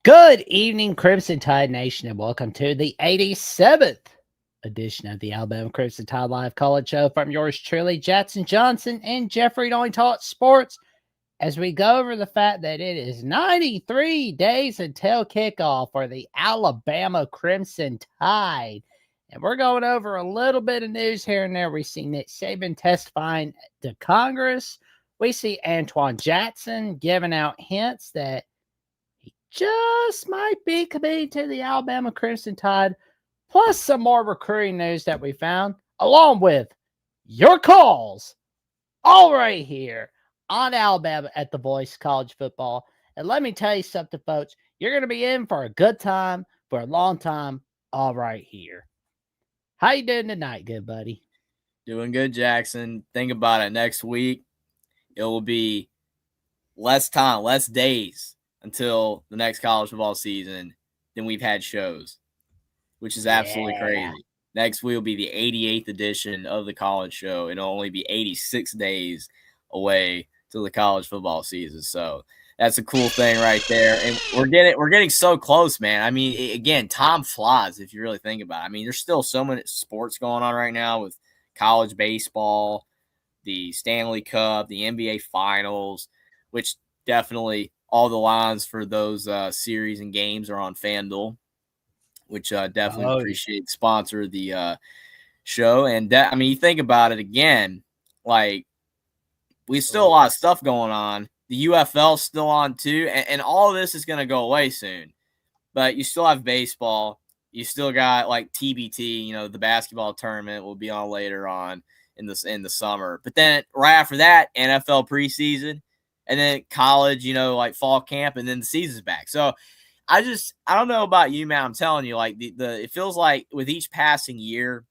Good evening, Crimson Tide Nation, and welcome to the 87th edition of the Alabama Crimson Tide Live College Show from yours truly, Jackson Johnson and Jeffrey Only Talk Sports, as we go over the fact that it is 93 days until kickoff for the Alabama Crimson Tide. And we're going over a little bit of news here and there. We see Nick Saban testifying to Congress. We see Antwan Jackson giving out hints that he just might be committing to the Alabama Crimson Tide, plus some more recruiting news that we found, along with your calls, all right here on Alabama at the Voice College Football. And let me tell you something, folks. You're going to be in for a good time for a long time, all right here. How you doing tonight, good buddy? Doing good, Jackson. Think about it. Next week, it will be less time, less days until the next college football season than we've had shows, which is absolutely crazy. Next week will be the 88th edition of the college show. It'll only be 86 days away to the college football season. So that's a cool thing right there. And we're getting so close, man. I mean, again, time flies if you really think about it. I mean, there's still so many sports going on right now with college baseball, the Stanley Cup, the NBA Finals, which definitely all the lines for those series and games are on FanDuel, which definitely appreciate the sponsor of the show. And I mean, you think about it again, like we still a lot of stuff going on. The UFL's still on too, and all of this is going to go away soon. But you still have baseball. You still got like TBT, the basketball tournament will be on later on in the summer. But then right after that, NFL preseason, and then college, like fall camp, and then the season's back. So I don't know about you, man. I'm telling you, like it feels like with each passing year,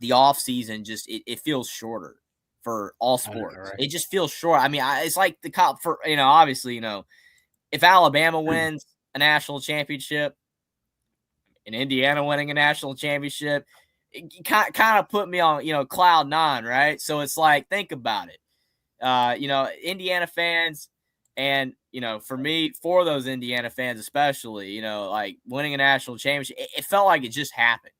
the off season it feels shorter for all sports. Right. It just feels short. I mean, it's like the cop for obviously, if Alabama wins a national championship and Indiana winning a national championship, it kind of put me on cloud nine, right? So it's like, think about it. Indiana fans, and for me, for those Indiana fans especially, like winning a national championship, it felt like it just happened.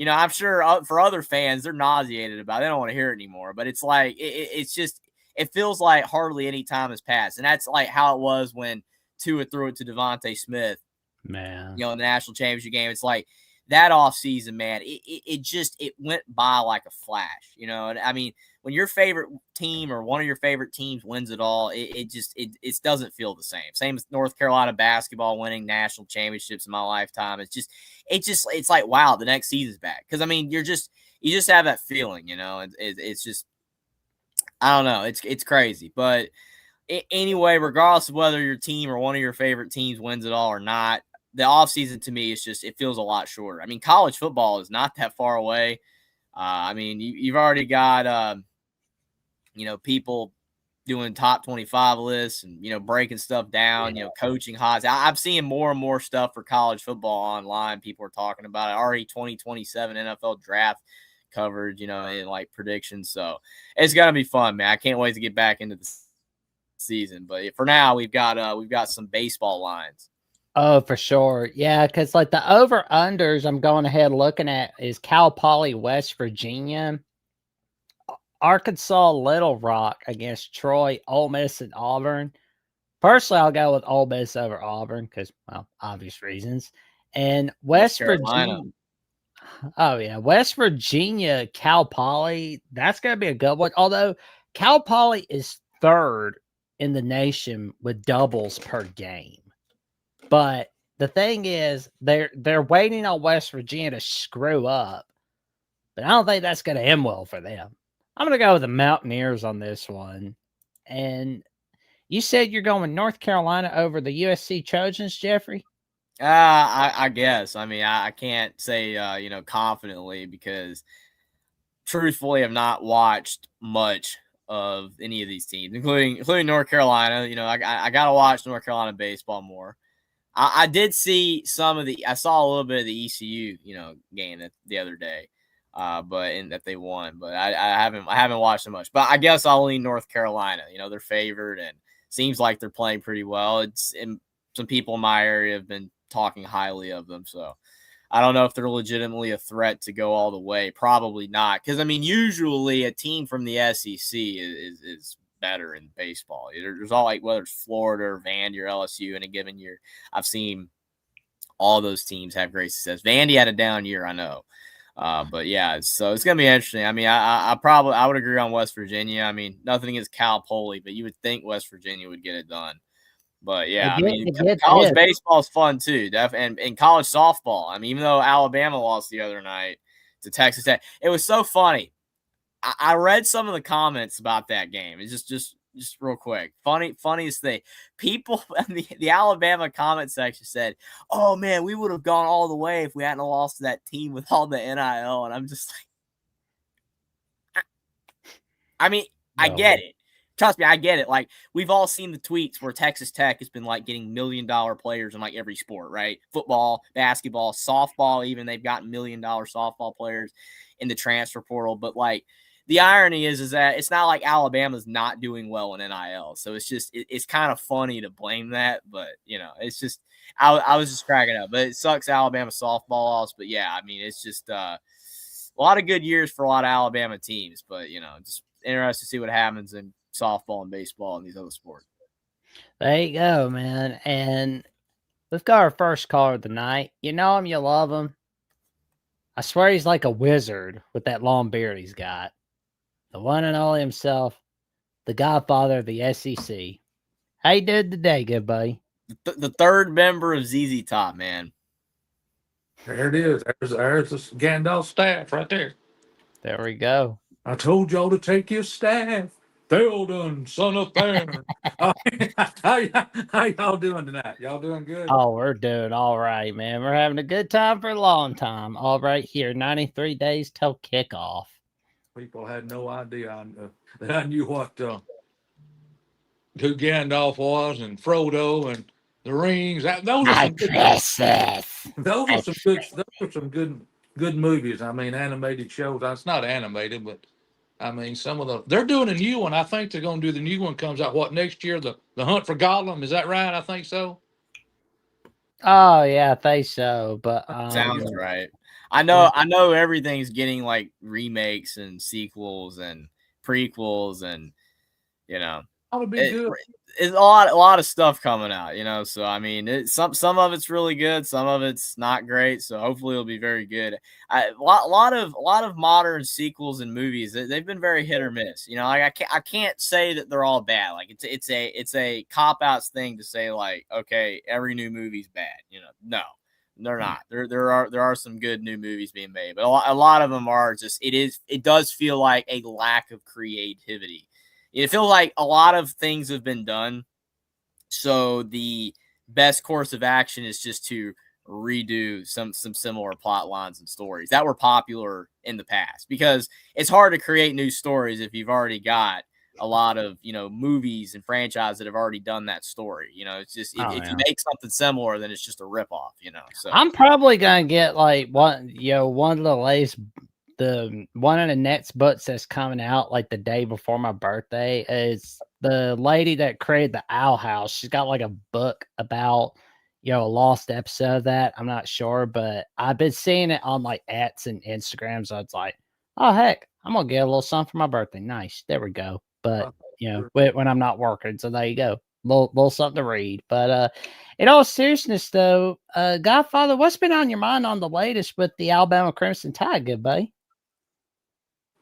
I'm sure for other fans, they're nauseated about it. They don't want to hear it anymore. But it's like it feels like hardly any time has passed, and that's like how it was when Tua threw it to Devontae Smith, man. In the national championship game. It's like that offseason, man. It went by like a flash, And I mean, when your favorite team or one of your favorite teams wins it all, it doesn't feel the same. Same as North Carolina basketball winning national championships in my lifetime. It's like, wow, the next season's back. Because I mean, you just have that feeling, It's just, I don't know, it's crazy. But anyway, regardless of whether your team or one of your favorite teams wins it all or not, the offseason to me is it feels a lot shorter. I mean, college football is not that far away. I mean, you've already got, people doing top 25 lists and, breaking stuff down, coaching hots. I'm seeing more and more stuff for college football online. People are talking about it. Already 2027 NFL draft coverage, and like predictions. So it's going to be fun, man. I can't wait to get back into the season. But for now, we've got some baseball lines. Oh, for sure. Yeah, because like the over-unders I'm going ahead looking at is Cal Poly, West Virginia, Arkansas, Little Rock against Troy, Ole Miss, and Auburn. Personally, I'll go with Ole Miss over Auburn because, well, obvious reasons. And West Virginia. Oh, yeah. West Virginia, Cal Poly, that's going to be a good one. Although Cal Poly is third in the nation with doubles per game. But the thing is, they're waiting on West Virginia to screw up. But I don't think that's going to end well for them. I'm going to go with the Mountaineers on this one. And you said you're going North Carolina over the USC Trojans, Jeffrey? I guess. I mean, I can't say, confidently because truthfully, I've not watched much of any of these teams, including North Carolina. I got to watch North Carolina baseball more. I did see I saw a little bit of the ECU, game the other day, that they won, but I haven't watched them much. But I guess I'll lean North Carolina. They're favored and seems like they're playing pretty well. some people in my area have been talking highly of them. So I don't know if they're legitimately a threat to go all the way. Probably not, because I mean, usually a team from the SEC is better in baseball. There's all like whether it's Florida or Vandy or LSU in a given year. I've seen all those teams have great success. Vandy had a down year, I know. But yeah, so it's gonna be interesting. I mean, I would agree on West Virginia. I mean, nothing against Cal Poly, but you would think West Virginia would get it done. But yeah, I mean, college baseball is fun too, and college softball. I mean, even though Alabama lost the other night to Texas Tech, it was so funny. I read some of the comments about that game. It's just real quick. Funniest thing. People in the Alabama comment section said, "Oh man, we would have gone all the way if we hadn't lost to that team with all the NIL." And I'm just like, I mean, I get it. Trust me, I get it. Like, we've all seen the tweets where Texas Tech has been like getting $1 million players in like every sport, right? Football, basketball, softball, even they've got $1 million softball players in the transfer portal. But like, the irony is that it's not like Alabama's not doing well in NIL. So it's kind of funny to blame that. But, you know, it's just, I was just cracking up. But it sucks Alabama softball loss. But yeah, I mean, it's just a lot of good years for a lot of Alabama teams. But, you know, just interested to see what happens in softball and baseball and these other sports. There you go, man. And we've got our first caller of the night. You know him, you love him. I swear he's like a wizard with that long beard he's got. The one and only himself, the godfather of the SEC. How you doing today, good buddy? The third member of ZZ Top, man. There it is. There's the Gandalf staff right there. There we go. I told y'all to take your staff. Theoden, son of Theron. How y'all doing tonight? Y'all doing good? Oh, we're doing all right, man. We're having a good time for a long time. All right here, 93 days till kickoff. People had no idea that I knew what who Gandalf was and Frodo and the rings. Those are some good movies. I mean, animated shows. It's not animated, but I mean, they're doing a new one. I think they're going to do the new one comes out next year? The Hunt for Gollum. Is that right? I think so. Oh yeah, I think so. But sounds right. I know everything's getting like remakes and sequels and prequels, and you know, that'll be good. It's a lot of stuff coming out, you know. So I mean, some of it's really good, some of it's not great. So hopefully it'll be very good. A lot of modern sequels and movies, they've been very hit or miss. You know, like I can't say that they're all bad. Like it's a cop outs thing to say like, okay, every new movie's bad. You know, no. They're not. There are some good new movies being made, but a lot of them are just. It does feel like a lack of creativity. It feels like a lot of things have been done, so the best course of action is just to redo some similar plot lines and stories that were popular in the past. Because it's hard to create new stories if you've already got a lot of, you know, movies and franchises that have already done that story. You know, it's just if you make something similar, then it's just a ripoff. You know, so I'm probably gonna get like one of the latest, the one of the next books that's coming out like the day before my birthday is the lady that created the Owl House. She's got like a book about, you know, a lost episode of that. I'm not sure, but I've been seeing it on like ads and Instagram. So it's like, oh heck, I'm gonna get a little something for my birthday. Nice, there we go. But you know, when I'm not working, so there you go, little something to read. But in all seriousness, though, Godfather, what's been on your mind on the latest with the Alabama Crimson Tide, good buddy?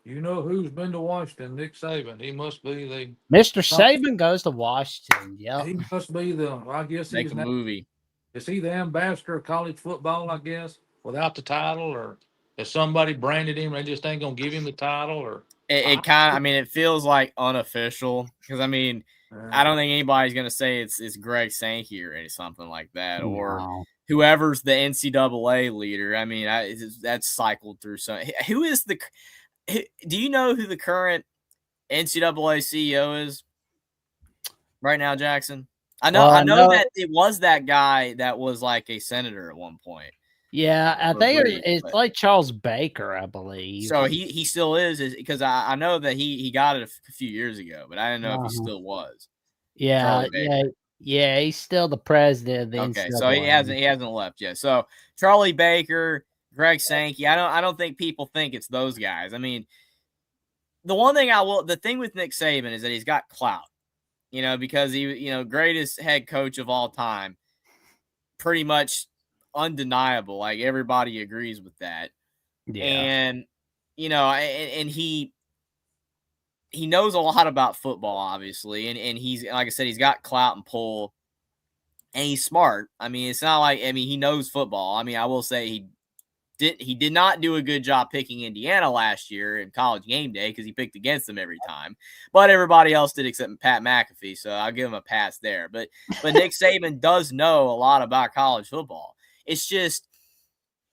You know who's been to Washington? Nick Saban. He must be the Mr. Saban goes to Washington. Yeah, he must be I guess make a movie. Is he the ambassador of college football? I guess without the title, or has somebody branded him? They just ain't gonna give him the title, or it kind of. I mean, it feels like unofficial because I mean, I don't think anybody's gonna say it's Greg Sankey or something like that, or whoever's the NCAA leader. I mean, that's cycled through some. Who is the? Do you know who the current NCAA CEO is right now, Jackson? I know that it was that guy that was like a senator at one point. Yeah, I think it's like Charles Baker, I believe. So he still is because I know that he got it a few years ago, but I didn't know if he still was. Yeah, Yeah, he's still the president of the Okay, so he NCAA. hasn't left yet. So Charlie Baker, Greg Sankey, I don't think people think it's those guys. I mean, the thing with Nick Saban is that he's got clout, because he, greatest head coach of all time, pretty much undeniable. Like everybody agrees with that. Yeah. And, and he knows a lot about football, obviously. And he's, like I said, he's got clout and pull, and he's smart. I mean, it's not like, he knows football. I mean, I will say he did not do a good job picking Indiana last year in College Game Day because he picked against them every time. But everybody else did except Pat McAfee, so I'll give him a pass there. But Nick Saban does know a lot about college football. It's just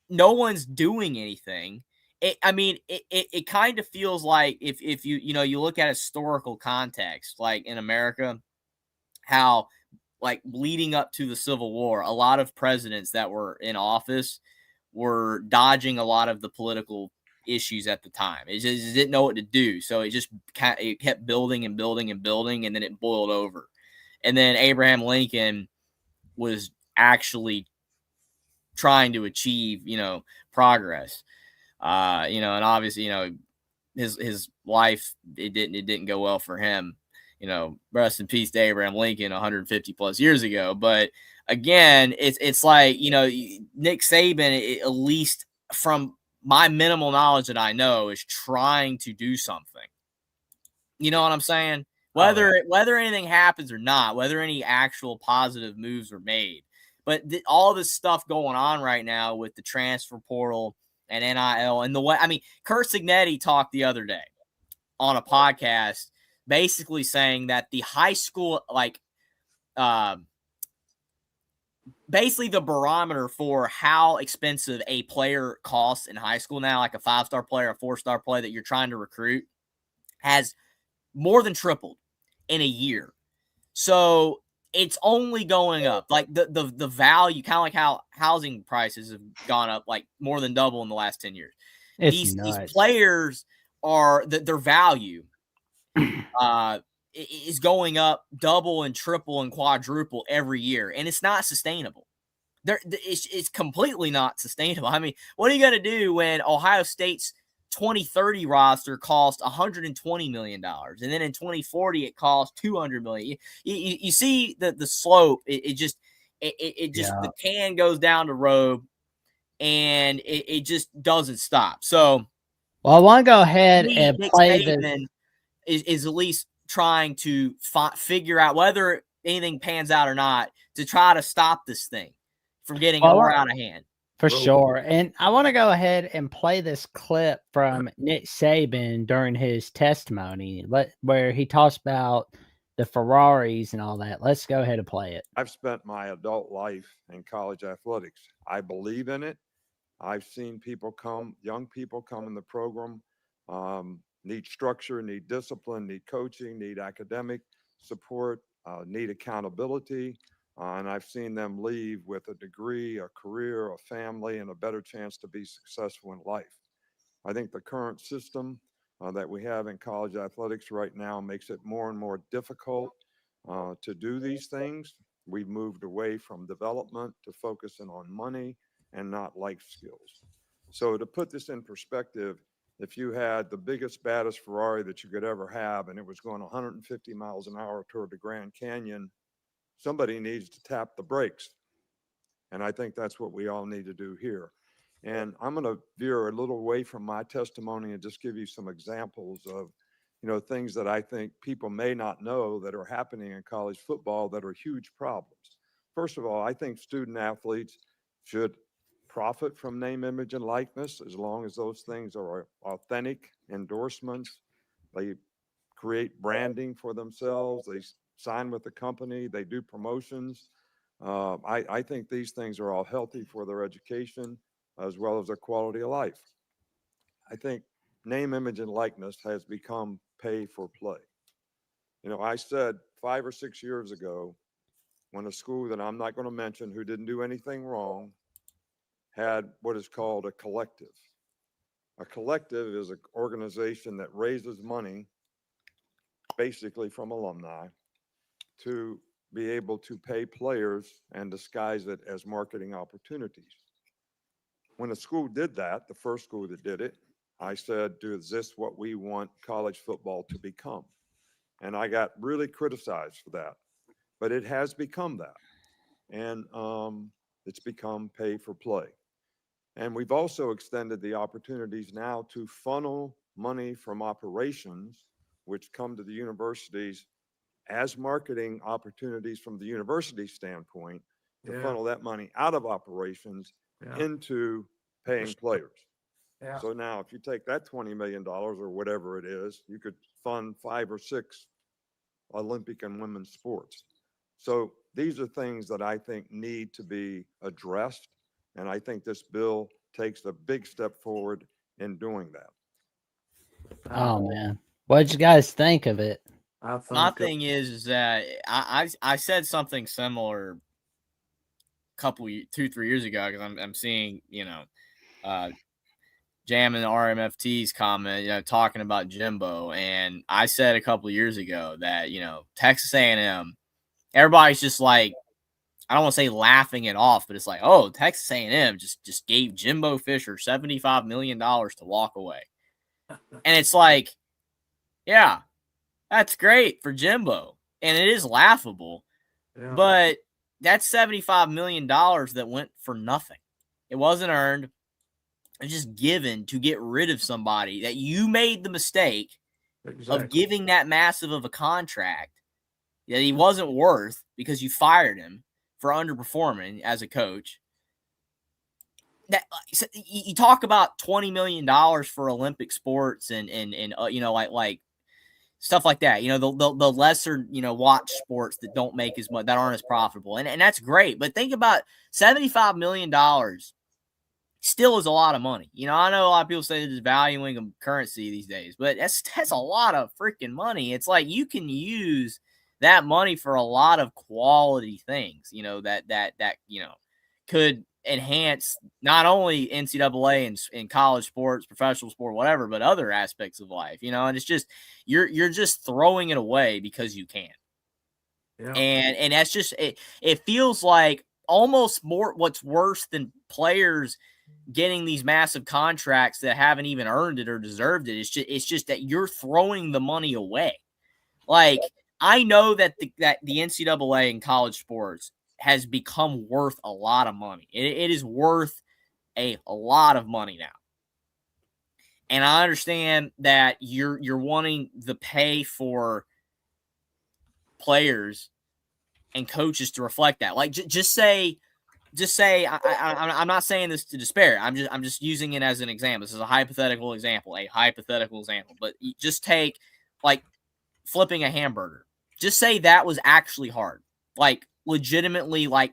no one's doing anything. It kind of feels like if you look at historical context, like in America, how like leading up to the Civil War, a lot of presidents that were in office were dodging a lot of the political issues at the time. It just didn't know what to do. So it kept building and building and building, and then it boiled over. And then Abraham Lincoln was actually trying to achieve, progress. And obviously, his life, it didn't go well for him. Rest in peace to Abraham Lincoln 150 plus years ago. But again, it's like, Nick Saban, at least from my minimal knowledge that I know, is trying to do something. You know what I'm saying? Whether anything happens or not, whether any actual positive moves are made. But all this stuff going on right now with the transfer portal and NIL and the way, Kurt Signetti talked the other day on a podcast basically saying that the high school, basically the barometer for how expensive a player costs in high school now, like a 5-star player, a 4-star player that you're trying to recruit, has more than tripled in a year. So it's only going up. Like the value, kind of like how housing prices have gone up like more than double in the last 10 years. It's These players are their value is going up double and triple and quadruple every year, and it's not sustainable. It's completely not sustainable. I mean, what are you going to do when Ohio State's 2030 roster cost $120 million, and then in 2040 it costs $200 million? You see the slope. It just the can goes down the road, and it just doesn't stop. So, well, I want to go ahead and Nick play Saban this. is at least trying to figure out whether anything pans out or not to try to stop this thing from getting more out of hand. For sure. And I want to go ahead and play this clip from Nick Saban during his testimony where he talks about the Ferraris and all that. Let's go ahead and play it. I've spent my adult life in college athletics. I believe in it. I've seen young people come in the program, need structure, need discipline, need coaching, need academic support, need accountability. And I've seen them leave with a degree, a career, a family, and a better chance to be successful in life. I think the current system that we have in college athletics right now makes it more and more difficult to do these things. We've moved away from development to focusing on money and not life skills. So to put this in perspective, if you had the biggest, baddest Ferrari that you could ever have, and it was going 150 miles an hour toward the Grand Canyon, somebody needs to tap the brakes. And I think that's what we all need to do here. And I'm going to veer a little away from my testimony and just give you some examples of, things that I think people may not know that are happening in college football that are huge problems. First of all, I think student athletes should profit from name, image, and likeness as long as those things are authentic endorsements. They create branding for themselves. They sign with the company. They do promotions. I think these things are all healthy for their education as well as their quality of life. I think name, image, and likeness has become pay for play. I said 5 or 6 years ago when a school that I'm not going to mention who didn't do anything wrong had what is called a collective. A collective is an organization that raises money basically from alumni to be able to pay players and disguise it as marketing opportunities. When a school did that, the first school that did it, I said, is this what we want college football to become? And I got really criticized for that. But it has become that. And it's become pay for play. And we've also extended the opportunities now to funnel money from operations, which come to the universities as marketing opportunities from the university standpoint, to funnel that money out of operations into paying players. Yeah. So now if you take that $20 million or whatever it is, you could fund 5 or 6 Olympic and women's sports. So these are things that I think need to be addressed. And I think this bill takes a big step forward in doing that. Oh man, what did you guys think of it? My thing is that I said something similar couple 2-3 years ago, because I'm seeing, you know, Jam and RMFT's comment, talking about Jimbo, and I said a couple years ago that, Texas A&M, everybody's just like, I don't want to say laughing it off, but it's like, oh, Texas A&M just gave Jimbo Fisher $75 million to walk away. And it's like, yeah, that's great for Jimbo. And it is laughable. Yeah. But that's $75 million that went for nothing. It wasn't earned. It's just given to get rid of somebody that you made the mistake of giving that massive of a contract that he wasn't worth because you fired him for underperforming as a coach. That you talk about $20 million for Olympic sports and like stuff like that. The lesser watch sports that don't make as much, that aren't as profitable, and that's great. But think about $75 million. Still is a lot of money. I know a lot of people say it's valuing of currency these days, but that's a lot of freaking money. It's like you can use that money for a lot of quality things, that could enhance not only NCAA and college sports, professional sport, whatever, but other aspects of life, and it's just, you're just throwing it away because you can. Yeah. And that's just, it feels like almost more what's worse than players getting these massive contracts that haven't even earned it or deserved it. It's just that you're throwing the money away. Like, I know that the NCAA in college sports has become worth a lot of money. It is worth a lot of money now. And I understand that you're wanting the pay for players and coaches to reflect that. Like, just say I'm not saying this to despair. I'm just using it as an example. This is a hypothetical example. But just take like flipping a hamburger. Just say that was actually hard, like legitimately, like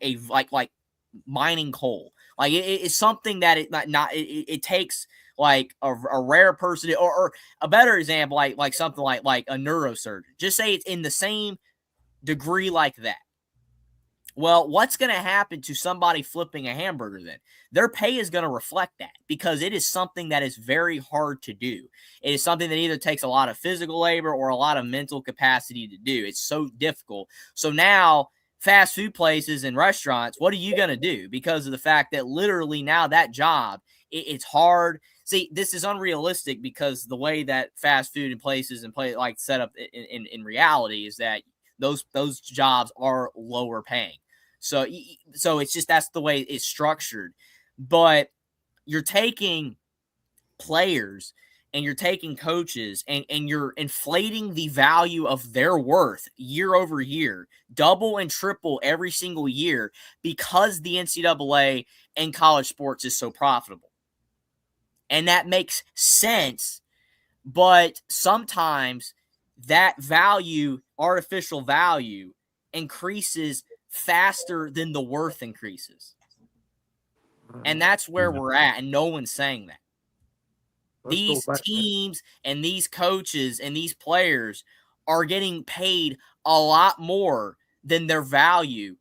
mining coal. Like it's something that it takes like a rare person, or a better example, like something like a neurosurgeon. Just say it's in the same degree like that. Well, what's going to happen to somebody flipping a hamburger then? Their pay is going to reflect that, because it is something that is very hard to do. It is something that either takes a lot of physical labor or a lot of mental capacity to do. It's so difficult. So now fast food places and restaurants, what are you going to do? Because of the fact that literally now that job, it's hard. See, this is unrealistic, because the way that fast food and places and like set up in reality is that those jobs are lower paying. So it's just, that's the way it's structured. But you're taking players and you're taking coaches and you're inflating the value of their worth year over year, double and triple every single year, because the NCAA and college sports is so profitable. And that makes sense, but sometimes that value, artificial value, increases faster than the worth increases. And that's where we're at, and no one's saying that. These teams and these coaches and these players are getting paid a lot more than their value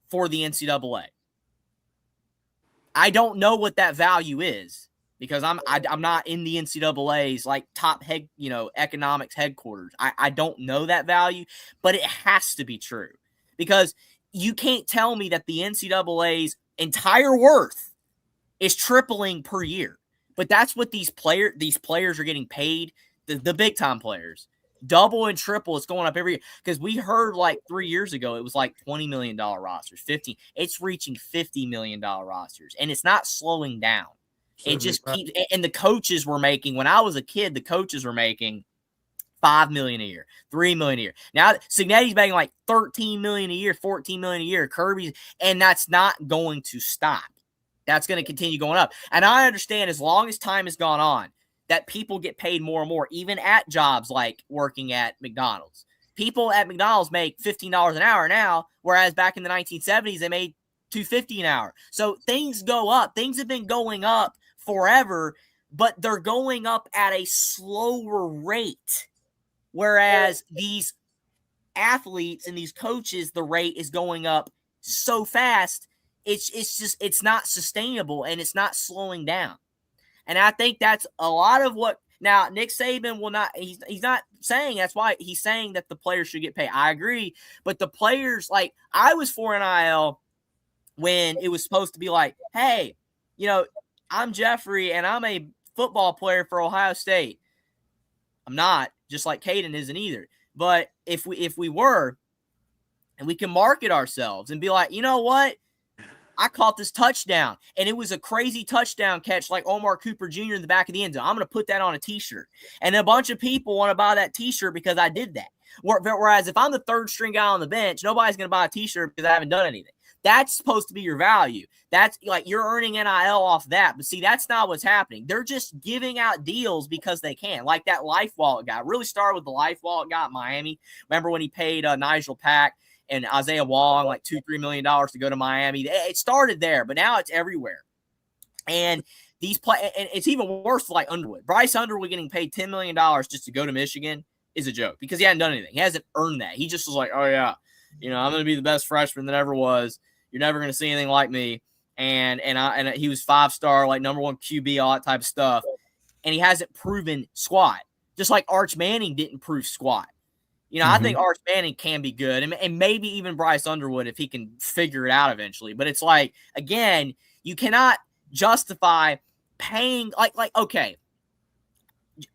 for the NCAA. I don't know what that value is, because I'm not in the NCAA's like top economics headquarters. I don't know that value, but it has to be true. because you can't tell me that the NCAA's entire worth is tripling per year. But that's what these players are getting paid, the big time players. Double and triple, it's going up every year. Because we heard like 3 years ago, it was like $20 million rosters, 15. It's reaching $50 million rosters, and it's not slowing down. It just keeps, and the coaches were making, when I was a kid, the coaches were making $5 million a year, $3 million a year. Now Cignetti's making like $13 million a year, $14 million a year. Kirby's, and that's not going to stop. That's going to continue going up. And I understand as long as time has gone on, that people get paid more and more, even at jobs like working at McDonald's. People at McDonald's make $15 an hour now, whereas back in the 1970s, they made $2.50 an hour. So things go up. Things have been going up forever, but they're going up at a slower rate. Whereas these athletes and these coaches, the rate is going up so fast, it's not sustainable, and it's not slowing down. And I think that's a lot of what now Nick Saban will not, he's not saying that's why he's saying that the players should get paid. I agree. But the players, like I was for NIL when it was supposed to be like, hey, you know, I'm Jeffrey and I'm a football player for Ohio State. I'm not, just like Caden isn't either. But if we were, and we can market ourselves and be like, you know what? I caught this touchdown, and it was a crazy touchdown catch like Omar Cooper Jr. in the back of the end zone. I'm going to put that on a T-shirt. And a bunch of people want to buy that T-shirt because I did that. Whereas if I'm the third string guy on the bench, nobody's going to buy a T-shirt because I haven't done anything. That's supposed to be your value. That's like you're earning NIL off that. But see, that's not what's happening. They're just giving out deals because they can. Like that Life Wallet guy. Really started with the Life Wallet guy at Miami. Remember when he paid Nigel Pack and Isaiah Wong like $2-3 million to go to Miami? It started there, but now it's everywhere. And and it's even worse for like Underwood. Bryce Underwood getting paid $10 million just to go to Michigan is a joke because he hadn't done anything. He hasn't earned that. He just was like, oh yeah, you know, I'm going to be the best freshman that ever was. You're never going to see anything like me. And he was 5-star, like number 1 QB, all that type of stuff. And he hasn't proven squat. Just like Arch Manning didn't prove squat. You know, I think Arch Manning can be good, and maybe even Bryce Underwood if he can figure it out eventually. But it's like, again, you cannot justify paying like okay,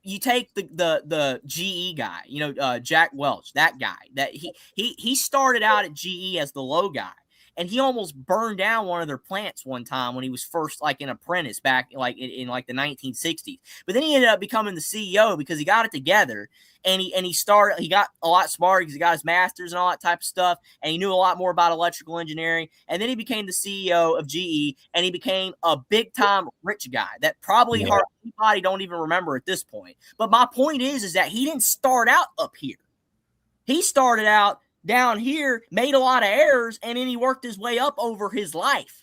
you take the GE guy, you know, Jack Welch, that guy that he started out at GE as the low guy. And he almost burned down one of their plants one time when he was first like an apprentice back like in like the 1960s. But then he ended up becoming the CEO because he got it together and he got a lot smarter because he got his master's and all that type of stuff. And he knew a lot more about electrical engineering. And then he became the CEO of GE and he became a big time rich guy that probably hardly anybody don't even remember at this point. But my point is that he didn't start out up here. He started out down here, made a lot of errors, and then he worked his way up over his life.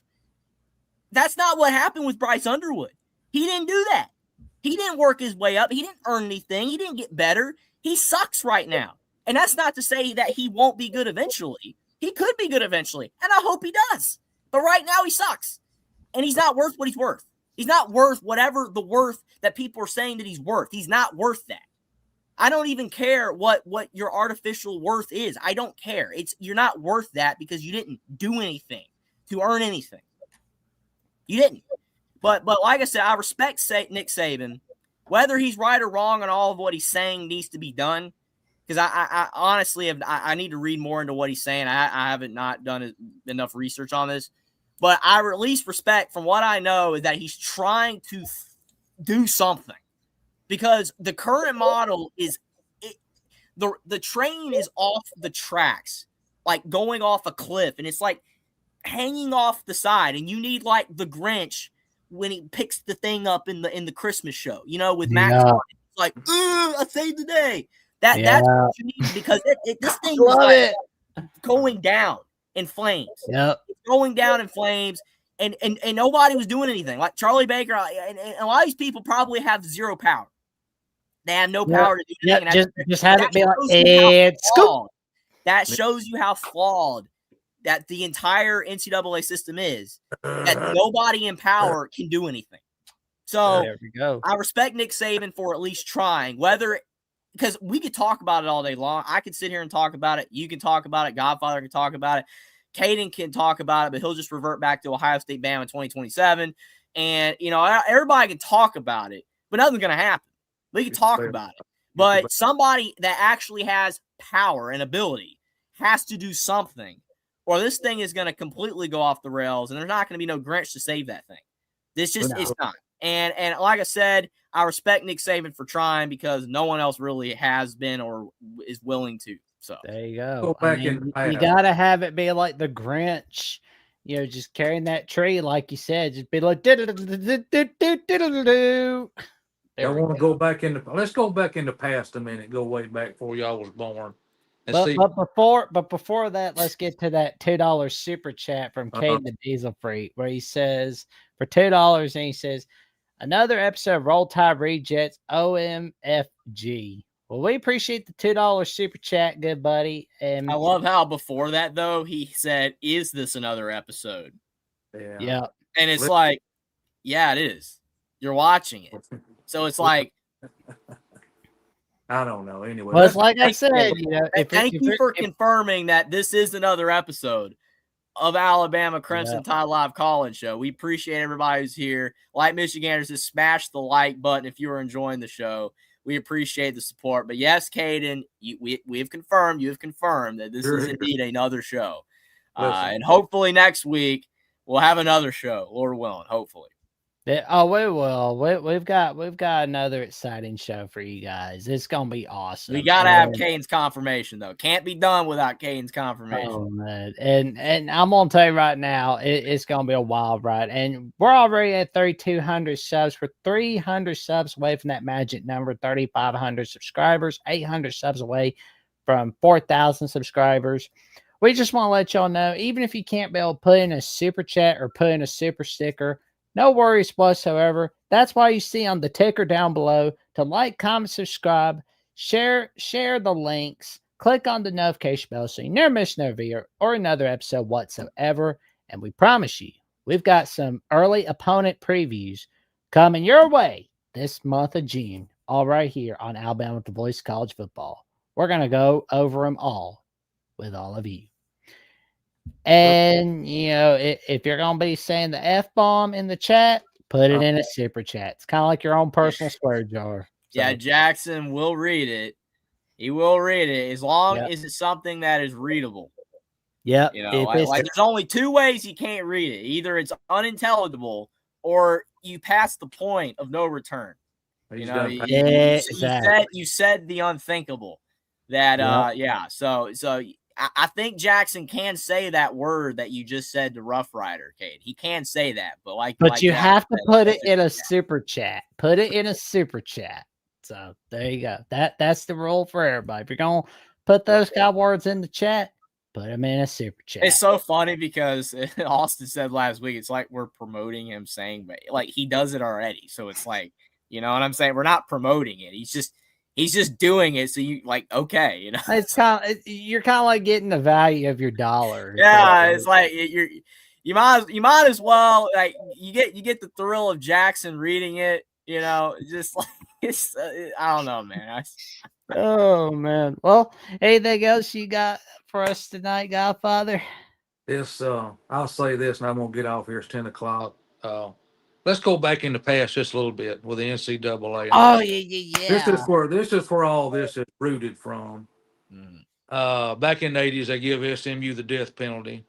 That's not what happened with Bryce Underwood. He didn't do that. He didn't work his way up. He didn't earn anything. He didn't get better. He sucks right now. And that's not to say that he won't be good eventually. He could be good eventually, and I hope he does. But right now he sucks, and he's not worth what he's worth. He's not worth whatever the worth that people are saying that he's worth. He's not worth that. I don't even care what your artificial worth is. I don't care. You're not worth that because you didn't do anything to earn anything. You didn't. But like I said, I respect Nick Saban. Whether he's right or wrong on all of what he's saying needs to be done. Because I honestly I need to read more into what he's saying. I haven't not done enough research on this. But I at least respect from what I know is that he's trying to do something. Because the current model is the train is off the tracks, like going off a cliff, and it's like hanging off the side. And you need like the Grinch when he picks the thing up in the Christmas show, you know, with Max. It's like, I saved the day. That's what you need because this thing is like going down in flames. Yep, it's going down in flames. And nobody was doing anything. Like Charlie Baker, and a lot of these people probably have zero power. They have no power to do anything. Just have it be like, it's scoop. That shows you how flawed that the entire NCAA system is, that nobody in power can do anything. So there we go. I respect Nick Saban for at least trying. Whether because we could talk about it all day long. I could sit here and talk about it. You can talk about it. Godfather can talk about it. Caden can talk about it, but he'll just revert back to Ohio State Bama in 2027. And, everybody can talk about it, but nothing's going to happen. We can talk about it. But somebody that actually has power and ability has to do something, or this thing is going to completely go off the rails, and there's not going to be no Grinch to save that thing. It's not. And like I said, I respect Nick Saban for trying because no one else really has been or is willing to. So there you go. You got to have it be like the Grinch, just carrying that tree, like you said, just be like, I want to go back let's go back in the past a minute, go way back before y'all was born. But before that, let's get to that $2 super chat from Caden the Diesel Freak, where he says for $2, and he says, another episode of Roll Tide Rejects OMFG. Well, we appreciate the $2 super chat, good buddy. And I love how before that, though, he said, is this another episode? Yeah. And it's like, yeah, it is. You're watching it. So it's like, I don't know. Anyway, well, it's like I said, thank you for confirming that this is another episode of Alabama Crimson Tide Live College Show. We appreciate everybody who's here. Like Michiganders, just smash the like button if you are enjoying the show. We appreciate the support. But yes, Caden, we have confirmed, you have confirmed that this is indeed another show. And hopefully next week we'll have another show, Lord willing, hopefully. We will. We've got another exciting show for you guys. It's gonna be awesome. We gotta have Caden's confirmation though. Can't be done without Caden's confirmation. Oh man, and I'm gonna tell you right now, it's gonna be a wild ride. And we're already at 3,200 subs. We're 300 subs away from that magic number. 3,500 subscribers. 800 subs away from 4,000 subscribers. We just want to let y'all know, even if you can't be able to put in a super chat or put in a super sticker, no worries whatsoever. That's why you see on the ticker down below to like, comment, subscribe, share the links, click on the notification bell so you never miss another video or another episode whatsoever. And we promise you, we've got some early opponent previews coming your way this month of June, all right here on Alabama with the Voice of College Football. We're going to go over them all with all of you. And, if you're going to be saying the F-bomb in the chat, put it in a super chat. It's kind of like your own personal swear jar. So. Yeah, Jackson will read it. He will read it as long as it's something that is readable. Yeah. Like there's only two ways he can't read it. Either it's unintelligible or you pass the point of no return. You said the unthinkable. That So I think Jackson can say that word that you just said to Rough Rider, Kate. He can say that, but you have to put it in a super chat. Put it in a super chat. So there you go. That's the rule for everybody. If you're gonna put those kind of words in the chat, put them in a super chat. It's so funny because Austin said last week, it's like we're promoting him saying, but like he does it already. So it's like, you know what I'm saying? We're not promoting it. He's just doing it. So you like, okay, it's you're kind of like getting the value of your dollar. Yeah. It's like you might as well, like you get the thrill of Jackson reading it, just like it's, I don't know, man. Oh man. Well, anything else you got for us tonight, Godfather? I'll say this and I'm going to get off here. It's 10 o'clock. Let's go back in the past just a little bit with the NCAA. Oh yeah. This is where all this is rooted from. Back in the 80s, they give SMU the death penalty.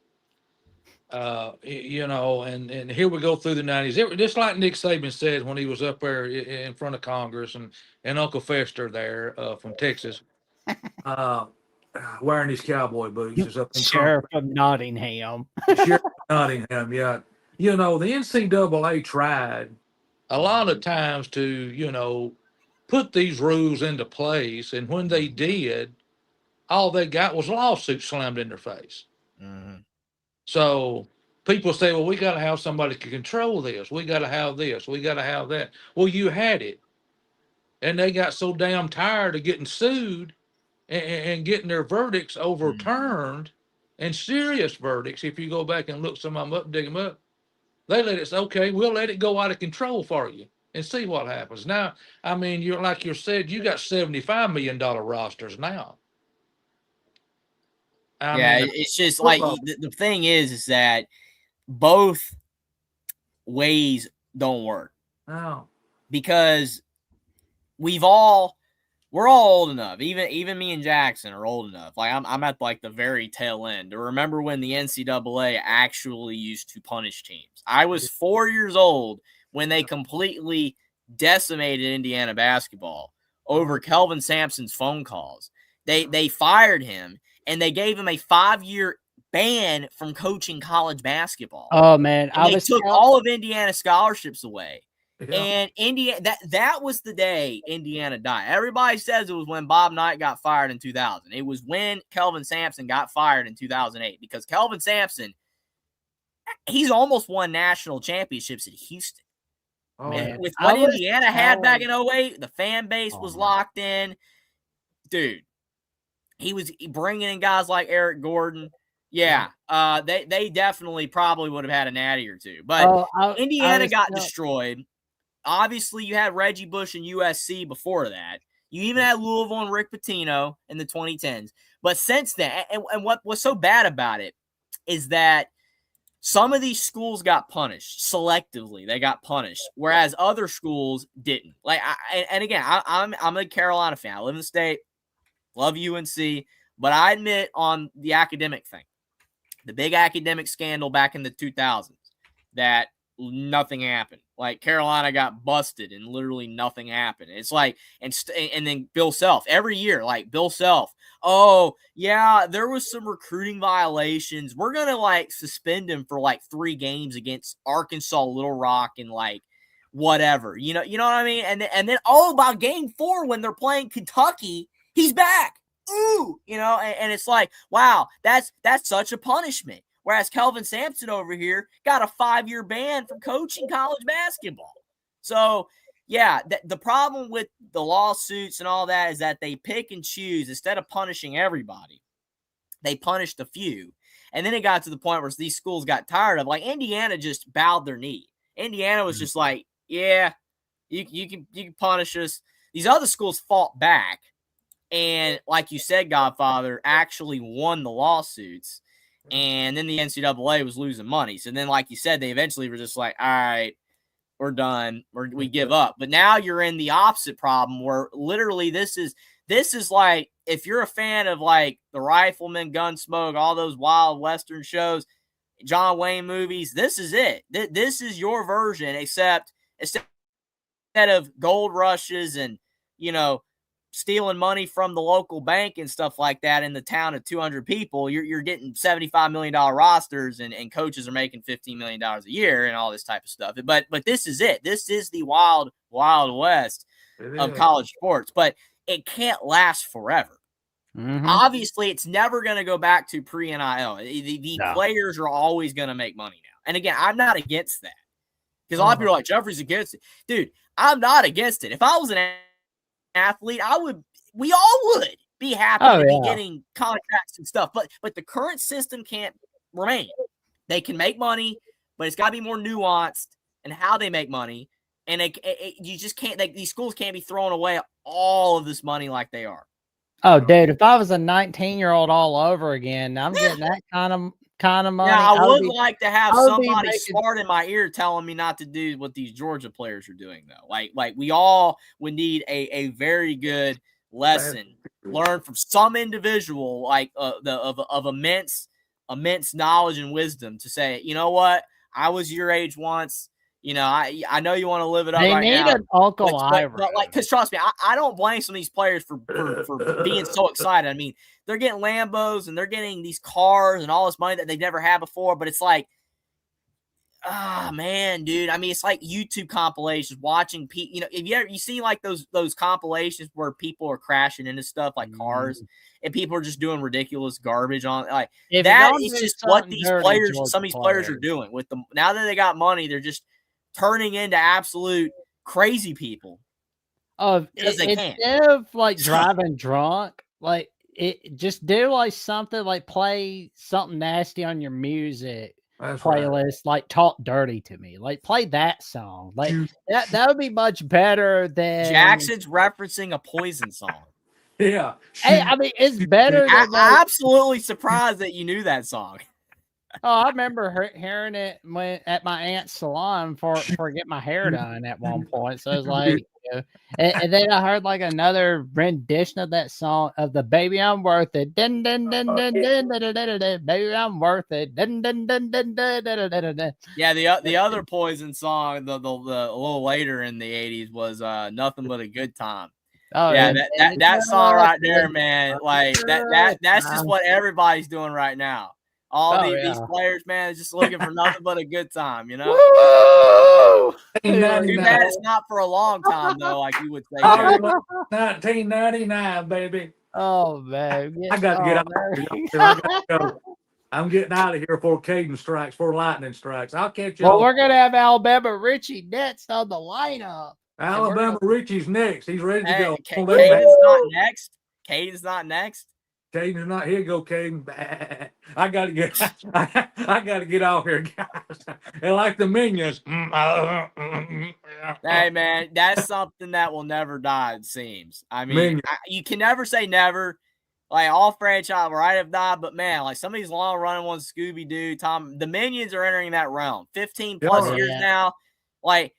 And here we go through the 90s. Just like Nick Saban said when he was up there in front of Congress and Uncle Fester there from Texas, wearing his cowboy boots. Is up in Sheriff of Nottingham. Sheriff of Nottingham, yeah. The NCAA tried a lot of times to, put these rules into place. And when they did, all they got was lawsuits slammed in their face. Mm-hmm. So people say, well, we got to have somebody to control this. We got to have this. We got to have that. Well, you had it. And they got so damn tired of getting sued and getting their verdicts overturned and serious verdicts. If you go back and look some of them up, dig them up, they let it say, okay, we'll let it go out of control for you. and see what happens. Now, I mean, you're like you said, you got $75 million rosters now. I Yeah, mean, it's just like football. the thing is that both ways don't work No. because we're all old enough. Even me and Jackson are old enough. Like I'm at like the very tail end to remember when the NCAA actually used to punish teams. I was 4 years old when they completely decimated Indiana basketball over Kelvin Sampson's phone calls. They fired him and they gave him a 5-year ban from coaching college basketball. Oh man, And they took all of Indiana's scholarships away. Yeah. And Indiana, that was the day Indiana died. Everybody says it was when Bob Knight got fired in 2000. It was when Kelvin Sampson got fired in 2008 because Kelvin Sampson, he's almost won national championships at Houston. Oh, Man, With I what was Indiana had back in telling- 08, the fan base was man. locked in. Dude, he was bringing in guys like Eric Gordon. Yeah, they definitely probably would have had a natty or two. But Indiana got destroyed. Obviously, you had Reggie Bush and USC before that. You even had Louisville and Rick Pitino in the 2010s. But since then, and what was so bad about it is that some of these schools got punished selectively. They got punished, whereas other schools didn't. Like, I'm a Carolina fan. I live in the state, love UNC, but I admit on the academic thing, the big academic scandal back in the 2000s, that nothing happened. Like Carolina got busted and literally nothing happened. It's like, and then Bill Self every year, like Bill Self. Oh yeah, there was some recruiting violations. We're going to like suspend him for like 3 games against Arkansas, Little Rock, and like whatever, you know what I mean? And then by game 4, when they're playing Kentucky, he's back. Ooh, and it's like, wow, that's such a punishment. Whereas Kelvin Sampson over here got a 5-year ban from coaching college basketball. So, yeah, the problem with the lawsuits and all that is that they pick and choose. Instead of punishing everybody, they punished a few. And then it got to the point where these schools got tired of, like, Indiana just bowed their knee. Indiana was just like, yeah, you can punish us. These other schools fought back. And like you said, Godfather, actually won the lawsuits. And then the NCAA was losing money. So then, like you said, they eventually were just like, all right, we're done. We give up. But now you're in the opposite problem where literally this is like, if you're a fan of like the Rifleman, Gunsmoke, all those wild Western shows, John Wayne movies, this is it. This is your version, except instead of gold rushes and, stealing money from the local bank and stuff like that in the town of 200 people, you're getting $75 million rosters and coaches are making $15 million a year and all this type of stuff. But this is it. This is the wild, wild west of college sports, but it can't last forever. Mm-hmm. Obviously, it's never going to go back to pre-NIL. The players are always going to make money now. And again, I'm not against that because a lot of people are like, Jeffrey's against it. Dude, I'm not against it. If I was an athlete, we all would be happy to be getting contracts and stuff, but the current system can't remain. They can make money, but it's got to be more nuanced in how they make money, and you just can't. These schools can't be throwing away all of this money like they are. Oh, dude, if I was a 19-year-old all over again, I'm getting that kind of money. Now, I would like to have somebody smart in my ear telling me not to do what these Georgia players are doing, though. Like we all would need a very good lesson learned from some individual, like of immense knowledge and wisdom, to say, you know what, I was your age once. I know you want to live it up right now. They need an Uncle Ira. But because trust me, I don't blame some of these players for being so excited. I mean, they're getting Lambos and they're getting these cars and all this money that they've never had before. But it's like, man, dude. I mean, it's like YouTube compilations, watching people. If you see like those compilations where people are crashing into stuff like cars, and people are just doing ridiculous garbage on like that. Is just what these players, some of these players are doing with them. Now that they got money, they're just turning into absolute crazy people. Instead of like driving drunk, just do like something, like play something nasty on your music. That's right. playlist, like Talk Dirty to me. Like play that song. Like that would be much better than Jackson's referencing a Poison song. Yeah. Hey, I mean, it's better than like, Absolutely surprised that you knew that song. oh, I remember hearing it when at my aunt's salon for get my hair done at one point. So it was like, you know, and then I heard like another rendition of that song of the "Baby I'm Worth It." Dun, dun, dun, dun, dun, dun, dun, dun, dun, baby I'm worth it. Dun, dun, dun, dun, dun, dun, dun, dun, dun. Yeah, the other Poison song, the a little later in the 80s was "Nothing But a Good Time." Oh Yeah, that song right there, man. Like that's just what everybody's doing right now. All these players, man, is just looking for nothing but a good time, you know? Woo! Too bad it's not for a long time, though, like you would say. 1999, baby. Oh, man. I got to get out of here. I gotta go. I'm getting out of here before Caden strikes, before lightning strikes. I'll catch you. Well, we're going to have Alabama Richie next on the lineup. Alabama Richie's next. He's ready to go. Caden's not next. Caden's not next. Caden's not here. Go, Caden. I gotta get. I gotta get out here, guys. And like the Minions. Hey, man, that's something that will never die. It seems. I mean, you can never say never. Like all franchise, right, have died, but man, like some of these long running ones, Scooby Doo, Tom, the Minions are entering that realm. 15 plus years now. Like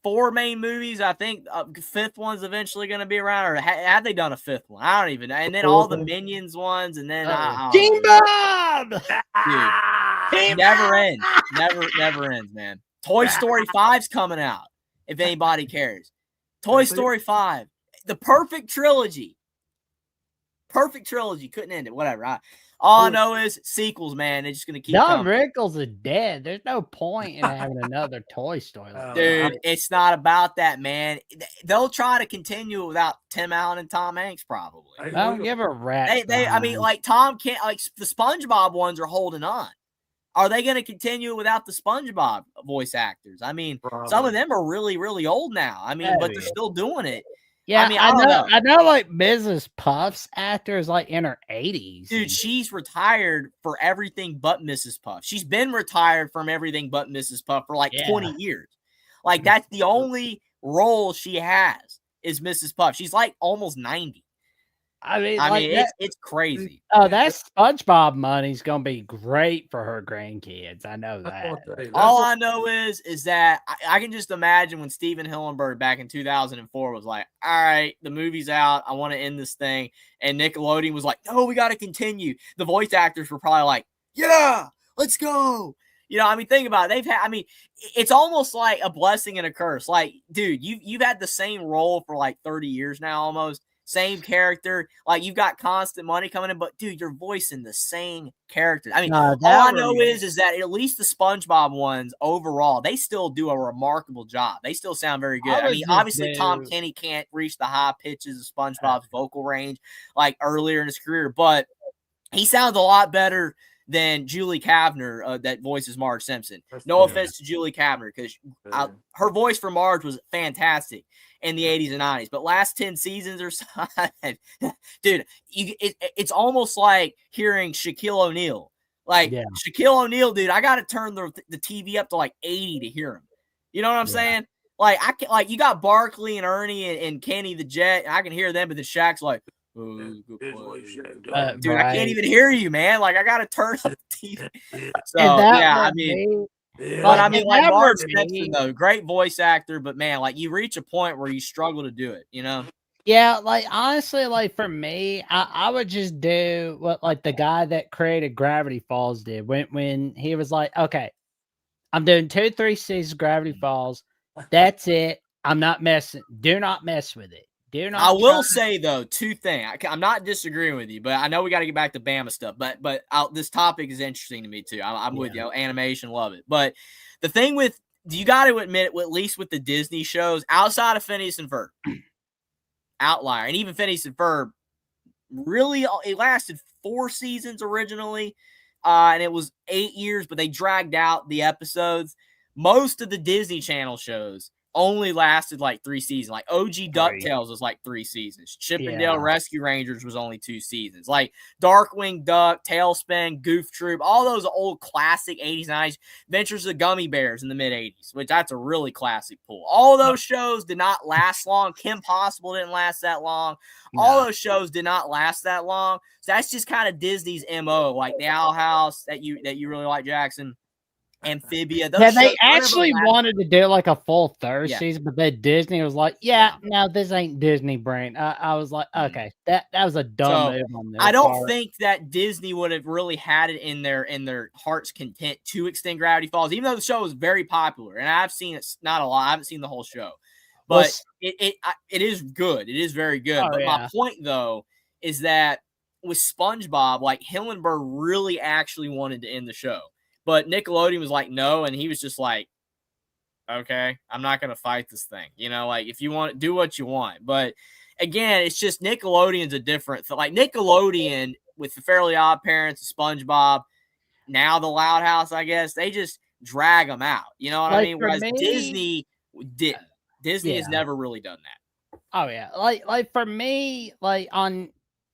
4 main movies. I think fifth one's eventually going to be around, or have they done a fifth one? I don't even know. And then all the Minions ones, and then King Bob, dude, never ends, never ends, man. Toy Story 5's coming out. If anybody cares, Toy Story 5, the perfect trilogy. Perfect trilogy, couldn't end it. Whatever. All I know is sequels, man. They're just gonna keep Don coming. Rickles is dead. There's no point in having another Toy Story. Dude, it's not about that, man. They'll try to continue without Tim Allen and Tom Hanks, probably. I don't give a rat. I mean, like Tom can't. Like the SpongeBob ones are holding on. Are they going to continue without the SpongeBob voice actors? I mean, some of them are really, really old now. I mean, but they're still doing it. Yeah, I mean, I know like Mrs. Puff's actor is like in her 80s. Dude, she's retired for everything but Mrs. Puff. She's been retired from everything but Mrs. Puff for like 20 years. Like, that's the only role she has is Mrs. Puff. She's like almost 90. I mean, it's crazy. Oh, that SpongeBob money's gonna be great for her grandkids. I know that. All I know is that I can just imagine when Steven Hillenburg back in 2004 was like, "All right, the movie's out. I want to end this thing," and Nickelodeon was like, "No, we got to continue." The voice actors were probably like, "Yeah, let's go." You know, I mean, think about it. It's almost like a blessing and a curse. Like, dude, you've had the same role for like 30 years now, almost. Same character, like you've got constant money coming in, but dude, you're voicing the same character. I mean, all I know is that at least the SpongeBob ones overall, they still do a remarkable job. They still sound very good. I mean, obviously Tom Kenny can't reach the high pitches of SpongeBob's vocal range like earlier in his career, but he sounds a lot better than Julie Kavner that voices Marge Simpson. No offense to Julie Kavner, because her voice for Marge was fantastic in the 80s and 90s, but last 10 seasons or so, dude, it's almost like hearing Shaquille O'Neal. Like, Shaquille O'Neal, dude, I got to turn the TV up to like 80 to hear him. You know what I'm saying? Like, you got Barkley and Ernie and Kenny the Jet, and I can hear them, but the Shaq's like, dude, I can't even hear you, man. Like, I got to turn up the TV. So, I mean... But I mean, like Marge Simpson, though, great voice actor, but man, like you reach a point where you struggle to do it, you know? Yeah, like honestly, like for me, I would just do what like the guy that created Gravity Falls did when he was like, okay, I'm doing 2-3 seasons of Gravity Falls. That's it. I'm not messing. Do not mess with it. Do not. I will say though, 2 things. I'm not disagreeing with you, but I know we got to get back to Bama stuff. But this topic is interesting to me too. I'm with you. Animation, love it. But the thing with you got to admit, at least with the Disney shows, outside of Phineas and Ferb, outlier, and even Phineas and Ferb, really it lasted 4 seasons originally, and it was 8 years, but they dragged out the episodes. Most of the Disney Channel shows only lasted like 3 seasons. Like OG Right. DuckTales was like 3 seasons. Chippendale Yeah. Rescue Rangers was only 2 seasons. Like Darkwing Duck, Tailspin, Goof Troop, all those old classic 80s, 90s. Adventures of Gummy Bears in the mid 80s, which that's a really classic pull. All those shows did not last long. Kim Possible didn't last that long. All those shows did not last that long. So that's just kind of Disney's MO, like the Owl House that you really like, Jackson. Amphibia. Those Yeah, they shows actually never lasted. wanted to do like a full third Yeah. season, but then Disney was like, no, this ain't Disney brand. I was like, okay, that was a dumb So, move on their I don't part. think that Disney would have really had it in their heart's content to extend Gravity Falls, even though the show was very popular. And I've seen it, not a lot. I haven't seen the whole show, but it is good. It is very good. Oh, but yeah. my point though is that with SpongeBob, like Hillenburg really actually wanted to end the show, but Nickelodeon was like no, and he was just like, okay, I'm not gonna fight this thing. You know, like if you want to do what you want, but again, it's just Nickelodeon's a different thing. Like Nickelodeon with the Fairly Odd Parents, SpongeBob, now the Loud House, I guess they just drag them out. You know what I Like, mean? for Whereas me- Disney did. Disney has Yeah. never really done that. Oh yeah, like for me, like on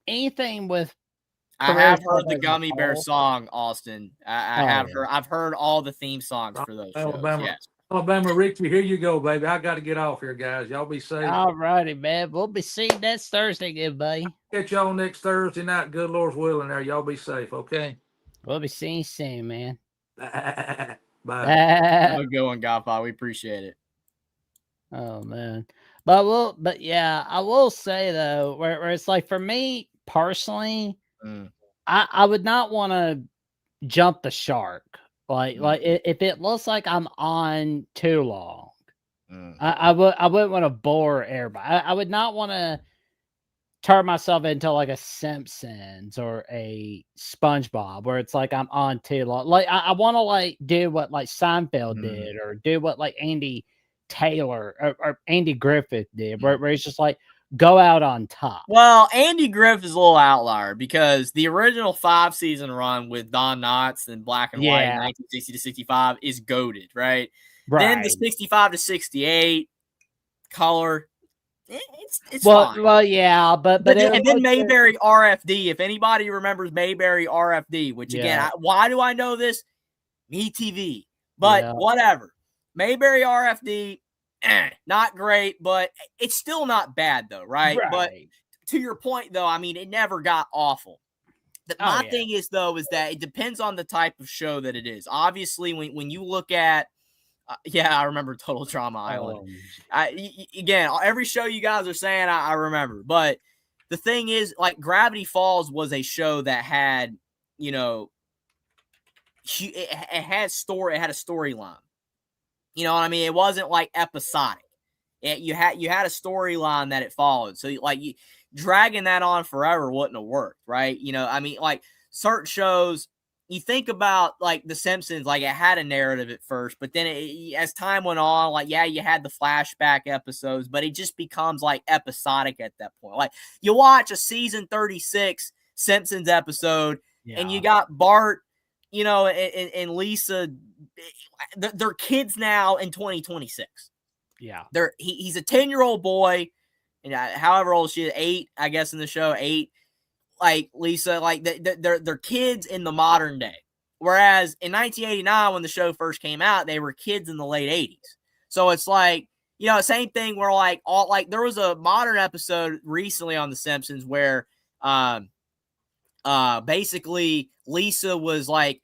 anything with I Career have heard Club the as a Gummy Bear whole. song, Austin. I Oh, have yeah. heard. I've heard all the theme songs for those shows. Alabama. Yes. Alabama, Richie, here you go, baby. I got to get off here, guys. Y'all be safe. All righty, man. We'll be seeing next Thursday, good buddy. Catch y'all next Thursday night. Good Lord's willing there. Y'all be safe, okay? We'll be seeing you soon, man. Bye. Have a good one, Godfather. We appreciate it. Oh man, but yeah, I will say though, where it's like for me personally, I would not want to jump the shark. Like if it looks like I'm on too long, I wouldn't want to bore everybody. I would not want to turn myself into like a Simpsons or a SpongeBob where it's like I'm on too long. Like I want to like do what like Seinfeld did or do what like Andy Taylor or Andy Griffith did, where he's just like go out on top. Well, Andy Griffith is a little outlier because the original 5-season run with Don Knotts and Black and White, 1960 to 65, is goated, right? Then the 65 to 68 color, it's fine. Well, yeah, but and then Mayberry RFD. If anybody remembers Mayberry RFD, which again, why do I know this? MeTV, but whatever. Mayberry RFD, not great, but it's still not bad though, right? But to your point though, I mean, it never got awful. My thing is though, is that it depends on the type of show that it is. Obviously, when you look at, I remember Total Drama Island. Again, every show you guys are saying, I remember. But the thing is, like Gravity Falls was a show that had, you know, it had a storyline. You know what I mean? It wasn't like episodic. You had a storyline that it followed. So like dragging that on forever wouldn't have worked, right? You know, I mean, like certain shows, you think about like The Simpsons, like it had a narrative at first, but then as time went on, like, you had the flashback episodes, but it just becomes like episodic at that point. Like you watch a season 36 Simpsons episode and you got Bart, you know, and Lisa, they're kids now in 2026. Yeah. He's a 10-year-old boy, and however old she is, 8, I guess, in the show, 8. Like Lisa, like they're kids in the modern day. Whereas in 1989, when the show first came out, they were kids in the late 80s. So it's like, you know, same thing where like there was a modern episode recently on The Simpsons where basically Lisa was like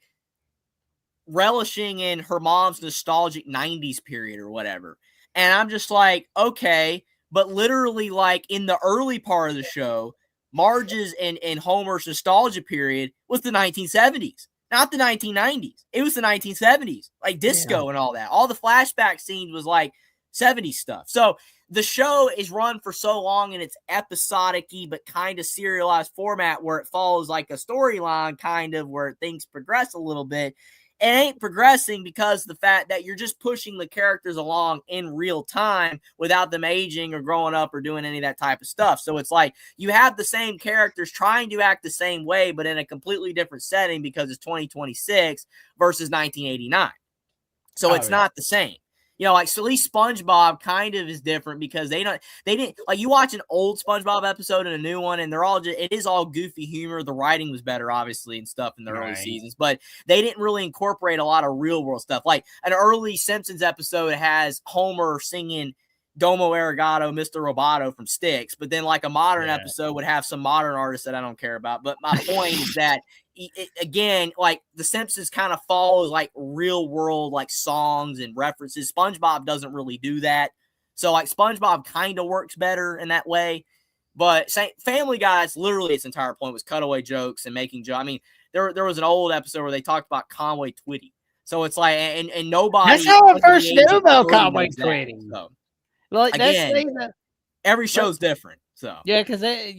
relishing in her mom's nostalgic 90s period or whatever. And I'm just like, okay, but literally like in the early part of the show, Marge's and Homer's nostalgia period was the 1970s, not the 1990s. It was the 1970s, like disco and all that. All the flashback scenes was like 70s stuff. So the show is run for so long in its episodic-y but kind of serialized format where it follows like a storyline kind of where things progress a little bit. It ain't progressing because of the fact that you're just pushing the characters along in real time without them aging or growing up or doing any of that type of stuff. So it's like you have the same characters trying to act the same way, but in a completely different setting because it's 2026 versus 1989. So it's not the same. like so at least SpongeBob kind of is different because they didn't like you watch an old SpongeBob episode and a new one, and it is all goofy humor. The writing was better, obviously, and stuff in the early seasons, but they didn't really incorporate a lot of real world stuff. Like an early Simpsons episode has Homer singing Domo Arigato, Mr. Roboto from Styx, but then like a modern episode would have some modern artists that I don't care about. But my point is that again, like the Simpsons kind of follows like real world like songs and references. SpongeBob doesn't really do that, so like SpongeBob kind of works better in that way. But Family Guy's literally its entire point was cutaway jokes and making jokes. I mean, there was an old episode where they talked about Conway Twitty, so it's like and nobody. That's how I first knew about Conway Twitty. So. Like Again, every show's different. So yeah, because I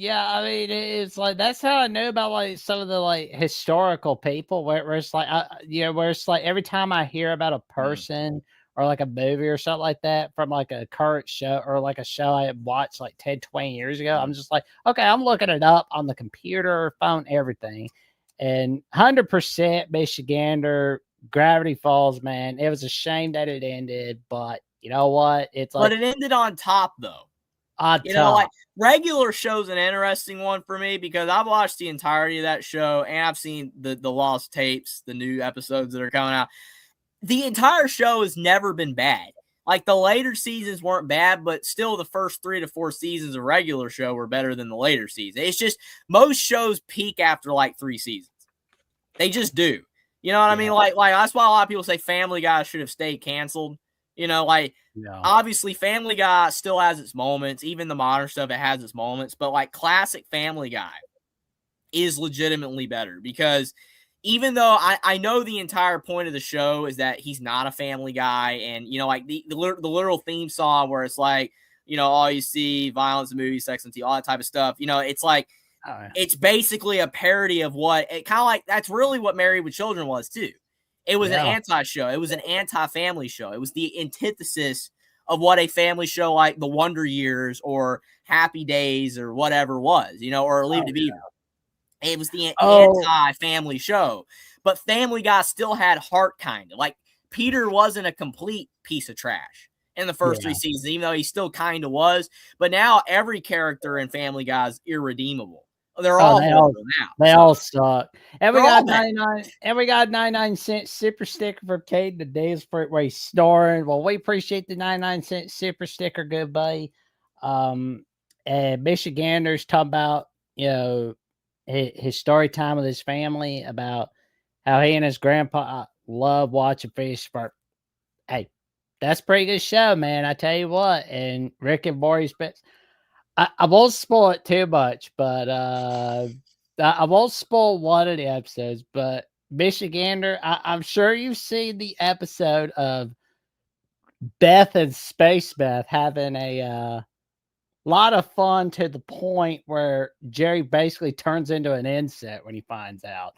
mean, it's like that's how I know about like some of the like historical people where it's like, where it's like every time I hear about a person or like a movie or something like that from like a current show or like a show I had watched like 10, 20 years ago, I'm just like, okay, I'm looking it up on the computer, phone, everything, and 100% Michigander, Gravity Falls, man. It was a shame that it ended, but. You know what? It's like, but it ended on top though. Know, like regular show's an interesting one for me because I've watched the entirety of that show and I've seen the lost tapes, the new episodes that are coming out. The entire show has never been bad. Like the later seasons weren't bad, but still the first 3 to 4 seasons of regular show were better than the later season. It's just most shows peak after like 3 seasons. They just do. You know what I mean? Like that's why a lot of people say Family Guy should have stayed canceled. Obviously Family Guy still has its moments. Even the modern stuff, it has its moments. But like classic Family Guy is legitimately better because even though I know the entire point of the show is that he's not a family guy and, like the literal theme song where it's like, all you see, violence in movies, sex and tea, all that type of stuff. It's like, it's basically a parody of what it kind of like, that's really what Married with Children was too. It was an anti-show. It was an anti-family show. It was the antithesis of what a family show like The Wonder Years or Happy Days or whatever was, or Leave It to Beaver. It was the anti-family show. But Family Guy still had heart kind of. Like, Peter wasn't a complete piece of trash in the first 3 seasons, even though he still kind of was. But now every character in Family Guy is irredeemable. They're all now. They all suck. And we got 99. And we got 99-cent super sticker from Kate the days for where he's snoring. Well, we appreciate the 99-cent super sticker, good buddy. And Michigander's talking about his story time with his family about how he and his grandpa love watching fish. For hey, that's a pretty good show, man. I tell you what. And Rick and Morty's best. I won't spoil it too much, but I won't spoil one of the episodes. But Michigander, I'm sure you've seen the episode of Beth and Space Beth having a lot of fun to the point where Jerry basically turns into an insect when he finds out.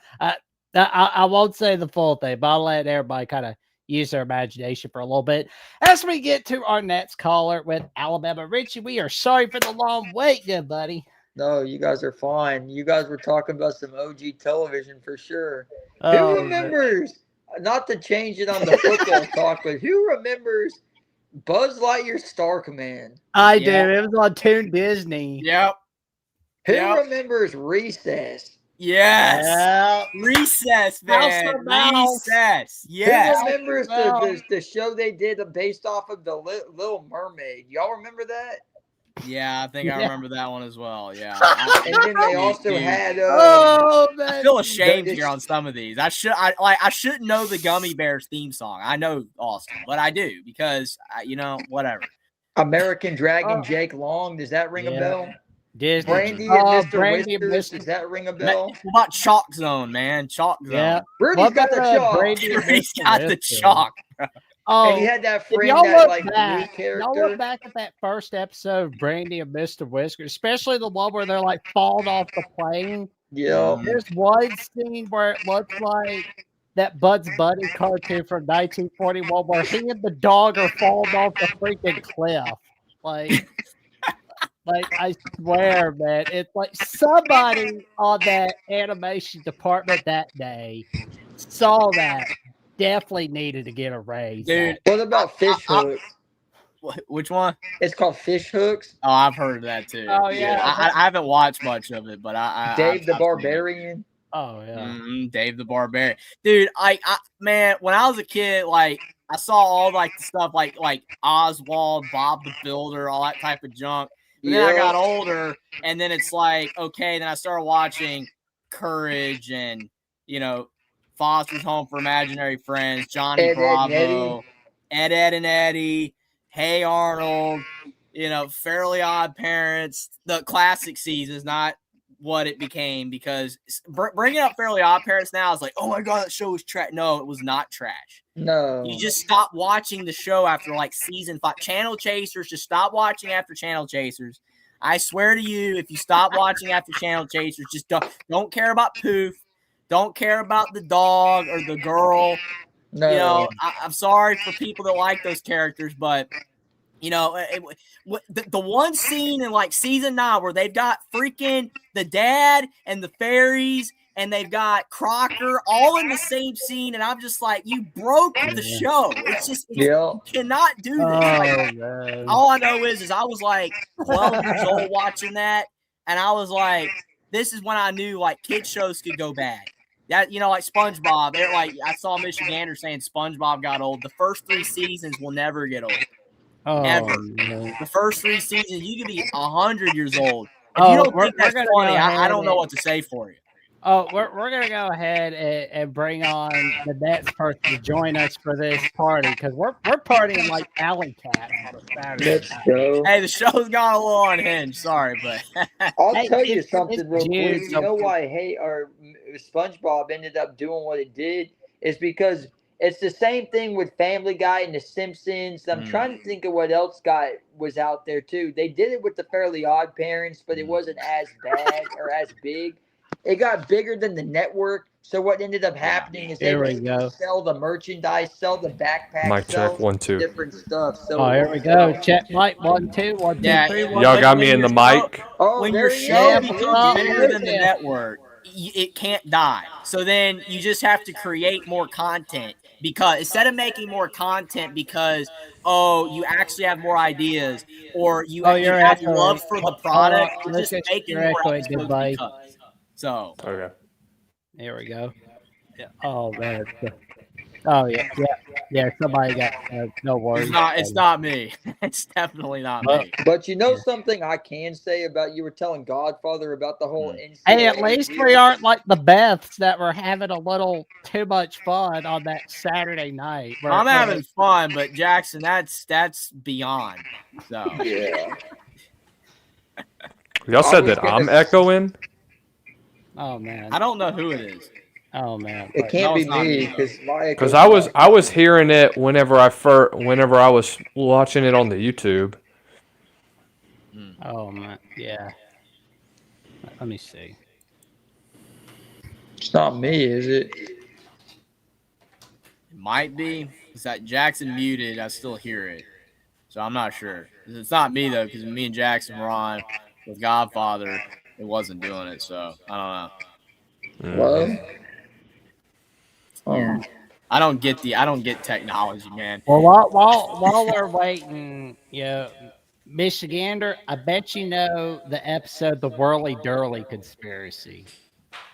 I won't say the full thing, but I'll let everybody kind of use their imagination for a little bit. As we get to our next caller with Alabama Richie, we are sorry for the long wait, good buddy. No, you guys are fine. You guys were talking about some OG television for sure. Who remembers, not to change it on the football talk, but who remembers Buzz Lightyear's Star Command? I do. It was on Toon Disney. Yep. Who remembers Recess? Yes. Recess, man. Recess. Yes. Who remembers the show they did based off of the Little Mermaid? Y'all remember that? Yeah, I think I remember that one as well. Yeah. And then they also had I feel ashamed here on some of these. I shouldn't know the Gummy Bears theme song. I know Austin, but I do because whatever. American Dragon Jake Long, does that ring a bell? Disney. Brandy and Mr. Whiskers, does that ring a bell? What about Chalk Zone, man? Chalk Zone. Yeah. Rudy's got the chalk. Rudy's got the chalk. And he had that friend that like blue character. Y'all look back at that first episode of Brandy and Mr. Whiskers, especially the one where they're like falling off the plane. Yeah. There's one scene where it looks like that Bugs Bunny cartoon from 1941 where he and the dog are falling off the freaking cliff. Like, I swear, man, it's like somebody on that animation department that day saw that definitely needed to get a raise. Dude. What about fish hooks? Which one? It's called fish hooks. Oh, I've heard of that too. Oh, yeah. I haven't watched much of it, but Dave the I've seen it. Barbarian. Oh, yeah. Dave the Barbarian, dude. Man, when I was a kid, like I saw all like the stuff like Oswald, Bob the Builder, all that type of junk. But then I got older, and then it's like, okay, then I started watching Courage and Foster's Home for Imaginary Friends, Johnny Ed, Bravo, Ed and Eddie, Hey Arnold, Fairly Odd Parents, the classic seasons, not what it became, because bringing up Fairly Odd Parents now is like, oh my god, that show was trash. No, it was not trash. No, you just stop watching the show after like season 5. Channel Chasers, just stop watching after Channel Chasers. I swear to you, if you stop watching after Channel Chasers, just don't care about Poof, don't care about the dog or the girl. no. I'm sorry for people that like those characters, but the one scene in like season 9 where they've got freaking the dad and the fairies and they've got Crocker all in the same scene, and I'm just like, you broke the show. It's just you cannot do this. All I know is I was like 12 years old watching that, and I was like, this is when I knew like kid shows could go bad. That like SpongeBob, they're like, I saw Michigander saying SpongeBob got old. The first 3 seasons will never get old. Ever. The first 3 seasons, you could be 100 years old. If you don't think that's funny, I don't know what to say for you. Oh, we're gonna go ahead and bring on the next person to join us for this party, because we're partying like alley cats on a Saturday. Let's go. Hey, the show's gone a little unhinged. Sorry, but I'll tell you something real quick. June, You know why SpongeBob ended up doing what it did is because it's the same thing with Family Guy and The Simpsons. I'm trying to think of what else was out there too. They did it with the Fairly Odd Parents, but it wasn't as bad or as big. It got bigger than the network. So what ended up happening is they would sell the merchandise, sell the backpacks, Mic check, 1 2. different stuff. So here we go. Check mic 1 2 1 2 3. Y'all got me in the mic. When your show becomes bigger than the network, it can't die. So then you just have to create more content, because instead of making more content because you actually have more ideas, or you have love for the product, you're just making more episodes because. So okay, there we go. Yeah. Oh man. Oh yeah. Somebody got no worries. It's not me. It's definitely not me. But something I can say about, you were telling Godfather about the whole NCAA. Hey, at least we aren't like the Beths that were having a little too much fun on that Saturday night. I'm having fun, but Jackson, that's beyond. So yeah. Y'all said that I'm echoing. Oh man, I don't know who it is. Oh man, it can't be me because I was hearing it whenever I was watching it on the YouTube. Oh man, yeah. Let me see. It's not me, is it? It might be. Is that Jackson muted? I still hear it, so I'm not sure. It's not me though, because me and Jackson were on with Godfather. It wasn't doing it, so I don't know. Well, I don't get technology, man. Well, while we're waiting, Michigander, I bet you know the episode The Whirly Durly Conspiracy.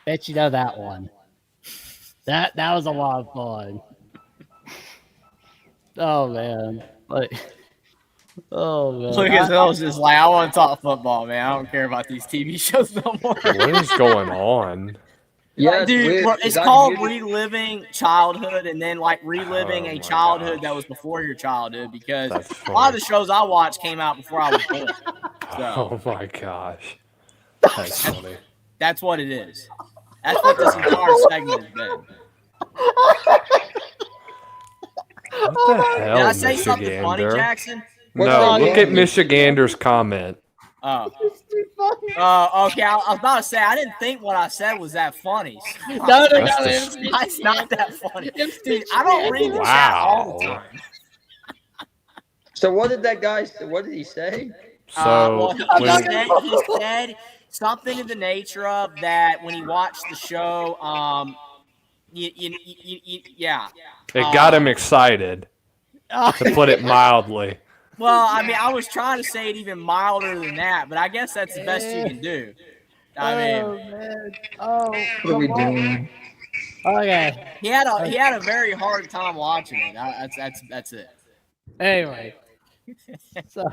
Bet you know that one. That was a lot of fun. Oh man. Oh man. Look at those just like, I want to talk football, man. I don't care about these TV shows no more. What is going on? Yeah, dude, it's called reliving childhood, and then like reliving a childhood that was before your childhood, because a lot of the shows I watched came out before I was born. So, oh my gosh. That's funny. That's what it is. That's what this entire segment has been. What the hell, Did I say something funny, Jackson? No, look at Michigander's comment. Oh, okay. I was about to say, I didn't think what I said was that funny. No, it's not that funny. Dude, I don't read the chat all the time. So what did that guy say? What did he say? So he said something in the nature of that when he watched the show, yeah. It got him excited, to put it mildly. Well, I mean, I was trying to say it even milder than that, but I guess that's the best you can do. I mean, man. Oh, What are we doing? Okay. he had a very hard time watching it. That's it. Anyway. So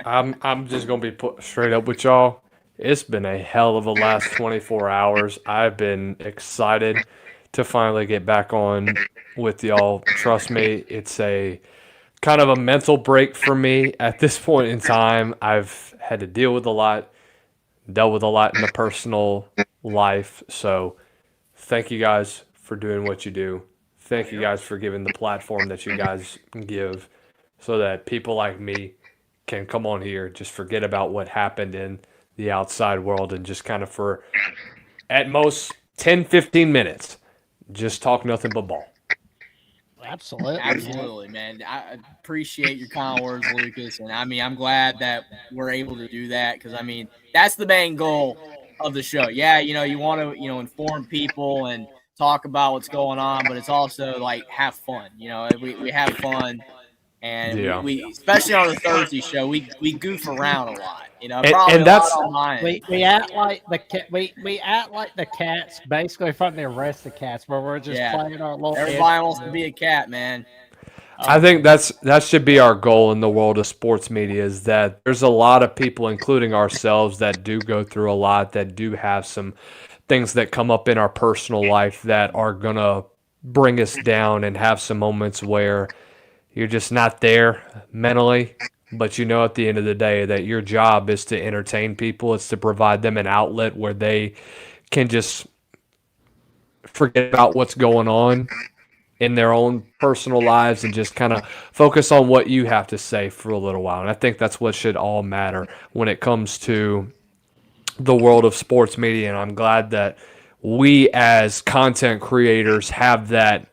I'm just gonna be put straight up with y'all. It's been a hell of a last 24 hours. I've been excited to finally get back on with y'all. Trust me, it's a kind of a mental break for me at this point in time. I've had to deal with a lot, dealt with a lot in the personal life. So thank you guys for doing what you do. Thank you guys for giving the platform that you guys give so that people like me can come on here, just forget about what happened in the outside world and just kind of for at most 10, 15 minutes, just talk nothing but ball. Absolutely, man. I appreciate your kind words, Lucas. And I mean, I'm glad that we're able to do that because, I mean, that's the main goal of the show. Yeah, you want to, inform people and talk about what's going on, but it's also like have fun. We have fun. And Yeah. we especially on the Thursday show, we goof around a lot. And probably that's a lot on my end. we act like the cat. We act like the cats, basically from the Aristocats, where we're just playing our little. Everybody wants to be a cat, man. I think that should be our goal in the world of sports media is that there's a lot of people, including ourselves, that do go through a lot, that do have some things that come up in our personal life that are going to bring us down and have some moments where you're just not there mentally. But at the end of the day that your job is to entertain people. It's to provide them an outlet where they can just forget about what's going on in their own personal lives and just kind of focus on what you have to say for a little while. And I think that's what should all matter when it comes to the world of sports media. And I'm glad that we as content creators have that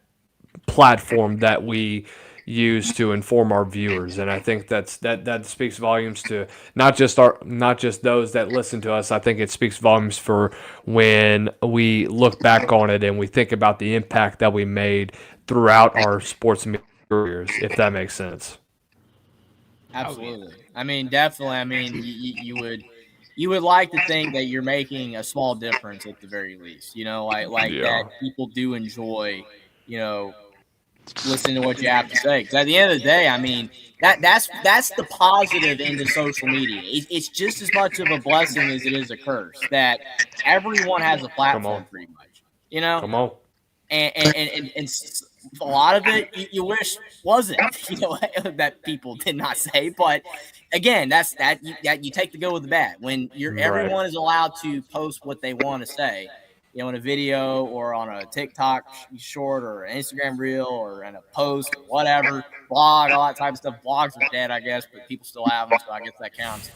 platform that we use to inform our viewers. And I think that speaks volumes to not just those that listen to us. I think it speaks volumes for when we look back on it and we think about the impact that we made throughout our sports media careers, if that makes sense. Absolutely. I mean, definitely. I mean, you would like to think that you're making a small difference at the very least. That people do enjoy, listen to what you have to say. Because at the end of the day, I mean, that's the positive into social media. It's just as much of a blessing as it is a curse that everyone has a platform pretty much. Come on. And a lot of it you wish wasn't, that people did not say. But again, that's that you take the good with the bad. When everyone is allowed to post what they want to say, in a video or on a TikTok short or an Instagram reel or in a post or whatever, blog, all that type of stuff. Blogs are dead, I guess, but people still have them, so I guess that counts.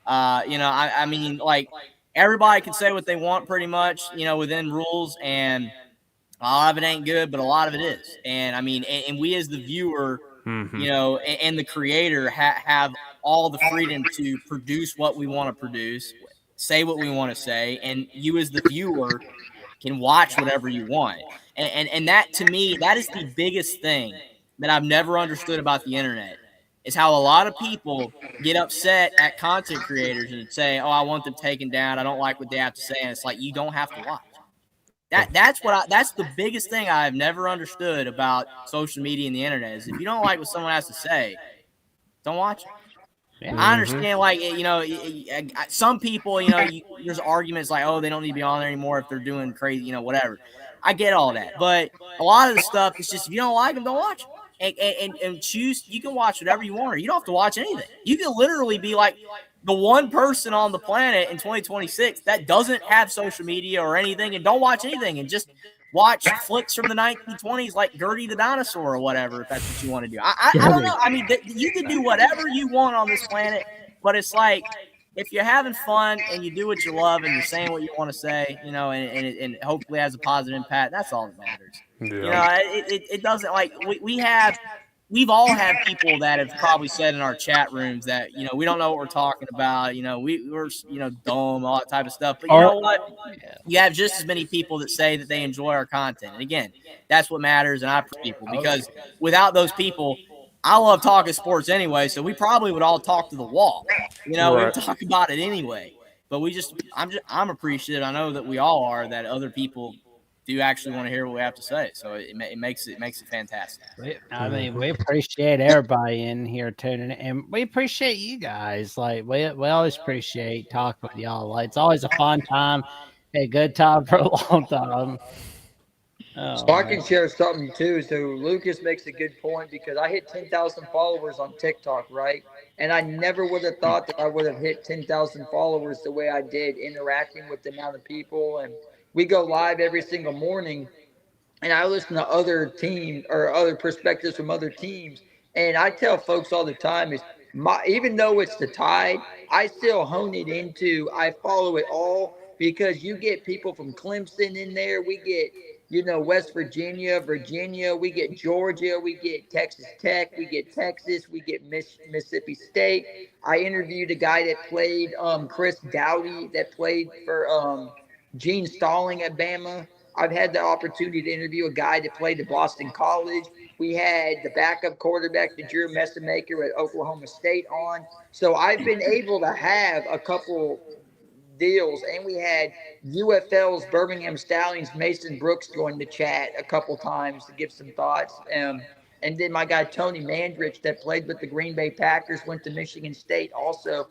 I mean, like, everybody can say what they want pretty much, within rules, and a lot of it ain't good, but a lot of it is. And I mean, and we as the viewer, and the creator have all the freedom to produce what we want to produce, say what we want to say, and you as the viewer can watch whatever you want. And that, to me, that is the biggest thing that I've never understood about the internet, is how a lot of people get upset at content creators and say, oh, I want them taken down, I don't like what they have to say. And it's like, you don't have to watch. That's the biggest thing I've never understood about social media and the internet, is if you don't like what someone has to say, don't watch it. Yeah. I understand, like, some people, there's arguments like, oh, they don't need to be on there anymore if they're doing crazy, whatever. I get all that. But a lot of the stuff is just, if you don't like them, don't watch them. And choose, you can watch whatever you want, or you don't have to watch anything. You can literally be like the one person on the planet in 2026 that doesn't have social media or anything and don't watch anything and just watch flicks from the 1920s like Gertie the Dinosaur or whatever, if that's what you want to do. I don't know. I mean, you can do whatever you want on this planet, but it's like, if you're having fun and you do what you love and you're saying what you want to say, and hopefully has a positive impact, that's all that matters. Yeah. It doesn't, like, we have we've all had people that have probably said in our chat rooms that, we don't know what we're talking about. We're, dumb, all that type of stuff. But you know what? You have just as many people that say that they enjoy our content. And again, that's what matters. And I appreciate people, because without those people, I love talking sports anyway. So we probably would all talk to the wall. We would talk about it anyway. But I'm appreciative. I know that we all are, that other people do actually want to hear what we have to say. So it makes it fantastic. We appreciate everybody in here tuning in, and we appreciate you guys. Like we always appreciate talking with y'all. Like it's always a fun time, a good time for a long time. So I can share something too. So Lucas makes a good point, because I hit 10,000 followers on TikTok, right? And I never would have thought that I would have hit 10,000 followers the way I did, interacting with the amount of people. And we go live every single morning, and I listen to other teams or other perspectives from other teams. And I tell folks all the time is even though it's the Tide, I still hone it into, I follow it all, because you get people from Clemson in there. We get, West Virginia, we get Georgia, we get Texas Tech, we get Texas, we get Mississippi State. I interviewed a guy that played, Chris Dowdy, that played for Gene Stalling at Bama. I've had the opportunity to interview a guy that played at Boston College. We had the backup quarterback, the Drew Messamaker at Oklahoma State on. So I've been able to have a couple deals, and we had UFL's Birmingham Stallions, Mason Brooks, join the chat a couple times to give some thoughts. And then my guy Tony Mandrich, that played with the Green Bay Packers, went to Michigan State also.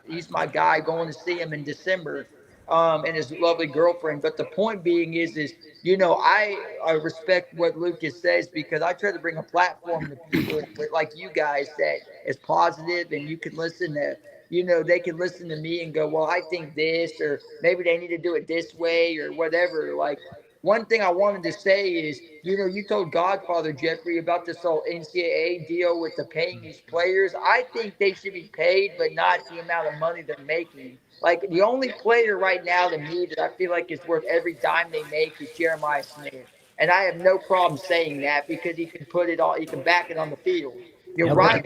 He's my guy, going to see him in December. And his lovely girlfriend. But the point being is I respect what Lucas says, because I try to bring a platform to people like you guys that is positive, and you can listen to, they can listen to me and go, well, I think this, or maybe they need to do it this way or whatever. Like, one thing I wanted to say is, you told Godfather Jeffrey about this whole NCAA deal with the paying these players. I think they should be paid, but not the amount of money they're making. Like, the only player right now to me that I feel like is worth every dime they make is Jeremiah Smith. And I have no problem saying that, because he can put it all, he can back it on the field. You're right.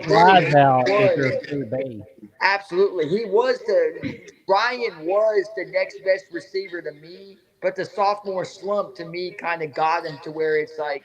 Absolutely. Ryan was the next best receiver to me, but the sophomore slump to me kind of got him to where it's like,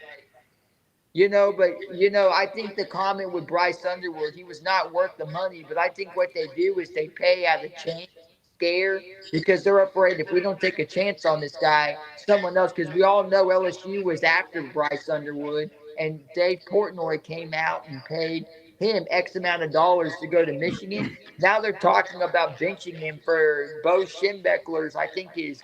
I think the comment with Bryce Underwood, he was not worth the money, but I think what they do is they pay out of change, scare, because they're afraid if we don't take a chance on this guy, someone else, because we all know LSU was after Bryce Underwood, and Dave Portnoy came out and paid him X amount of dollars to go to Michigan. Now they're talking about benching him for Bo Schembechler's, I think his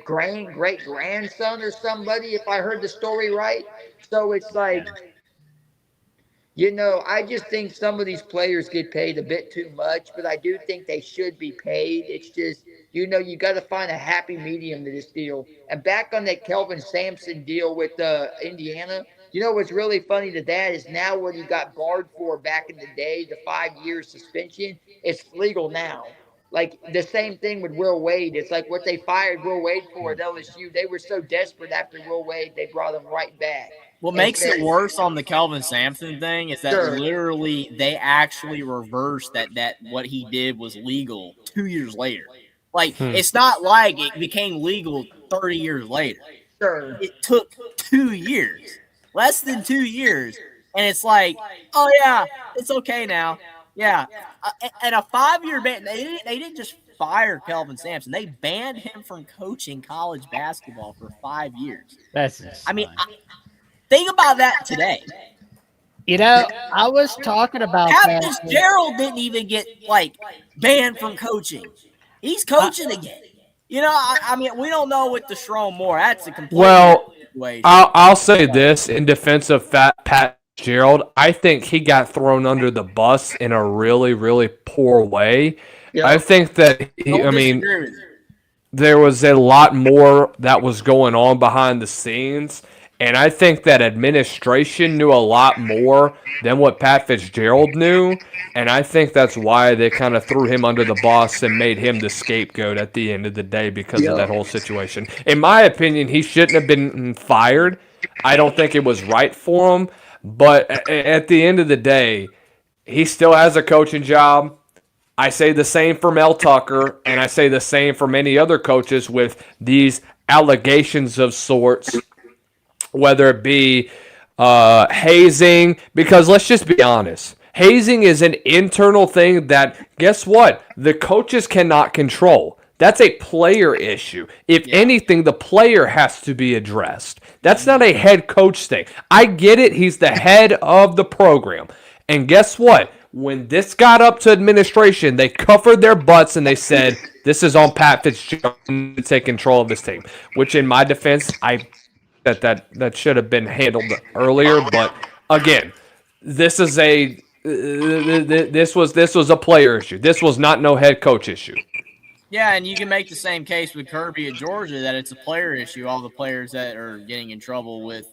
great grandson or somebody, if I heard the story right. So it's like, I just think some of these players get paid a bit too much, but I do think they should be paid. It's just, you got to find a happy medium to this deal. And back on that Kelvin Sampson deal with Indiana, what's really funny to that is now what he got barred for back in the day, the 5-year suspension, it's legal now. Like the same thing with Will Wade. It's like what they fired Will Wade for at LSU. They were so desperate after Will Wade, they brought him right back. What makes it worse on the Kelvin Sampson thing is that literally they actually reversed that what he did was legal 2 years later. Like, it's not like it became legal 30 years later. Sure. It took 2 years, less than 2 years. And it's like, oh, yeah, it's okay now. Yeah. And a 5-year ban, they didn't just fire Kelvin Sampson. They banned him from coaching college basketball for 5 years. That's just think about that today. I was talking about Pat Fitzgerald didn't even get banned from coaching. He's coaching again. We don't know with the Strom Moore. That's a complete situation. I'll say this in defense of Pat Fitzgerald. I think he got thrown under the bus in a really, really poor way. Yeah. I think that there was a lot more that was going on behind the scenes. And I think that administration knew a lot more than what Pat Fitzgerald knew. And I think that's why they kind of threw him under the bus and made him the scapegoat at the end of the day because of that whole situation. In my opinion, he shouldn't have been fired. I don't think it was right for him. But at the end of the day, he still has a coaching job. I say the same for Mel Tucker, and I say the same for many other coaches with these allegations of sorts, whether it be hazing, because let's just be honest. Hazing is an internal thing that, guess what? The coaches cannot control. That's a player issue. If anything, the player has to be addressed. That's not a head coach thing. I get it. He's the head of the program. And guess what? When this got up to administration, they covered their butts and they said, this is on Pat Fitzgerald to take control of this team. Which, in my defense, that should have been handled earlier. But again, this is this was a player issue. This was not no head coach issue. Yeah, and you can make the same case with Kirby at Georgia that it's a player issue. All the players that are getting in trouble with,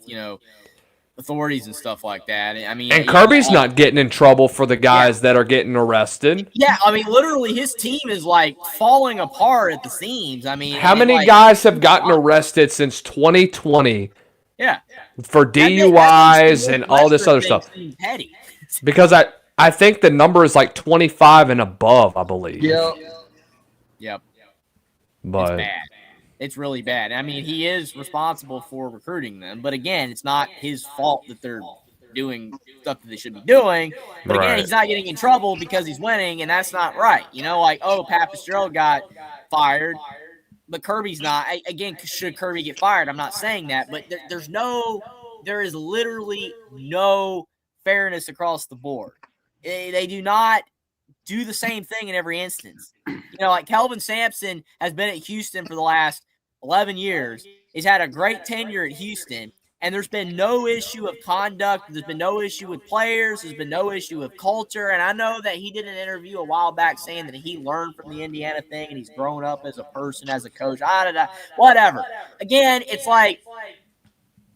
authorities and stuff like that. I mean, and Kirby's not getting in trouble for the guys that are getting arrested. Yeah, I mean, literally, his team is like falling apart at the seams. I mean, how many guys have gotten arrested since 2020? Yeah, for DUIs and all this other stuff. Petty. Because I think the number is like 25 and above, I believe. Yep. But it's bad. It's really bad. I mean, he is responsible for recruiting them, but again, it's not his fault that they're doing stuff that they should be doing. But again, he's not getting in trouble because he's winning, and that's not right. Pat Fitzgerald got fired, but Kirby's not. Again, should Kirby get fired? I'm not saying that, but there is literally no fairness across the board. They do not do the same thing in every instance. Like Kelvin Sampson has been at Houston for the last 11 years. He's had a great tenure at Houston, and there's been no issue of conduct. There's been no issue with players. There's been no issue with culture. And I know that he did an interview a while back saying that he learned from the Indiana thing and he's grown up as a person, as a coach. Whatever. Again, it's like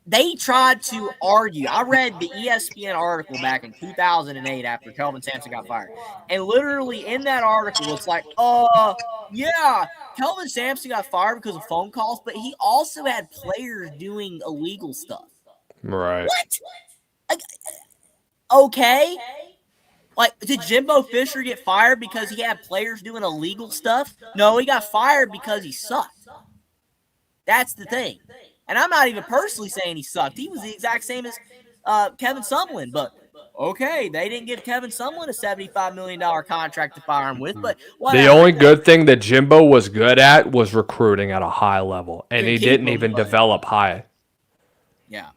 they tried to argue. I read the ESPN article back in 2008 after Kelvin Sampson got fired. And literally in that article, it's like, Kelvin Sampson got fired because of phone calls, but he also had players doing illegal stuff. Right. What? Okay. Like, did Jimbo Fisher get fired because he had players doing illegal stuff? No, he got fired because he sucked. That's the thing. And I'm not even personally saying he sucked. He was the exact same as Kevin Sumlin. But, okay, they didn't give Kevin Sumlin a $75 million contract to fire him with. But whatever. The only good thing that Jimbo was good at was recruiting at a high level. And he didn't even develop high. Yeah.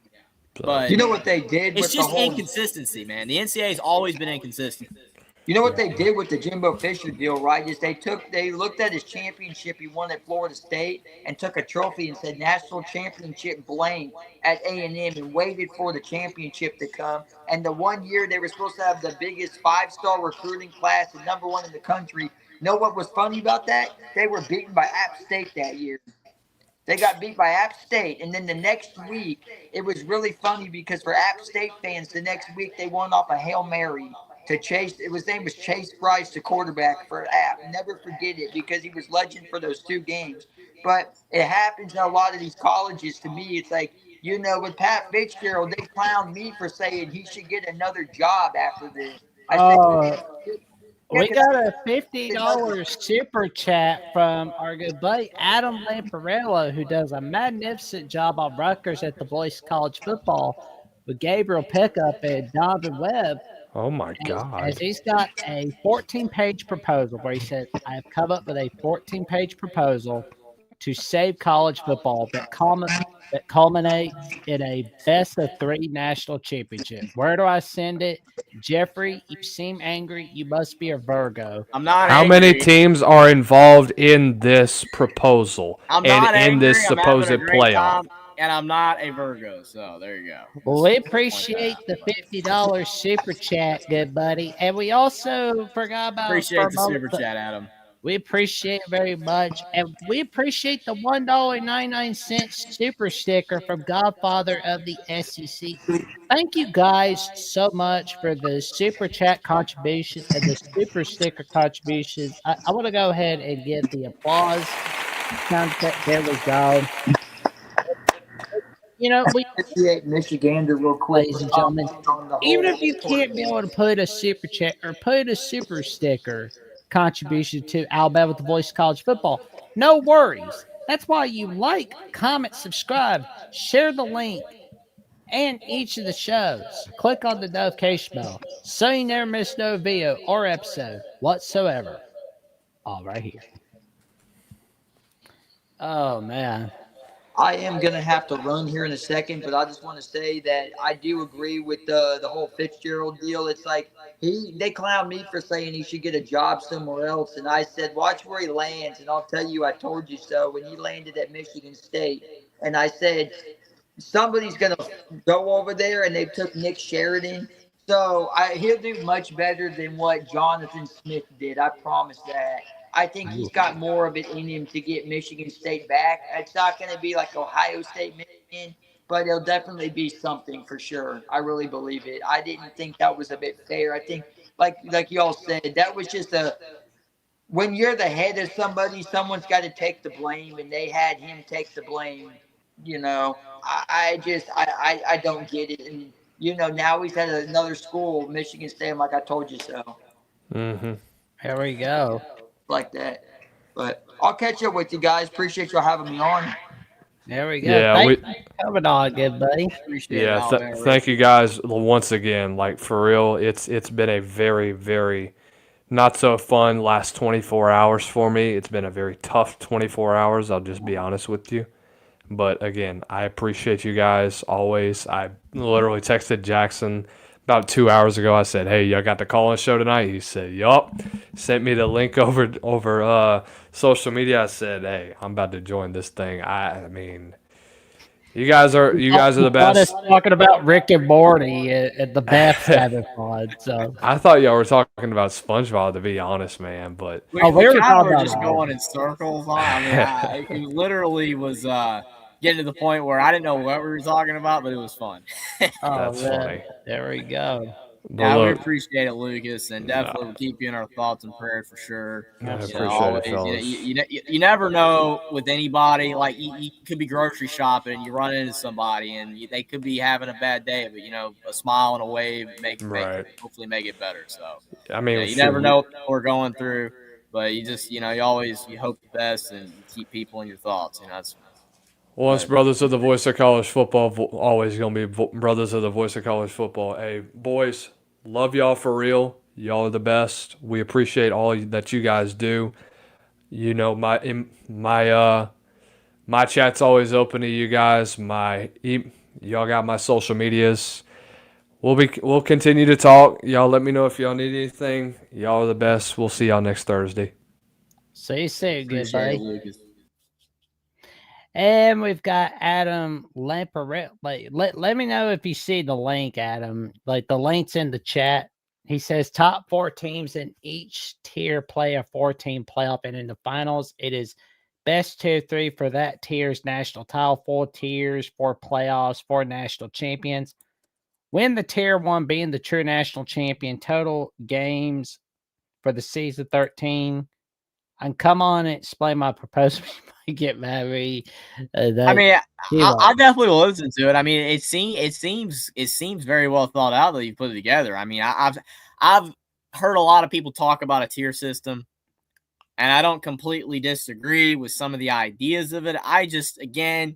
But you know what they did? It's just inconsistency, man. The NCAA has always been inconsistent. You know what they did with the Jimbo Fisher deal, right? Is they looked at his championship he won at Florida State and took a trophy and said national championship blank at A&M and waited for the championship to come. And the 1 year they were supposed to have the biggest 5-star recruiting class and #1 in the country. You know what was funny about that? They were beaten by App State that year. They got beat by App State, and then the next week, it was really funny because for App State fans, the next week they won off a Hail Mary to Chase. His name was Chase Bryce, the quarterback for App. Never forget it because he was legend for those 2 games. But it happens in a lot of these colleges. To me, it's like, with Pat Fitzgerald, they clowned me for saying he should get another job after this. We got a $50 super chat from our good buddy Adam Lamparello, who does a magnificent job on Rutgers at the boys college football with Gabriel Pickup and Donovan Webb. Oh my God. As he's got a 14-page proposal where he said, I have come up with a 14-page proposal to save college football that culminates in a best-of-3 national championship. Where do I send it? Jeffrey, you seem angry. You must be a Virgo. I'm not How angry. many teams are involved in this proposal I'm not and in angry. this I'm supposed having a great playoff? time, and I'm not a Virgo, so there you go. Well, we appreciate the $50 super chat, good buddy. And we also forgot about Appreciate the super chat, Adam. We appreciate it very much. And we appreciate the $1.99 super sticker from Godfather of the SEC. Thank you guys so much for the super chat contribution and the super sticker contributions. I want to go ahead and give the applause. There we go. We appreciate Michigander real quick. ladies and gentlemen, On the even whole if you can't be able to put a super chat or put a super sticker contribution to Alabama with the Voice of College Football, no worries. That's why you like, comment, subscribe, share the link, and each of the shows. Click on the notification bell so you never miss no video or episode whatsoever. All right here. Oh man. I am gonna have to run here in a second, but I just want to say that I do agree with the whole Fitzgerald deal. It's like they clown me for saying he should get a job somewhere else, and I said, watch where he lands, and I'll tell you, I told you so. When he landed at Michigan State, and I said somebody's gonna go over there, and they took Nick Sheridan. So he'll do much better than what Jonathan Smith did. I promise that. I think he's got more of it in him to get Michigan State back. It's not going to be like Ohio State, Michigan, but it'll definitely be something for sure. I really believe it. I didn't think that was a bit fair. I think, like y'all said, that was just when you're the head of somebody, someone's got to take the blame, and they had him take the blame. I don't get it. And, now he's at another school, Michigan State. I'm like, I told you so. Mm-hmm. Here we go. Like that. But I'll catch up with you guys. Appreciate you having me on. There we go. Yeah, Thanks for coming on, good buddy. Appreciate Yeah, it. thank you guys once again. Like, for real, it's been a very, very not so fun last 24 hours for me. It's been a very tough 24 hours. I'll just be honest with you. But again, I appreciate you guys always. I literally texted Jackson about 2 hours ago. I said, "Hey, y'all got the call-in show tonight?" He said, "Yup." Sent me the link over social media. I said, "Hey, I'm about to join this thing." I mean, you guys are the best. Talking about Rick and Morty at the best having fun. So I thought y'all were talking about SpongeBob, to be honest, man. But we were kind of talking were about just that. going in circles. I mean, it literally was getting to the point where I didn't know what we were talking about, but it was fun. That's funny. There we go. Yeah, we appreciate it, Lucas, and definitely we'll keep you in our thoughts and prayers for sure. I appreciate it, fellas. You never know with anybody. Like you could be grocery shopping and you run into somebody and they could be having a bad day, but a smile and a wave hopefully make it better. So I mean, you never know what we're going through, but you just you hope the best and you keep people in your thoughts. That's. Once brothers of the Voice of College Football, always going to be brothers of the Voice of College Football. Hey, boys, love y'all for real. Y'all are the best. We appreciate all that you guys do. My chat's always open to you guys. Y'all got my social medias. We'll continue to talk. Y'all let me know if y'all need anything. Y'all are the best. We'll see y'all next Thursday. See you soon, good Appreciate it, buddy. Lucas. And we've got Adam Lamparelli. Let me know if you see the link, Adam. Like the link's in the chat. He says top 4 teams in each tier play a 4-team playoff, and in the finals, it is best 2-3 for that tier's national title. 4 tiers, 4 playoffs, 4 national champions. Win the tier 1 being the true national champion. Total games for the season 13. And come on and explain my proposal. Get mad at me. I definitely will listen to it. I mean, it seems very well thought out that you put it together. I mean, I've heard a lot of people talk about a tier system, and I don't completely disagree with some of the ideas of it. I just, again,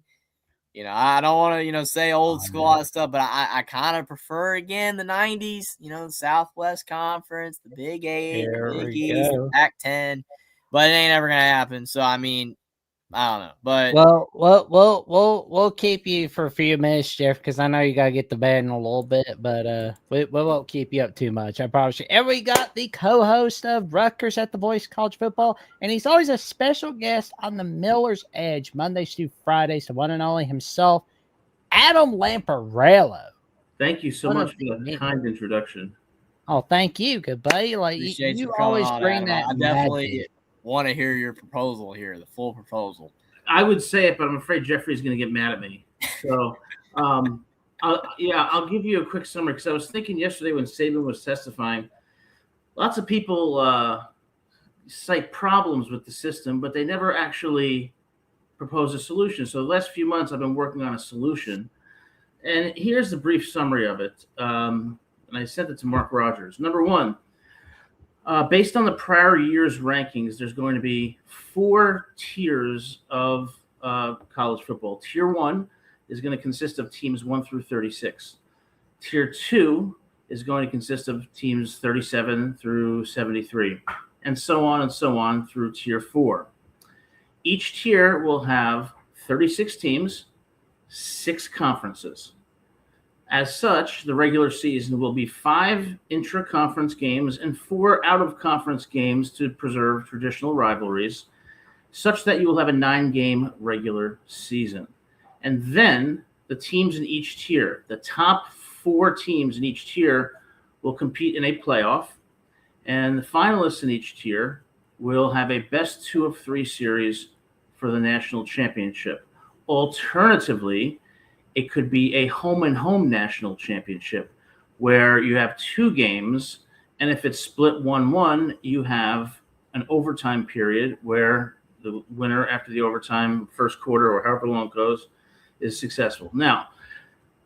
I don't want to, say old school all that stuff, but I kind of prefer, again, the 90s, the Southwest Conference, the Big 8, the Big East, the Pac-10, but it ain't ever going to happen. So, I mean, I don't know, but we'll keep you for a few minutes, Jeff, because I know you gotta get to bed in a little bit, but we won't keep you up too much. I promise you. And we got the co-host of Rutgers at the Voice of College Football, and he's always a special guest on the Miller's Edge Mondays through Fridays. The one and only himself, Adam Lamparelli. Thank you so much for the kind introduction. Oh, thank you, good buddy. Like you always bring that. I definitely want to hear your proposal here, the full proposal. I would say it, but I'm afraid Jeffrey's going to get mad at me. So, I'll give you a quick summary because I was thinking yesterday when Saban was testifying, lots of people cite problems with the system, but they never actually propose a solution. So the last few months, I've been working on a solution. And here's the brief summary of it. And I sent it to Mark Rogers. Number one, based on the prior year's rankings, there's going to be 4 tiers of college football. Tier 1 is going to consist of teams 1 through 36. Tier 2 is going to consist of teams 37 through 73, and so on through Tier 4. Each tier will have 36 teams, 6 conferences. As such, the regular season will be 5 intra-conference games and 4 out-of-conference games to preserve traditional rivalries, such that you will have a 9-game regular season. And then the teams in each tier, the top 4 teams in each tier, will compete in a playoff, and the finalists in each tier will have a best 2 of 3 series for the national championship. Alternatively, it could be a home-and-home national championship where you have 2 games, and if it's split 1-1, you have an overtime period where the winner after the overtime, first quarter, or however long it goes, is successful. Now,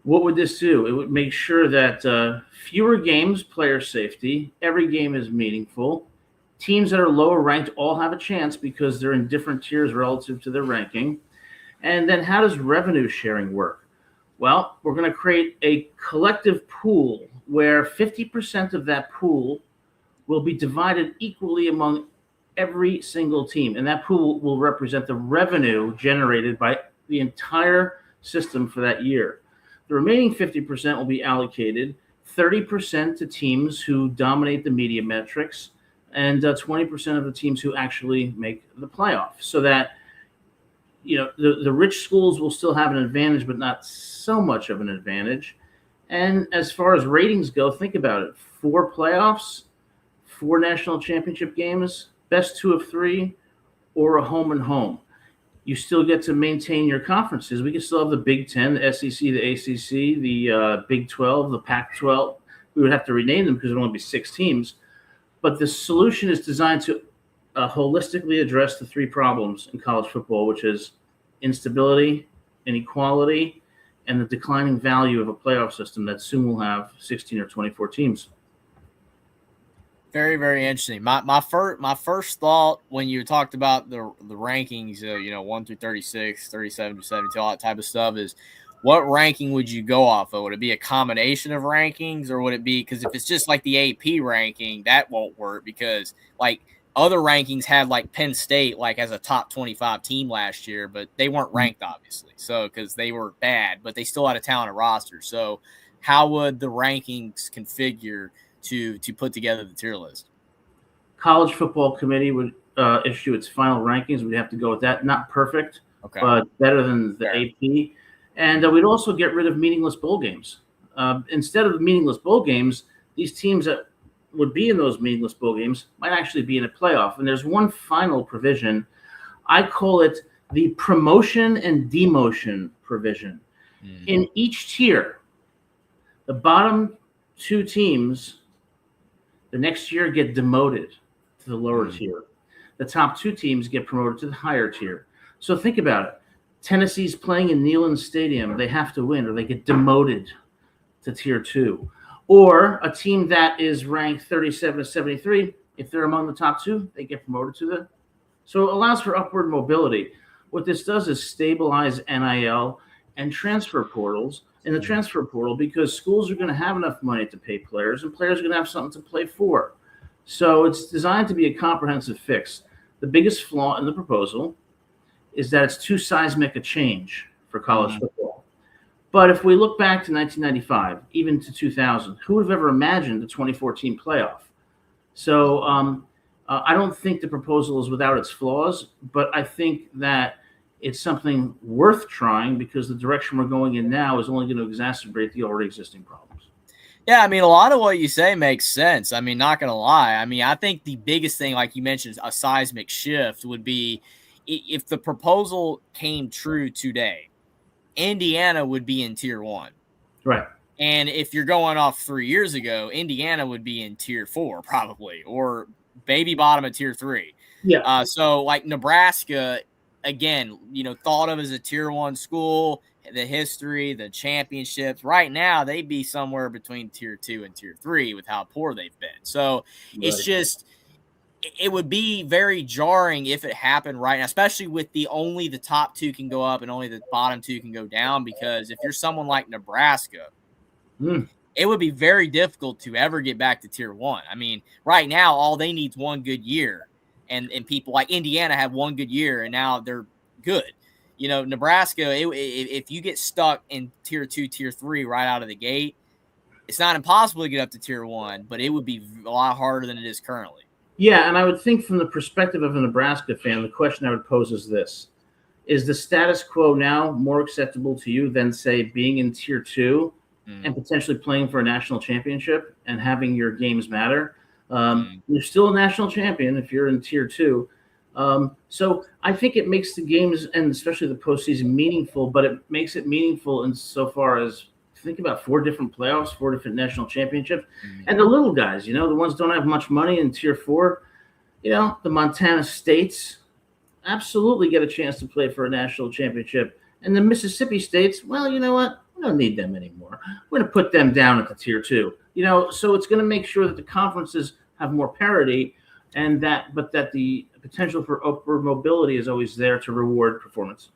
what would this do? It would make sure that fewer games, player safety, every game is meaningful. Teams that are lower ranked all have a chance because they're in different tiers relative to their ranking. And then how does revenue sharing work? Well, we're going to create a collective pool where 50% of that pool will be divided equally among every single team. And that pool will represent the revenue generated by the entire system for that year. The remaining 50% will be allocated 30% to teams who dominate the media metrics and 20% of the teams who actually make the playoff, so that the rich schools will still have an advantage, but not so much of an advantage. And as far as ratings go, think about it. 4 playoffs, 4 national championship games, best 2 of 3, or a home and home. You still get to maintain your conferences. We can still have the Big Ten, the SEC, the ACC, the Big 12, the Pac-12. We would have to rename them because there would only be 6 teams. But the solution is designed to holistically address the 3 problems in college football, which is instability, inequality, and the declining value of a playoff system that soon will have 16 or 24 teams. Very, very interesting. My first thought when you talked about the rankings, 1 through 36, 37 to 72, all that type of stuff, is what ranking would you go off of? Would it be a combination of rankings, or would it be, because if it's just like the AP ranking, that won't work, because like other rankings had like Penn State like as a top 25 team last year, but they weren't ranked obviously, so because they were bad, but they still had a talented roster. So how would the rankings configure to put together the tier list? College Football Committee would issue its final rankings. We'd have to go with that. Not perfect, okay, but better than the AP. And we'd also get rid of meaningless bowl games. Instead of meaningless bowl games, these teams that would be in those meaningless bowl games might actually be in a playoff. And there's one final provision. I call it the promotion and demotion provision. Mm-hmm. In each tier, the bottom 2 teams the next year get demoted to the lower tier. The top 2 teams get promoted to the higher tier. So think about it. Tennessee's playing in Neyland Stadium. They have to win or they get demoted to tier 2. Or a team that is ranked 37 to 73, if they're among the top 2, they get promoted to the. So it allows for upward mobility. What this does is stabilize NIL and transfer portals in the transfer portal, because schools are going to have enough money to pay players and players are going to have something to play for. So it's designed to be a comprehensive fix. The biggest flaw in the proposal is that it's too seismic a change for college football. But if we look back to 1995, even to 2000, who would have ever imagined the 2014 playoff? So I don't think the proposal is without its flaws, but I think that it's something worth trying, because the direction we're going in now is only going to exacerbate the already existing problems. Yeah, I mean, a lot of what you say makes sense. I mean, not going to lie. I mean, I think the biggest thing, like you mentioned, a seismic shift would be if the proposal came true today, Indiana would be in tier 1. Right. And if you're going off 3 years ago, Indiana would be in tier 4 probably, or maybe bottom of tier 3. Yeah. So like Nebraska again, thought of as a tier 1 school, the history, the championships. Right now, they'd be somewhere between tier 2 and tier 3 with how poor they've been. So it's just, it would be very jarring if it happened right now, especially with only the top 2 can go up and only the bottom 2 can go down. Because if you're someone like Nebraska, it would be very difficult to ever get back to tier 1. I mean, right now, all they need is one good year. And people like Indiana have one good year, and now they're good. Nebraska, if you get stuck in tier 2, tier 3 right out of the gate, it's not impossible to get up to tier 1, but it would be a lot harder than it is currently. Yeah, and I would think from the perspective of a Nebraska fan, the question I would pose is this. Is the status quo now more acceptable to you than, say, being in tier 2 and potentially playing for a national championship and having your games matter? You're still a national champion if you're in tier 2. So I think it makes the games, and especially the postseason, meaningful, but it makes it meaningful insofar as think about 4 different playoffs, 4 different national championships, and the little guys, the ones who don't have much money in tier 4, the Montana States absolutely get a chance to play for a national championship. And the Mississippi States, well, you know what? We don't need them anymore. We're going to put them down at the tier 2. So it's going to make sure that the conferences have more parity, but that the potential for upward mobility is always there to reward performance.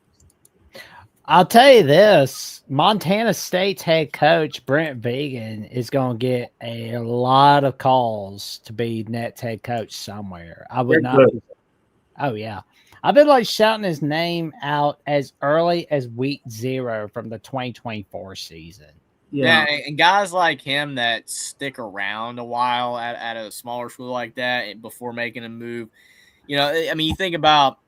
I'll tell you this, Montana State's head coach, Brent Vegan, is going to get a lot of calls to be Nets head coach somewhere. I would not. Oh, yeah. I've been shouting his name out as early as week 0 from the 2024 season. Yeah, and guys like him that stick around a while at a smaller school like that before making a move. You think about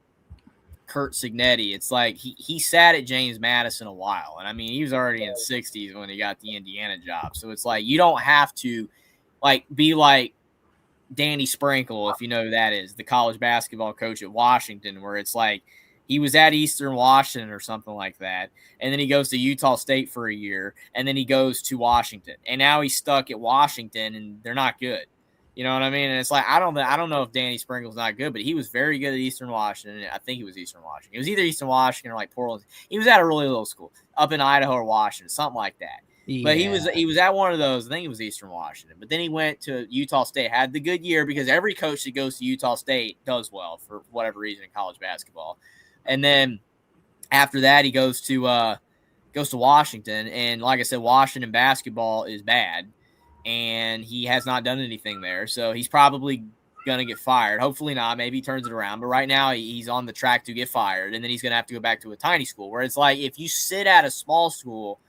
Kurt Signetti. It's like he sat at James Madison a while. And, he was already in 60s when he got the Indiana job. So it's like you don't have to, be like Danny Sprinkle, if you know who that is, the college basketball coach at Washington, where it's like he was at Eastern Washington or something like that, and then he goes to Utah State for a year, and then he goes to Washington, and now he's stuck at Washington, and they're not good. You know what I mean? And it's like I don't know if Danny Sprinkle's not good, but he was very good at Eastern Washington. I think it was Eastern Washington. It was either Eastern Washington or Portland. He was at a really little school up in Idaho or Washington, something like that. Yeah. But he was at one of those. I think it was Eastern Washington. But then he went to Utah State, had the good year because every coach that goes to Utah State does well for whatever reason in college basketball. And then after that, he goes to Washington. And like I said, Washington basketball is bad, and he has not done anything there. So he's probably going to get fired. Hopefully not. Maybe he turns it around. But right now he's on the track to get fired, and then he's going to have to go back to a tiny school where it's like if you sit at a small school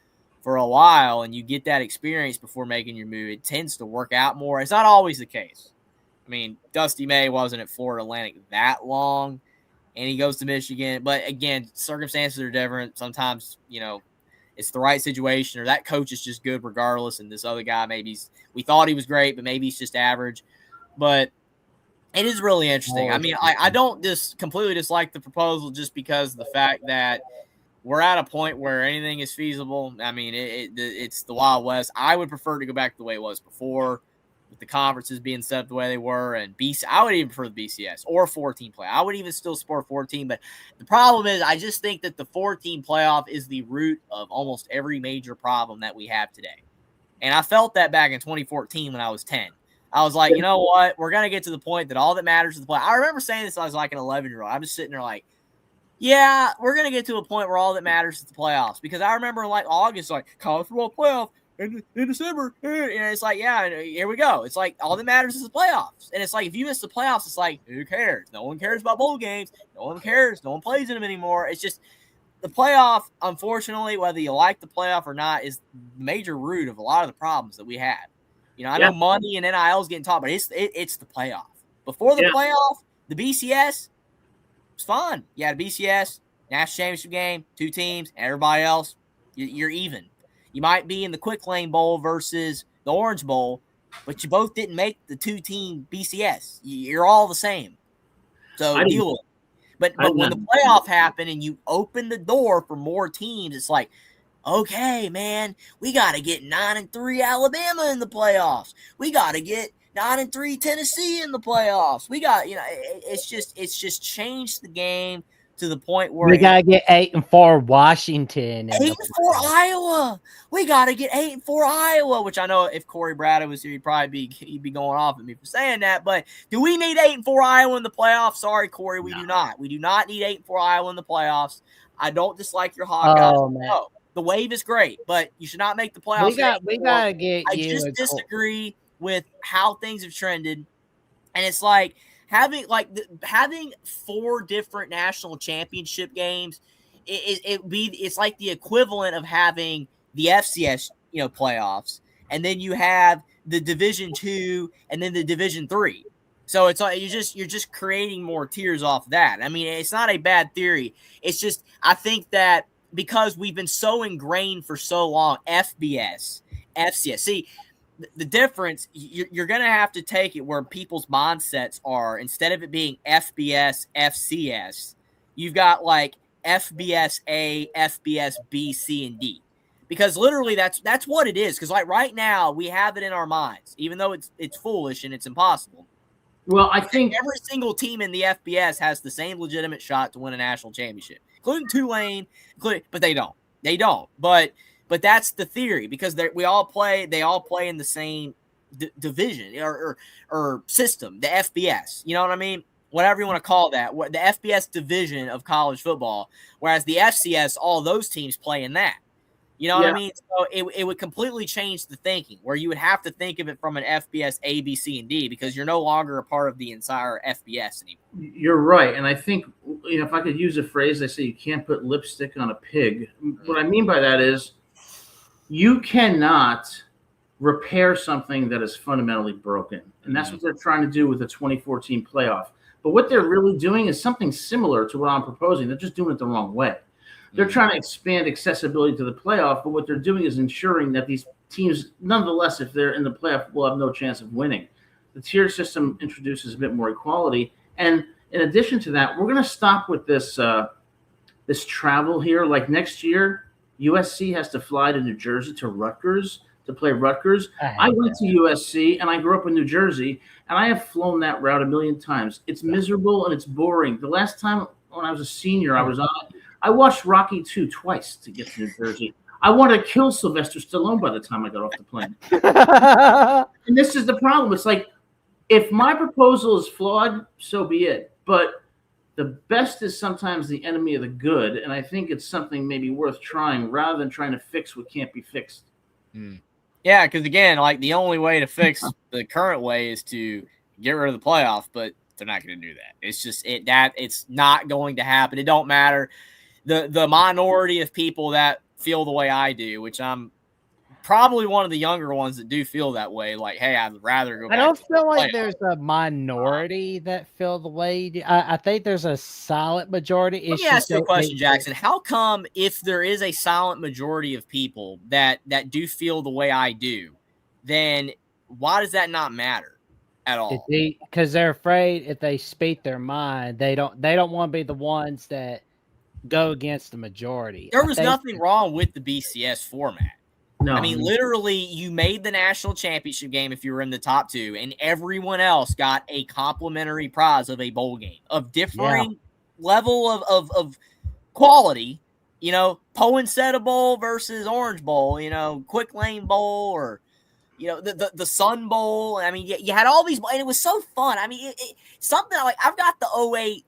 for a while and you get that experience before making your move, it tends to work out more. It's not always the case. Dusty May wasn't at Florida Atlantic that long, and he goes to Michigan. But again, circumstances are different. Sometimes, it's the right situation, or that coach is just good regardless. And this other guy, we thought he was great, but maybe he's just average. But it is really interesting. I don't completely dislike the proposal just because of the fact that we're at a point where anything is feasible. It's the Wild West. I would prefer to go back to the way it was before, with the conferences being set up the way they were. And I would even prefer the BCS or 14 play. I would even still support 14. But the problem is, I just think that the 14 playoff is the root of almost every major problem that we have today. And I felt that back in 2014 when I was 10. I was like, you know what? We're going to get to the point that all that matters is the play. I remember saying this when I was like an 11-year-old. I'm just sitting there like, yeah, we're going to get to a point where all that matters is the playoffs. Because I remember August, college football playoff in December. And it's like, yeah, here we go. It's like all that matters is the playoffs. And it's like if you miss the playoffs, it's like, who cares? No one cares about bowl games. No one cares. No one plays in them anymore. It's just the playoff, unfortunately, whether you like the playoff or not, is the major root of a lot of the problems that we have. I know money and NIL is getting talked, but it's the playoff. Before the playoff, the BCS, it's fun. You had a BCS, national championship game, 2 teams, everybody else, you're even. You might be in the Quick Lane Bowl versus the Orange Bowl, but you both didn't make the 2-team BCS. You're all the same. So deal with it. But when the playoff happened and you open the door for more teams, it's like, okay, man, we got to get 9-3 Alabama in the playoffs. We got to get 9-3 Tennessee in the playoffs. We got, it's just changed the game to the point where we gotta get 8-4 Washington. 8-4 Iowa. We gotta get 8-4 Iowa, which I know if Corey Bradley was here, he'd be going off at me for saying that. But do we need 8-4 Iowa in the playoffs? Sorry, Corey, we do not. We do not need 8-4 Iowa in the playoffs. I don't dislike your Hawkeyes. Oh, man. No, the wave is great, but you should not make the playoffs. We gotta get I you. just disagree with how things have trended, and it's like having 4 different national championship games. It's like the equivalent of having the FCS playoffs, and then you have the Division II and then the Division III. So it's like you're just creating more tiers off that. I mean, it's not a bad theory. It's just I think that because we've been so ingrained for so long, FBS, FCS. See, the difference, you're going to have to take it where people's mindsets are. Instead of it being FBS, FCS, you've got like FBS A, FBS B, C, and D. Because literally that's what it is. Because like right now we have it in our minds, even though it's foolish and it's impossible. Well, I think every single team in the FBS has the same legitimate shot to win a national championship, including Tulane, but they don't. They don't. But that's the theory because they all play in the same division or system, the FBS. You know what I mean? Whatever you want to call that, the FBS division of college football, whereas the FCS, all those teams play in that. You know what I mean? So it would completely change the thinking where you would have to think of it from an FBS A, B, C, and D because you're no longer a part of the entire FBS anymore. You're right. And I think, if I could use a phrase, I say you can't put lipstick on a pig. What I mean by that is you cannot repair something that is fundamentally broken. And that's what they're trying to do with the 2014 playoff. But what they're really doing is something similar to what I'm proposing. They're just doing it the wrong way. They're trying to expand accessibility to the playoff, but what they're doing is ensuring that these teams, nonetheless, if they're in the playoff, will have no chance of winning. The tier system introduces a bit more equality. And in addition to that, we're going to stop with this this travel here. Like next year, USC has to fly to New Jersey to Rutgers to play Rutgers. I went to USC, and I grew up in New Jersey, and I have flown that route a million times. It's miserable, and it's boring. The last time when I was a senior, I was on it. I watched Rocky 2 twice to get to New Jersey. I wanted to kill Sylvester Stallone by the time I got off the plane. And this is the problem. It's like, if my proposal is flawed, so be it. But the best is sometimes the enemy of the good, and I think it's something maybe worth trying rather than trying to fix what can't be fixed. Yeah, because again, like the only way to fix the current way is to get rid of the playoff, but they're not going to do that. It's just it's not going to happen. It don't matter. The minority of people that feel the way I do, which I'm probably one of the younger ones that do feel that way. Like, hey, I'd rather go back. I don't feel like there's a minority that feel the way you do. I think there's a silent majority. Let me ask you a question, Jackson. How come if there is a silent majority of people that do feel the way I do, then why does that not matter at all? Because they're afraid if they speak their mind, they don't want to be the ones that go against the majority. There was nothing wrong with the BCS format. No, I mean, literally, you made the national championship game if you were in the top 2, and everyone else got a complimentary prize of a bowl game of differing level of quality. You know, Poinsetta Bowl versus Orange Bowl. You know, Quick Lane Bowl, or the Sun Bowl. I mean, you had all these, and it was so fun. I mean, something like I've got the 08,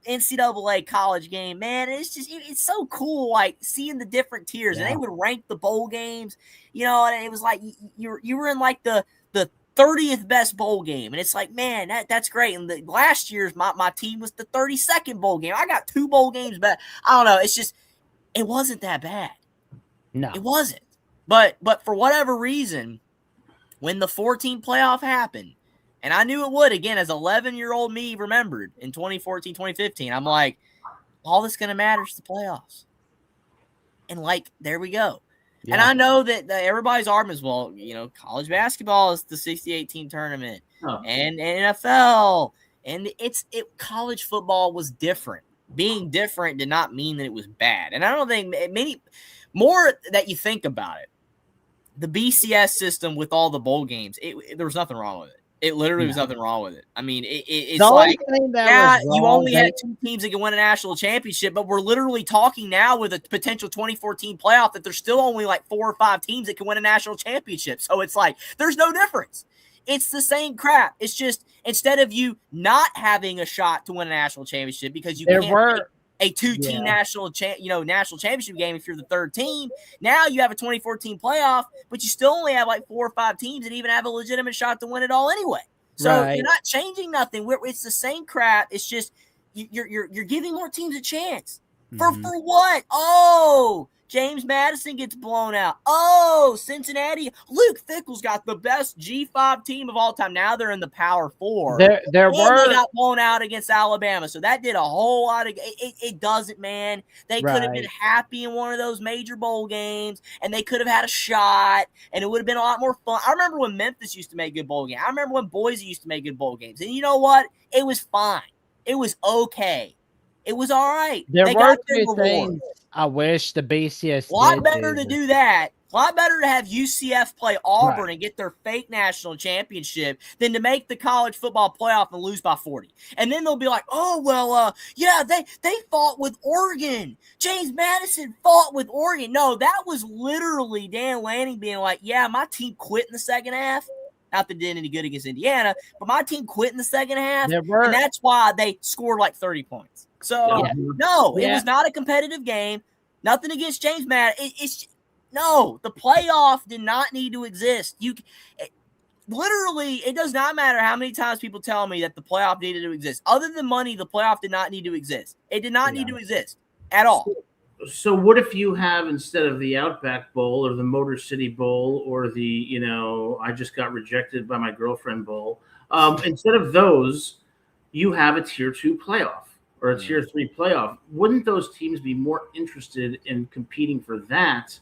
NCAA college game, man. It's so cool, like seeing the different tiers, and they would rank the bowl games, and it was like you were in like the 30th best bowl game, and it's like, man, that's great. And last year's my team was the 32nd bowl game. I got 2 bowl games back. I don't know. It's just it wasn't that bad. No, it wasn't. But for whatever reason, when the 14 playoff happened. And I knew it would, again, as 11-year-old me remembered in 2014, 2015. I'm like, all that's going to matter is the playoffs. And, like, there we go. Yeah. And I know that everybody's argument is, well, college basketball is the 68-team tournament. And NFL. And college football was different. Being different did not mean that it was bad. And I don't think more that you think about it, the BCS system with all the bowl games, there was nothing wrong with it. It literally was nothing wrong with it. I mean, it's The only like, thing that yeah, was you wrong, only had 2 teams that can win a national championship, but we're literally talking now with a potential 2014 playoff that there's still only like 4 or 5 teams that can win a national championship. So it's like, there's no difference. It's the same crap. It's just, instead of you not having a shot to win a national championship because you there can't were a 2-team national championship game if you're the 3rd team. Now you have a 2014 playoff, but you still only have like 4 or 5 teams that even have a legitimate shot to win it all anyway. So you're not changing nothing. It's the same crap. It's just you're giving more teams a chance. For what? Oh, James Madison gets blown out. Oh, Cincinnati. Luke Fickell's got the best G5 team of all time. Now they're in the Power 4. There They were got blown out against Alabama. So that did a whole lot of it doesn't, man. They could have been happy in one of those major bowl games, and they could have had a shot, and it would have been a lot more fun. I remember when Memphis used to make good bowl games. I remember when Boise used to make good bowl games. And you know what? It was fine. It was okay. It was all right. There they were got their 2 reward. things I wish the BCS A lot did better to do that. A lot better to have UCF play Auburn and get their fake national championship than to make the college football playoff and lose by 40. And then they'll be like, oh, well, yeah, they fought with Oregon. James Madison fought with Oregon. No, that was literally Dan Lanning being like, yeah, my team quit in the second half. Not that it did any good against Indiana, but my team quit in the second half, and that's why they scored like 30 points. So, no, it was not a competitive game. Nothing against James Madison. No, the playoff did not need to exist. Literally, it does not matter how many times people tell me that the playoff needed to exist. Other than money, the playoff did not need to exist. It did not need to exist at all. So what if you have, instead of the Outback Bowl or the Motor City Bowl or the, I just got rejected by my girlfriend bowl, instead of those, you have a tier 2 playoff or a tier 3 playoff? Wouldn't those teams be more interested in competing for that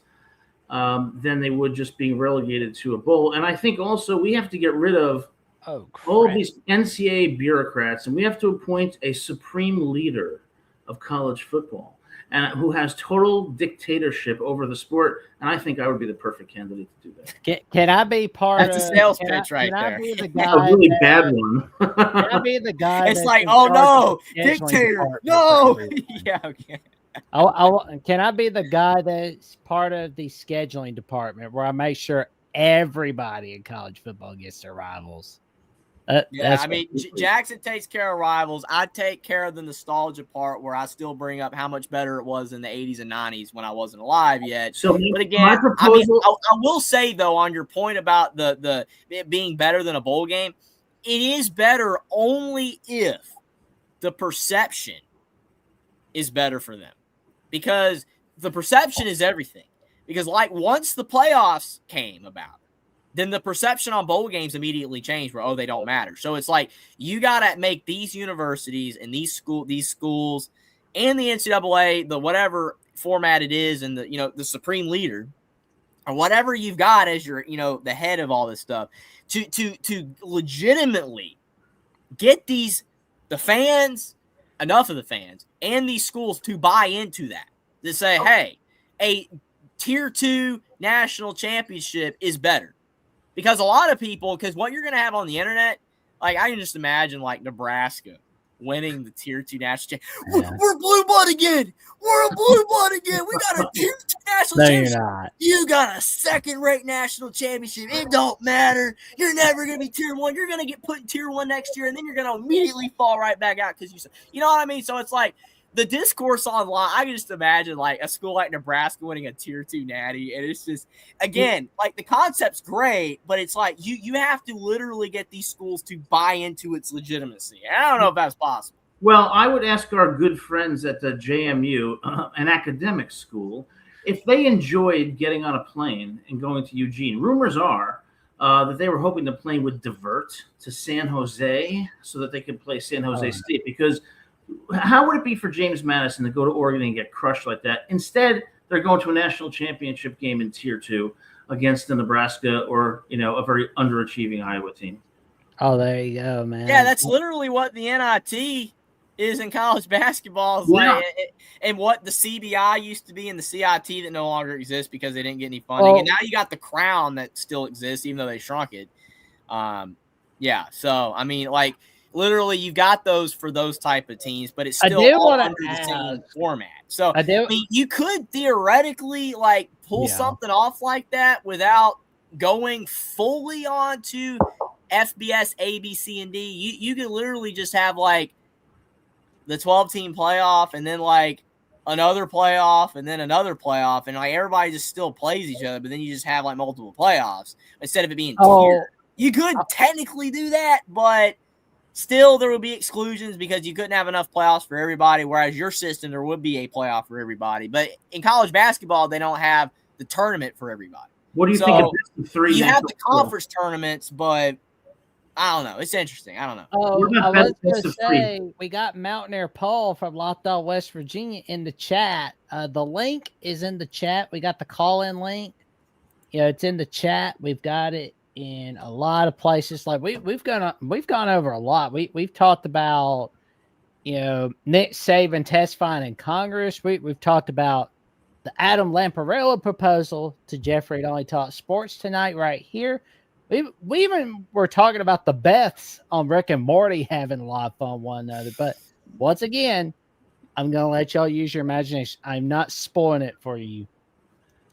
than they would just being relegated to a bowl? And I think also we have to get rid of all of these NCAA bureaucrats, and we have to appoint a supreme leader of college football, and who has total dictatorship over the sport. And I think I would be the perfect candidate to do that. Can I be part That's of a sales pitch right can there. I be the A guy really bad one. Can I be the guy It's that's like, in oh charge no, of the scheduling dictator, department no. for everything? Yeah, okay. Can I be the guy that's part of the scheduling department where I make sure everybody in college football gets their rivals? Yeah, I mean, Jackson takes care of rivals. I take care of the nostalgia part where I still bring up how much better it was in the 80s and 90s when I wasn't alive yet. So, but again, my proposal, I will say, though, on your point about the it being better than a bowl game, it is better only if the perception is better for them. Because the perception is everything. Because, like, once the playoffs came about, then the perception on bowl games immediately changed where, they don't matter. So it's like you got to make these universities and these schools and the NCAA, the whatever format it is, and the supreme leader or whatever you've got as your, the head of all this stuff to legitimately get the fans, enough of the fans and these schools to buy into that. To say, hey, a tier 2 national championship is better. Because a lot of people, because what you're going to have on the internet, like I can just imagine like Nebraska winning the tier 2 national championship. We're blue blood again. We're a blue blood again. We got a tier 2 national championship. You're not. You got a second-rate national championship. It don't matter. You're never going to be tier 1. You're going to get put in tier 1 next year, and then you're going to immediately fall right back out because you know what I mean? So it's like, the discourse online, I can just imagine like a school like Nebraska winning a tier 2 natty. And it's just, again, like the concept's great, but it's like you have to literally get these schools to buy into its legitimacy. And I don't know if that's possible. Well, I would ask our good friends at the JMU, an academic school, if they enjoyed getting on a plane and going to Eugene. Rumors are that they were hoping the plane would divert to San Jose so that they could play San Jose State, because how would it be for James Madison to go to Oregon and get crushed like that? Instead, they're going to a national championship game in tier 2 against the Nebraska or, a very underachieving Iowa team. Oh, there you go, man. Yeah, that's literally what the NIT is in college basketball. Is like, and what the CBI used to be and the CIT that no longer exists because they didn't get any funding. And now you got the Crown that still exists, even though they shrunk it. Yeah. So I mean, like literally, you got those for those type of teams, but it's I still do all wanna under the same ask- format. So I do. I mean, you could theoretically like pull Yeah. something off like that without going fully onto FBS, A, B, C, and D. You could literally just have like the 12-team playoff and then like another playoff and then another playoff, and like everybody just still plays each other, but then you just have like multiple playoffs instead of it being tiered. You could technically do that, but still there would be exclusions because you couldn't have enough playoffs for everybody, whereas your system, there would be a playoff for everybody. But in college basketball, they don't have the tournament for everybody. What do you think of best of three? You have the conference tournaments, but I don't know. It's interesting. I don't know. Oh, I was best going to of three? say, we got Mountaineer Paul from Lockdown, West Virginia in the chat. The link is in the chat. We got the call-in link. It's in the chat. We've got it in a lot of places. Like we've gone over a lot. We've talked about, Nick Saban testifying in Congress. We've talked about the Adam Lamparello proposal to Jeffrey at Only Talk Sports tonight right here. We even were talking about the Beths on Rick and Morty having a lot of fun one another. But once again, I'm going to let y'all use your imagination. I'm not spoiling it for you.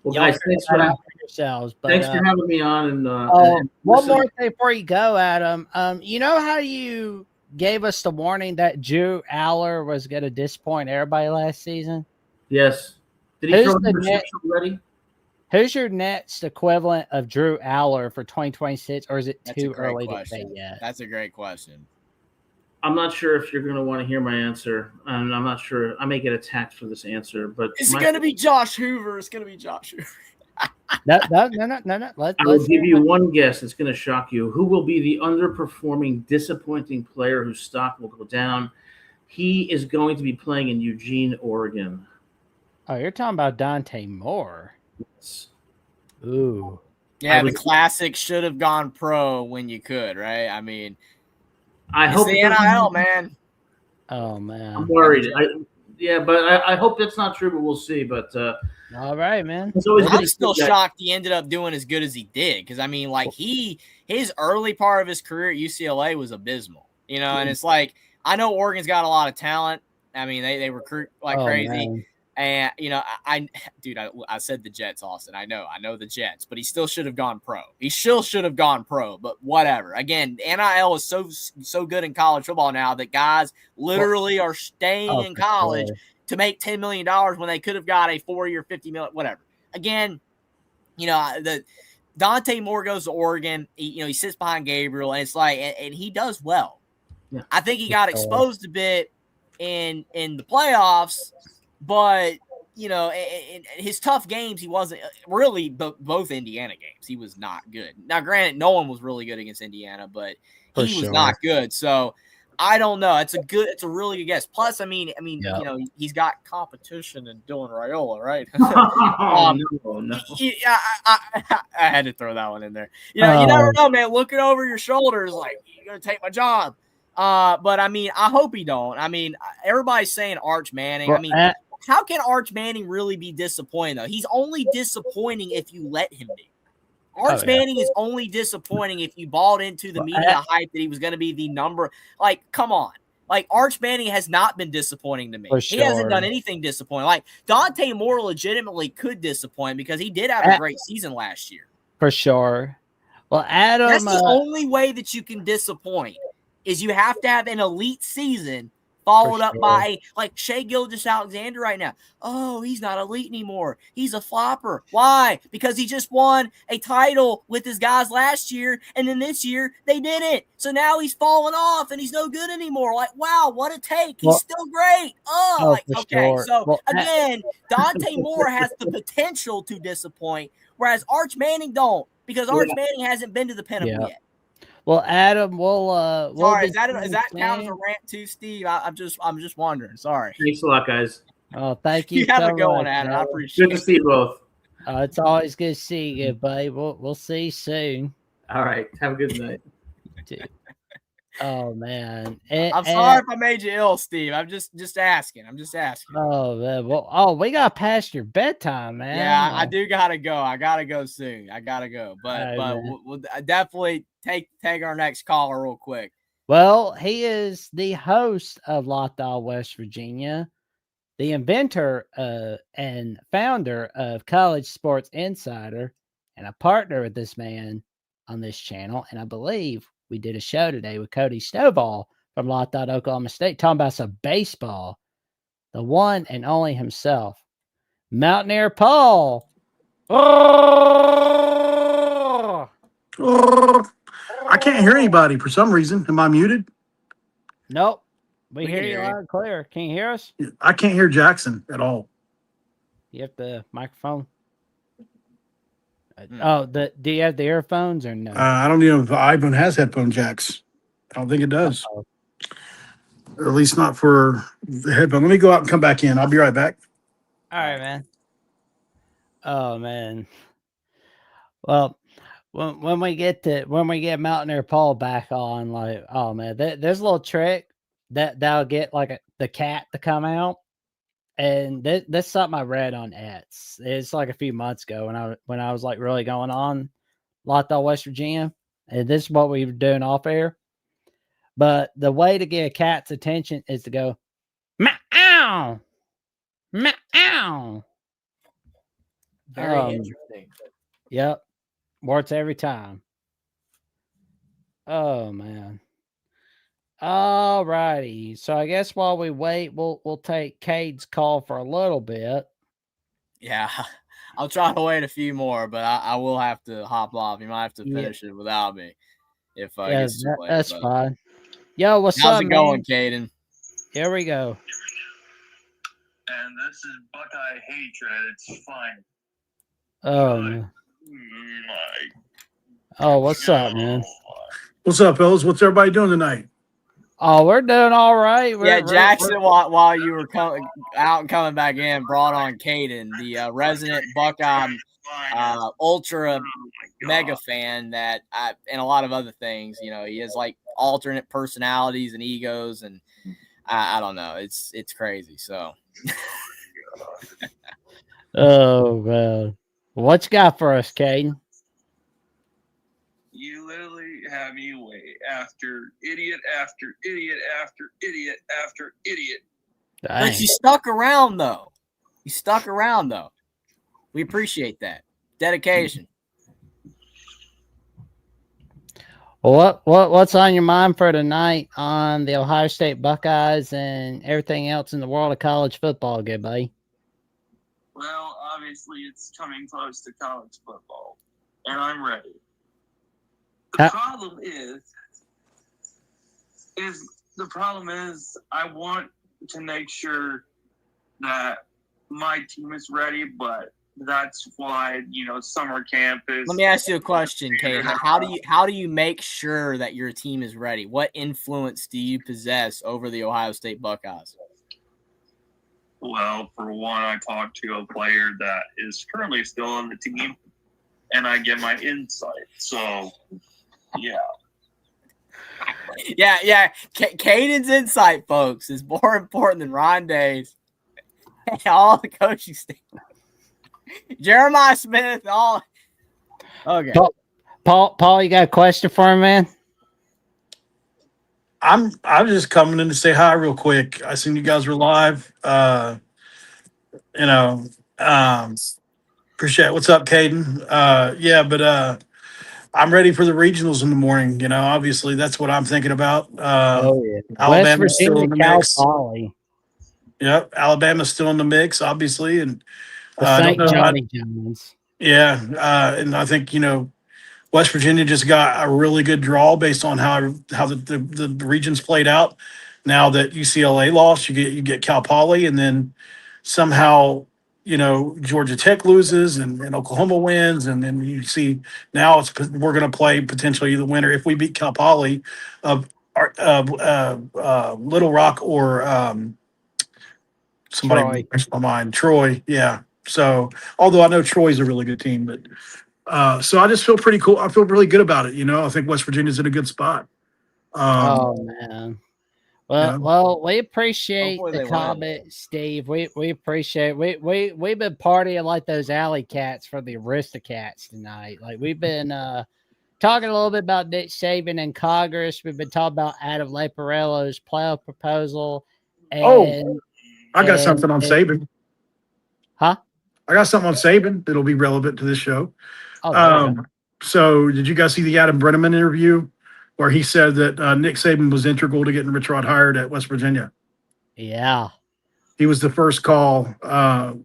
Well, Y'all guys, thanks for yourselves. But, thanks for having me on. And one more thing before you go, Adam. You know how you gave us the warning that Drew Aller was going to disappoint everybody last season? Yes. Did he throw the interception already? Who's your next equivalent of Drew Aller for 2026, or is it too early to say yet? That's a great question. I'm not sure if you're going to want to hear my answer, and I'm not sure. I may get attacked for this answer, but it's going to be Josh Hoover. It's going to be Josh Hoover. No. I will give you one guess. It's going to shock you. Who will be the underperforming, disappointing player whose stock will go down? He is going to be playing in Eugene, Oregon. Oh, you're talking about Dante Moore. Yes. Ooh. Yeah, the classic should have gone pro when you could, right? I mean, I hope the NIL, man. Oh, man. I'm worried. I hope that's not true, but we'll see. But all right, man. I'm still shocked he ended up doing as good as he did, because I mean, like his early part of his career at UCLA was abysmal, and it's like, I know Oregon's got a lot of talent. I mean, they recruit like crazy. Man. And I said the Jets, Austin. I know the Jets, but he still should have gone pro. He still should have gone pro, but whatever. Again, NIL is so good in college football now that guys literally are staying in college to make $10 million when they could have got a 40 or 50 million, whatever. Again, the Dante Moore goes to Oregon. He sits behind Gabriel, and it's like, and he does well. Yeah. I think he got exposed a bit in the playoffs. But, in his tough games, he wasn't really both Indiana games. He was not good. Now, granted, no one was really good against Indiana, but he was not good. So I don't know. It's a really good guess. Plus, I mean, he's got competition in Dylan Raiola, right? No. I had to throw that one in there. You never know, man. Looking over your shoulders, like, you're gonna take my job. But I mean, I hope he don't. I mean, everybody's saying Arch Manning. Well, I mean, how can Arch Manning really be disappointing, though? He's only disappointing if you let him be. Arch Manning is only disappointing if you bought into the media hype that he was going to be the number. Like, come on. Like, Arch Manning has not been disappointing to me. He hasn't done anything disappointing. Like, Dante Moore legitimately could disappoint because he did have a great season last year. For sure. Well, Adam, that's the only way that you can disappoint is you have to have an elite season followed up by like Shai Gilgeous-Alexander right now. Oh, he's not elite anymore. He's a flopper. Why? Because he just won a title with his guys last year, and then this year they didn't. So now he's falling off, and he's no good anymore. Like, wow, what a take. He's still great. Again, Dante Moore has the potential to disappoint, whereas Arch Manning don't, because Arch Manning hasn't been to the pinnacle yet. Well, Adam, we'll sorry, is that count as a rant too, Steve? I'm just wondering. Sorry. Thanks a lot, guys. Oh, thank you. You have a good one, Adam. I appreciate it. Good to see you both. It's always good to see you, buddy. We'll see you soon. All right. Have a good night. Oh man. I'm sorry if I made you ill, Steve. I'm just asking. Oh man. Well, we got past your bedtime, man. Yeah, I do gotta go. I gotta go soon. But we'll definitely take our next caller real quick. Well, he is the host of Lockdown West Virginia, the inventor and founder of College Sports Insider, and a partner with this man on this channel. And I believe we did a show today with Cody Stovall from Lockdown Oklahoma State talking about some baseball. The one and only himself, Mountaineer Paul. I can't hear anybody for some reason. Am I muted? Nope. We We hear can you hear you. loud and clear. Can you hear us? I can't hear Jackson at all. You have the microphone? Do you have the earphones or no? I don't know if iPhone has headphone jacks. I don't think it does. Uh-oh. Or at least not for the headphone. Let me go out and come back in. I'll be right back. All right, man. Oh man. Well, when we get Mountaineer Paul back on, like, oh man, there's a little trick that'll get like the cat to come out, and that's something I read on Ets. It's like a few months ago when I was like really going on Lockdown West Virginia, and this is what we were doing off air. But the way to get a cat's attention is to go meow, meow. Very interesting. Yep. Works every time. Oh man. All righty. So I guess while we wait, we'll take Cade's call for a little bit. Yeah, I'll try to wait a few more, but I will have to hop off. You might have to Yeah. finish it without me if I Yeah, get too late. that's but fine. Yo, what's How's up, it going, man? Caden? Here we go. And this is Buckeye hatred. It's fine. Oh man. My Oh, what's up, man? What's up, fellas? What's everybody doing tonight? Oh, we're doing all right. Yeah, Jackson, while you were out and coming back in, brought on Caden, the resident Buckeye ultra mega fan that and a lot of other things. You know, he has like alternate personalities and egos, and I don't know. It's crazy. So, Oh man. What you got for us, Caden? You literally have me wait after idiot after idiot after idiot after idiot. Dang. but you stuck around though. We appreciate that dedication. What's on your mind for tonight on the Ohio State Buckeyes and everything else in the world of college football, good buddy? Well, obviously it's coming close to college football, and I'm ready. The problem is I want to make sure that my team is ready, but that's why, summer camp is. Let me ask you a question, Caden. How do you make sure that your team is ready? What influence do you possess over the Ohio State Buckeyes? Well, for one, I talked to a player that is currently still on the team, and I get my insight. So, yeah. Yeah. Caden's insight, folks, is more important than Ron Day's. All the coaching staff. Jeremiah Smith, all. Okay. Paul, you got a question for me, man? I'm just coming in to say hi real quick. I seen you guys were live. Appreciate it. What's up, Caden? I'm ready for the regionals in the morning. Obviously that's what I'm thinking about. Yeah. Alabama's still in the Cal mix. Poly. Yep, Alabama's still in the mix, obviously, and St. Johnny Jones. Yeah, and I think West Virginia just got a really good draw based on how the regions played out. Now that UCLA lost, you get Cal Poly, and then somehow Georgia Tech loses and Oklahoma wins, and then you see now we're going to play potentially the winner if we beat Cal Poly of Little Rock or somebody Troy. brings my mind, Troy. Yeah. So although I know Troy's a really good team, but so I just feel pretty cool. I feel really good about it. I think West Virginia's in a good spot. Oh man. Well, we appreciate Hopefully the they win. comment, Steve. We appreciate we've been partying like those alley cats for the Aristocats tonight. Like we've been talking a little bit about Nick Saban and Congress. We've been talking about Adam Leporello's playoff proposal. And, I got something on Saban. Huh? I got something on Saban that'll be relevant to this show. Oh, So did you guys see the Adam Brenneman interview where he said that Nick Saban was integral to getting Rich Rod hired at West Virginia? yeah. He was the first call. The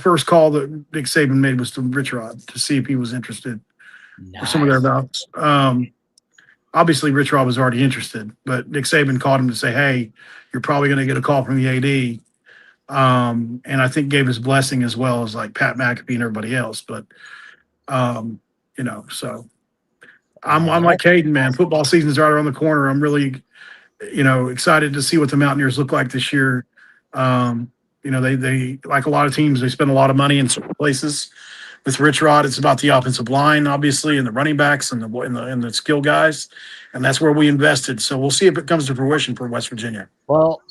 first call that Nick Saban made was to Rich Rod to see if he was interested or some of their doubts. Obviously, Rich Rod was already interested, but Nick Saban called him to say, "Hey, you're probably going to get a call from the AD." And I think gave his blessing as well as like Pat McAfee and everybody else. But so I'm like Caden, man. Football season's right around the corner. I'm really, excited to see what the Mountaineers look like this year. They like a lot of teams, they spend a lot of money in certain places. With Rich Rod, it's about the offensive line, obviously, and the running backs and the skill guys, and that's where we invested. So we'll see if it comes to fruition for West Virginia. Well,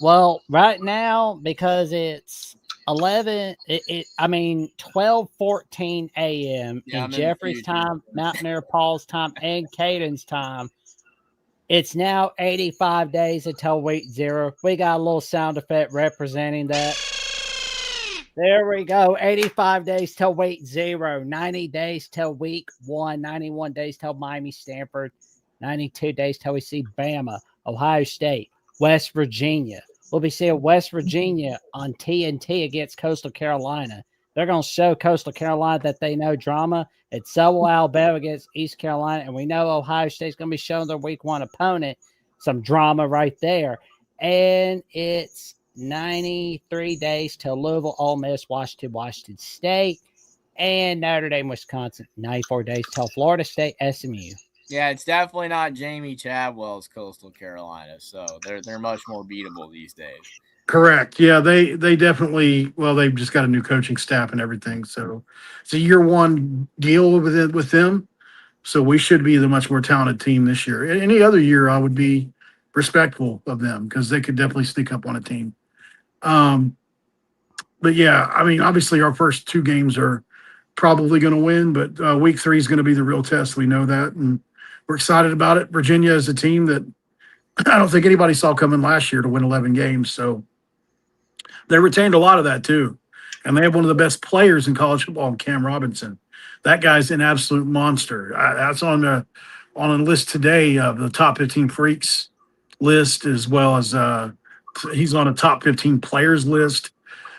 right now, because it's 12:14 a.m. in Jeffrey's time, Mountaineer Paul's time, and Caden's time. It's now 85 days until week 0. We got a little sound effect representing that. There we go. 85 days till week 0, 90 days till week 1, 91 days till Miami, Stanford, 92 days till we see Bama, Ohio State, West Virginia. We'll be seeing West Virginia on TNT against Coastal Carolina. They're going to show Coastal Carolina that they know drama. And so will Alabama against East Carolina. And we know Ohio State's going to be showing their week 1 opponent some drama right there. And it's 93 days till Louisville, Ole Miss, Washington State, and Notre Dame, Wisconsin. 94 days till Florida State, SMU. Yeah, it's definitely not Jamie Chadwell's Coastal Carolina, so they're much more beatable these days. Correct. Yeah, they definitely. Well, they've just got a new coaching staff and everything, so it's a year 1 deal with them. So we should be the much more talented team this year. Any other year, I would be respectful of them because they could definitely sneak up on a team. But yeah, I mean, obviously our first 2 games are probably going to win, but week 3 is going to be the real test. We know that, and we're excited about it. Virginia is a team that I don't think anybody saw coming last year to win 11 games. So they retained a lot of that too. And they have one of the best players in college football, Cam Robinson. That guy's an absolute monster. That's on a list today of the top 15 freaks list, as well as he's on a top 15 players list.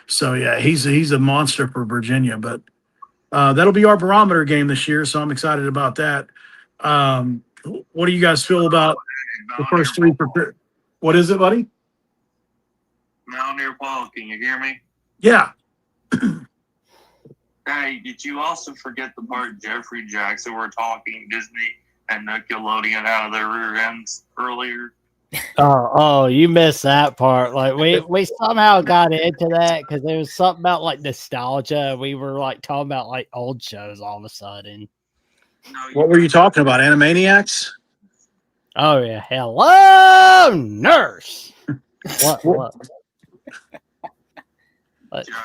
So yeah, he's a monster for Virginia. But that'll be our barometer game this year. So I'm excited about that. What do you guys feel about the first 3? What is it, buddy? Mountaineer Paul, can you hear me? Yeah. Hey, did you also forget the part Jeffrey Jackson were talking Disney and Nickelodeon out of their rear ends earlier? Oh, you missed that part. Like we somehow got into that because there was something about like nostalgia. We were like talking about like old shows all of a sudden. What were you talking about? Animaniacs? Oh yeah. Hello, nurse. What?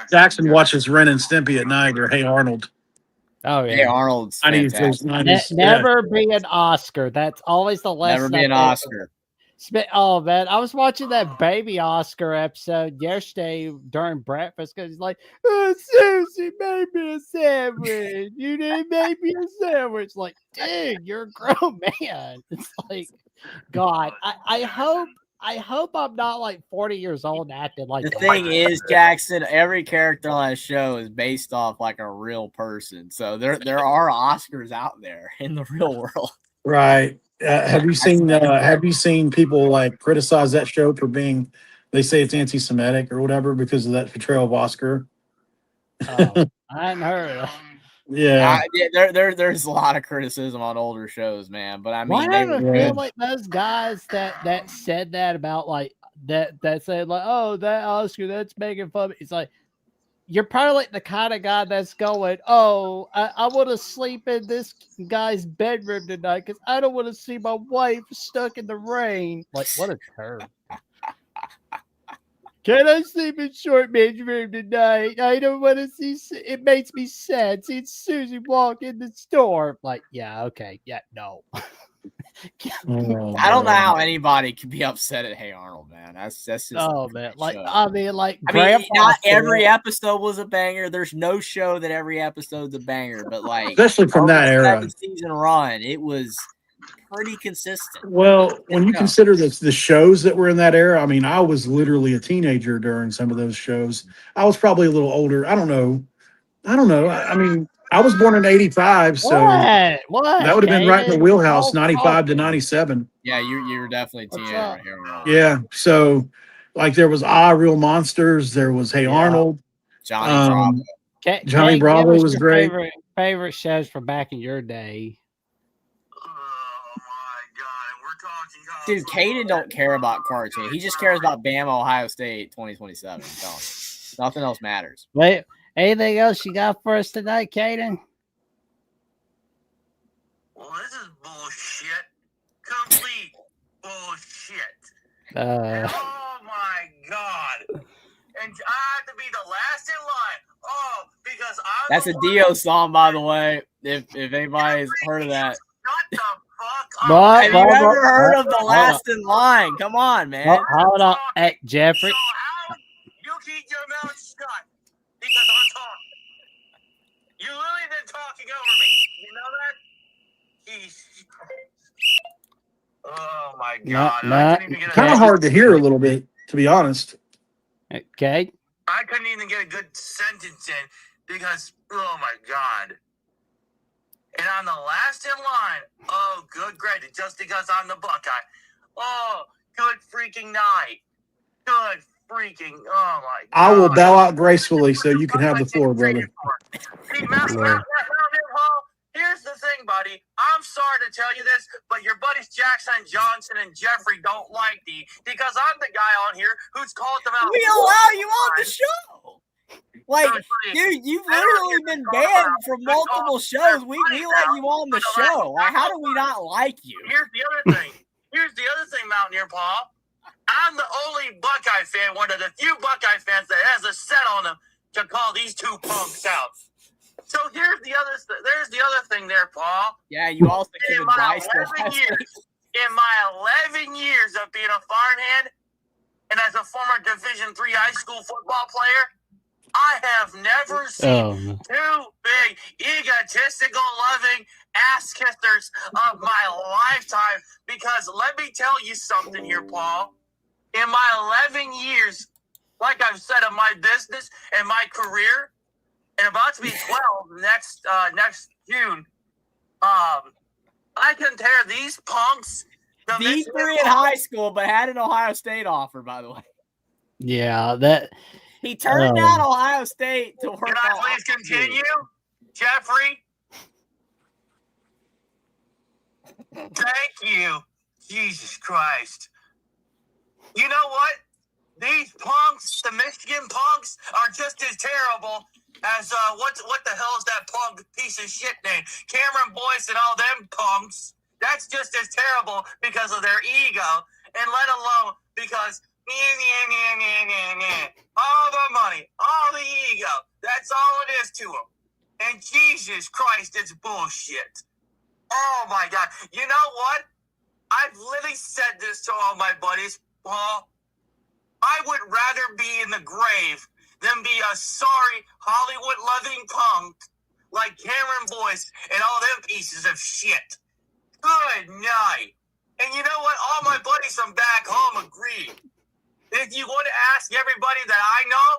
Jackson watches Ren and Stimpy at night, or Hey Arnold. Oh yeah. Hey Arnold's fantastic. Never be an Oscar. That's always the lesson. Never be an Oscar. Oh man, I was watching that Baby Oscar episode yesterday during breakfast because he's like, "Oh, Susie made me a sandwich. You didn't make me a sandwich." Like, dude, you're a grown man. It's like, God, I hope I'm not like 40 years old and acting like the that. thing is, Jackson, every character on that show is based off like a real person. So there are Oscars out there in the real world. Right. Have you seen people like criticize that show for being, they say it's anti-Semitic or whatever because of that portrayal of Oscar? Oh, I hadn't heard of that. Yeah. There's a lot of criticism on older shows, man. But I mean, Why do I feel like those guys that said that about like that said like, oh, that Oscar, that's making fun. It's like, you're probably like the kind of guy that's going, oh, I want to sleep in this guy's bedroom tonight because I don't want to see my wife stuck in the rain. Like, what a turd. Can I sleep in short man's room tonight? I don't want to see. It makes me sad seeing Susie walk in the store. Like, yeah, okay, yeah, no. I don't know how anybody could be upset at Hey Arnold, man. That's just Oh man, like show. I mean, not Grandpa every said- episode was a banger. There's no show that every episode's a banger, but like Especially from over that the era. 7-season run, it was pretty consistent. Well, when you Yeah. consider the shows that were in that era, I mean, I was literally a teenager during some of those shows. I was probably a little older. I don't know. I mean, I was born in '85, so What? that would have been right in the Kaden? wheelhouse, Don't 95 to talk. 97. Yeah, you were definitely a What's teenager up? right here. Arnold. Yeah. So, like, there was Real Monsters. There was Hey Yeah. Arnold. Johnny Bravo. Johnny Kate, Bravo give us was your great. Favorite shows from back in your day. Dude, Caden don't care about cartoon. He just cares about Bama, Ohio State 2027. Nothing else matters. Wait, anything else you got for us tonight, Kaden? Well, this is bullshit. Complete bullshit. Oh my God. And I have to be the last in line. Oh, because I'm That's a Dio song, by the way. If anybody's heard of that. Shut the fuck up. What? Have you ever heard of the last in line? Come on, man. Hold on. Hey, Jeffrey. So how you keep your mouth shut because I'm talking. You literally been talking over me. You know that? Jeez. Oh my God. No, I couldn't even get Kind of hard to hear a little bit, to be honest. Okay. I couldn't even get a good sentence in because, oh my God. And I'm the last in line. Oh, good, great. Just because I'm the Buckeye. Oh, good freaking night. Good freaking, oh my God. I will bow out gracefully so you can have the floor, brother. See, here's the thing, buddy. I'm sorry to tell you this, but your buddies Jackson, Johnson, and Jeffrey don't like me because I'm the guy on here who's called them out. We allow you on the show. Like, dude, you've literally been banned from multiple shows. We let you on the show. Like, how do we not like you? Here's the other thing. Mountaineer Paul. I'm the only Buckeye fan, one of the few Buckeye fans that has a set on them to call these two punks out. So there's the other thing there, Paul. Yeah, you also give In my advice to 11 years of being a farm hand and as a former Division III high school football player, I have never seen two big, egotistical, loving ass kissers of my lifetime. Because let me tell you something here, Paul. In my 11 years, like I've said, of my business and my career, and about to be 12 next June, I compare these punks. D3 in high school, but had an Ohio State offer, by the way. Yeah, that. He turned down Ohio State to work. Can I please continue, Jeffrey? Thank you, Jesus Christ. You know what? These punks, the Michigan punks, are just as terrible as what the hell is that punk piece of shit name? Cameron Boyce and all them punks. That's just as terrible because of their ego, and let alone because all the money, all the ego. That's all it is to them. And Jesus Christ, it's bullshit. Oh my God. You know what? I've literally said this to all my buddies, Paul. I would rather be in the grave than be a sorry Hollywood-loving punk like Cameron Boyce and all them pieces of shit. Good night. And you know what? All my buddies from back home agree. If you want to ask everybody that I know,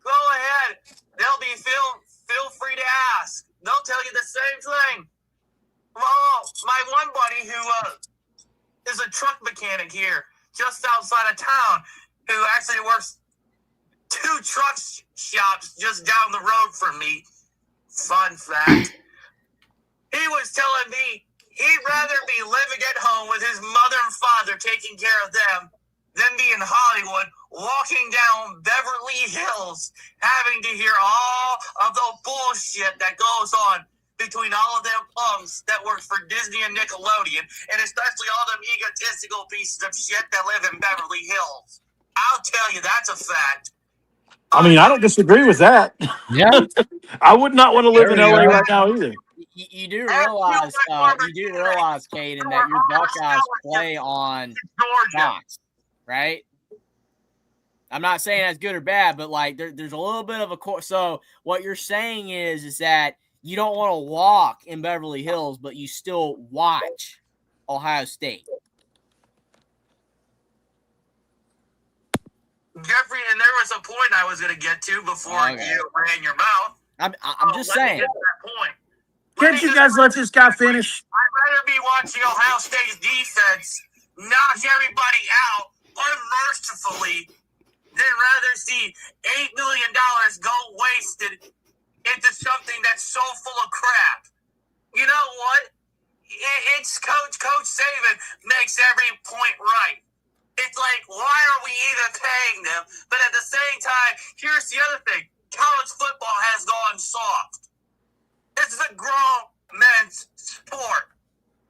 go ahead. They'll be feel free to ask. They'll tell you the same thing. Oh, my one buddy who is a truck mechanic here, just outside of town, who actually works 2 truck shops just down the road from me. Fun fact. He was telling me he'd rather be living at home with his mother and father taking care of them than be in Hollywood walking down Beverly Hills having to hear all of the bullshit that goes on between all of them punks that work for Disney and Nickelodeon, and especially all them egotistical pieces of shit that live in Beverly Hills. I'll tell you, that's a fact. I mean, I don't disagree with that. Yeah. I would not want to live There in we LA go. right now either. You do realize, Caden, that your Buckeyes play on Georgia. Fox, right? I'm not saying that's good or bad, but like there's a little bit of a so what you're saying is that you don't want to walk in Beverly Hills, but you still watch Ohio State. Jeffrey, and there was a point I was going to get to before you ran your mouth. I'm just Let me saying. get to that point. Can't you guys let this guy finish? I'd rather be watching Ohio State's defense knock everybody out unmercifully than rather see $8 million go wasted into something that's so full of crap. You know what? It's Coach Saban makes every point right. It's like, why are we even paying them? But at the same time, here's the other thing. College football has gone soft. This is a grown men's sport.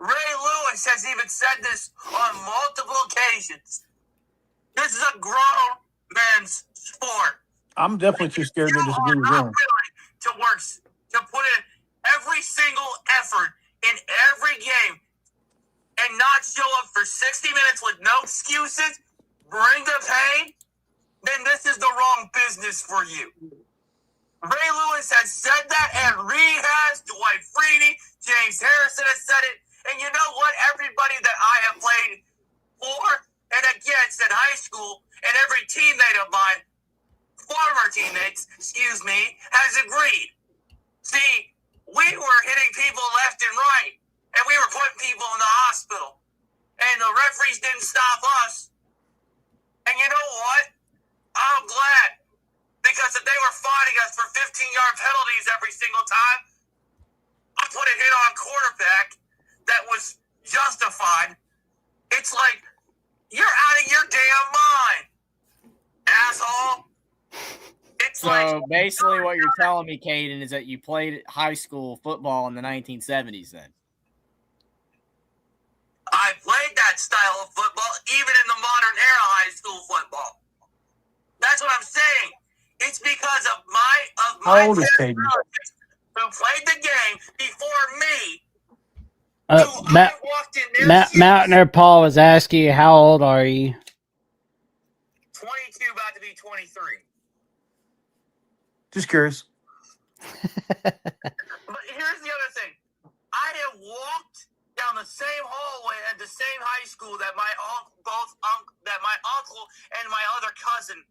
Ray Lewis has even said this on multiple occasions. This is a grown men's sport. I'm definitely too scared to disagree with him. To work, to put in every single effort in every game and not show up for 60 minutes with no excuses, bring the pain, then this is the wrong business for you. Ray Lewis has said that, and Reed has, Dwight Freeney, James Harrison has said it, and you know what? Everybody that I have played for and against in high school, and every teammate of mine, former teammates, has agreed. See, we were hitting people left and right, and we were putting people in the hospital, and the referees didn't stop us. And you know what? I'm glad, because if they were fining us for 15-yard penalties every single time, I put a hit on quarterback that was justified. It's like, you're out of your damn mind, asshole. It's so basically what you're telling me, Caden, is that you played high school football in the 1970s then? I played that style of football even in the modern era high school football. That's what I'm saying. It's because of my How old is Caden? who played the game before me. Mountaineer Paul was asking you, how old are you? 22, about to be 23. Just curious. But here's the other thing. I have walked down the same hallway at the same high school that my uncle and my other cousin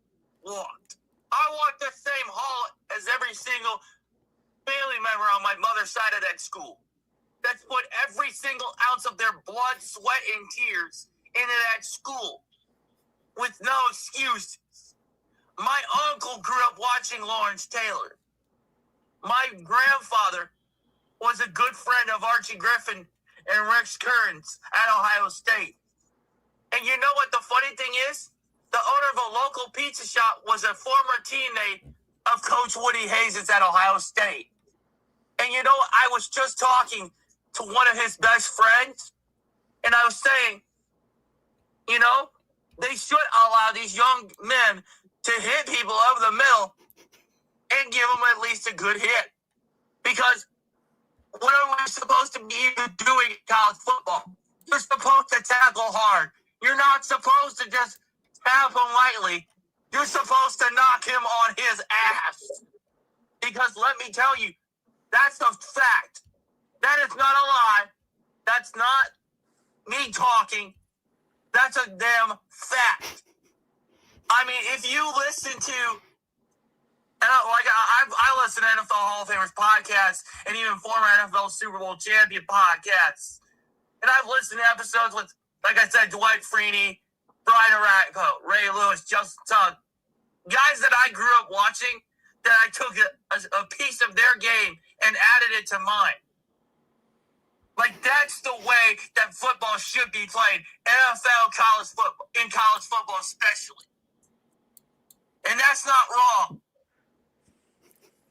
walked. I walked the same hall as every single family member on my mother's side of that school. That's put every single ounce of their blood, sweat, and tears into that school with no excuses. My uncle grew up watching Lawrence Taylor. My grandfather was a good friend of Archie Griffin and Rex Kearns at Ohio State. And you know what the funny thing is? The owner of a local pizza shop was a former teammate of Coach Woody Hayes at Ohio State. And you know, I was just talking to one of his best friends, and I was saying, you know, they should allow these young men to hit people over the middle and give them at least a good hit. Because what are we supposed to be even doing in college football? You're supposed to tackle hard. You're not supposed to just tap him lightly. You're supposed to knock him on his ass. Because let me tell you, that's a fact. That is not a lie. That's not me talking. That's a damn fact. I mean, if you listen to, I listen to NFL Hall of Famers podcasts and even former NFL Super Bowl champion podcasts. And I've listened to episodes with, like I said, Dwight Freeney, Brian Aratco, Ray Lewis, Justin Tugg, guys that I grew up watching, that I took a piece of their game and added it to mine. Like, that's the way that football should be played. NFL, college football, in college football especially. And that's not wrong.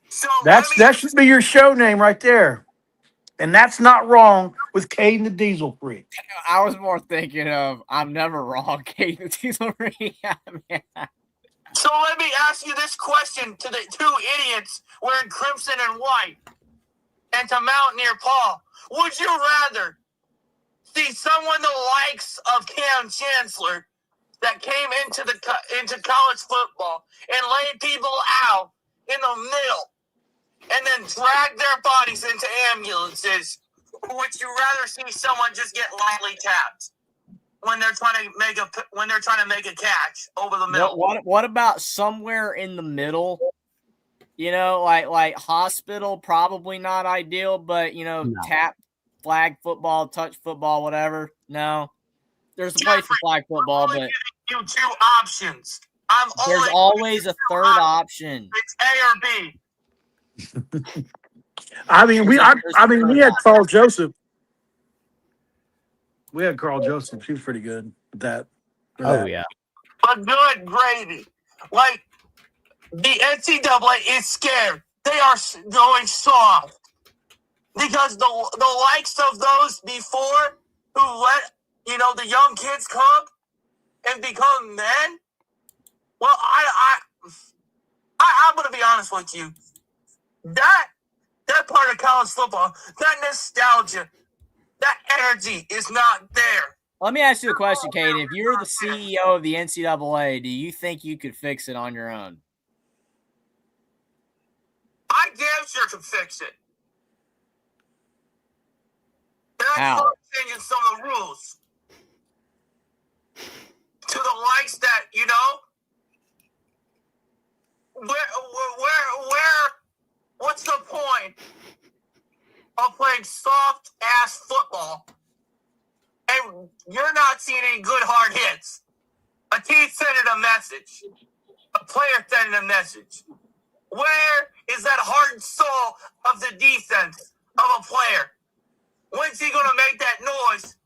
So That should be your show name right there. And that's not wrong with Caden the Diesel Freak. I was more thinking of I'm never wrong, Kate the Diesel Freak. So let me ask you this question to the two idiots wearing crimson and white, and to Mountaineer Paul. Would you rather see someone the likes of Cam Chancellor that came into college football and laid people out in the middle and then drag their bodies into ambulances? Or would you rather see someone just get lightly tapped when they're trying to make a catch over the middle? What about somewhere in the middle? You know, like hospital, probably not ideal, but no. Tap, flag football, touch football, whatever. No, there's a place for flag football, but you two options. There's always a third option. It's A or B. I mean, we had Carl Joseph. We had Carl Joseph. She was pretty good at that. Yeah. But good gravy. Like, the NCAA is scared. They are going soft. Because the likes of those before who let, the young kids come and become men, well, I'm going to be honest with you. That part of college football, that nostalgia, that energy is not there. Let me ask you a question, Kate. If you're the CEO of the NCAA, do you think you could fix it on your own? I damn sure could fix it. And I How? start changing some of the rules to the likes that, what's the point of playing soft ass football and you're not seeing any good hard hits? A team sending a message, a player sending a message. Where is that heart and soul of the defense of a player? When's he going to make that noise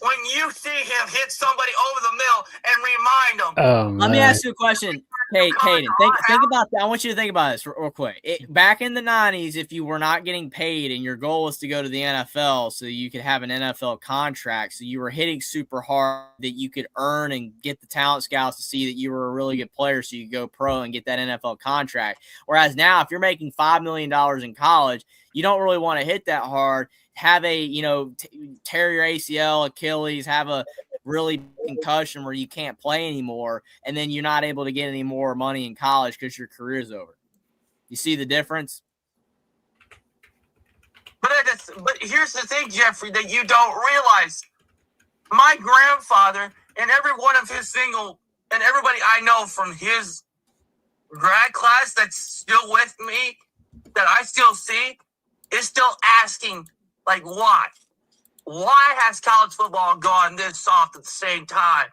when you see him hit somebody over the middle and remind them? Let me ask you a question, Caden. Think about that. I want you to think about this real quick. Back in the 90s, if you were not getting paid and your goal was to go to the NFL so you could have an NFL contract, so you were hitting super hard that you could earn and get the talent scouts to see that you were a really good player so you could go pro and get that NFL contract. Whereas now, if you're making $5 million in college, you don't really want to hit that hard. Have a, tear your ACL, Achilles, have a really concussion where you can't play anymore, and then you're not able to get any more money in college because your career's over. You see the difference? But here's the thing, Jeffrey, that you don't realize. My grandfather and every one of his and everybody I know from his grad class that's still with me, that I still see, is still asking, like, why? Why has college football gone this soft at the same time?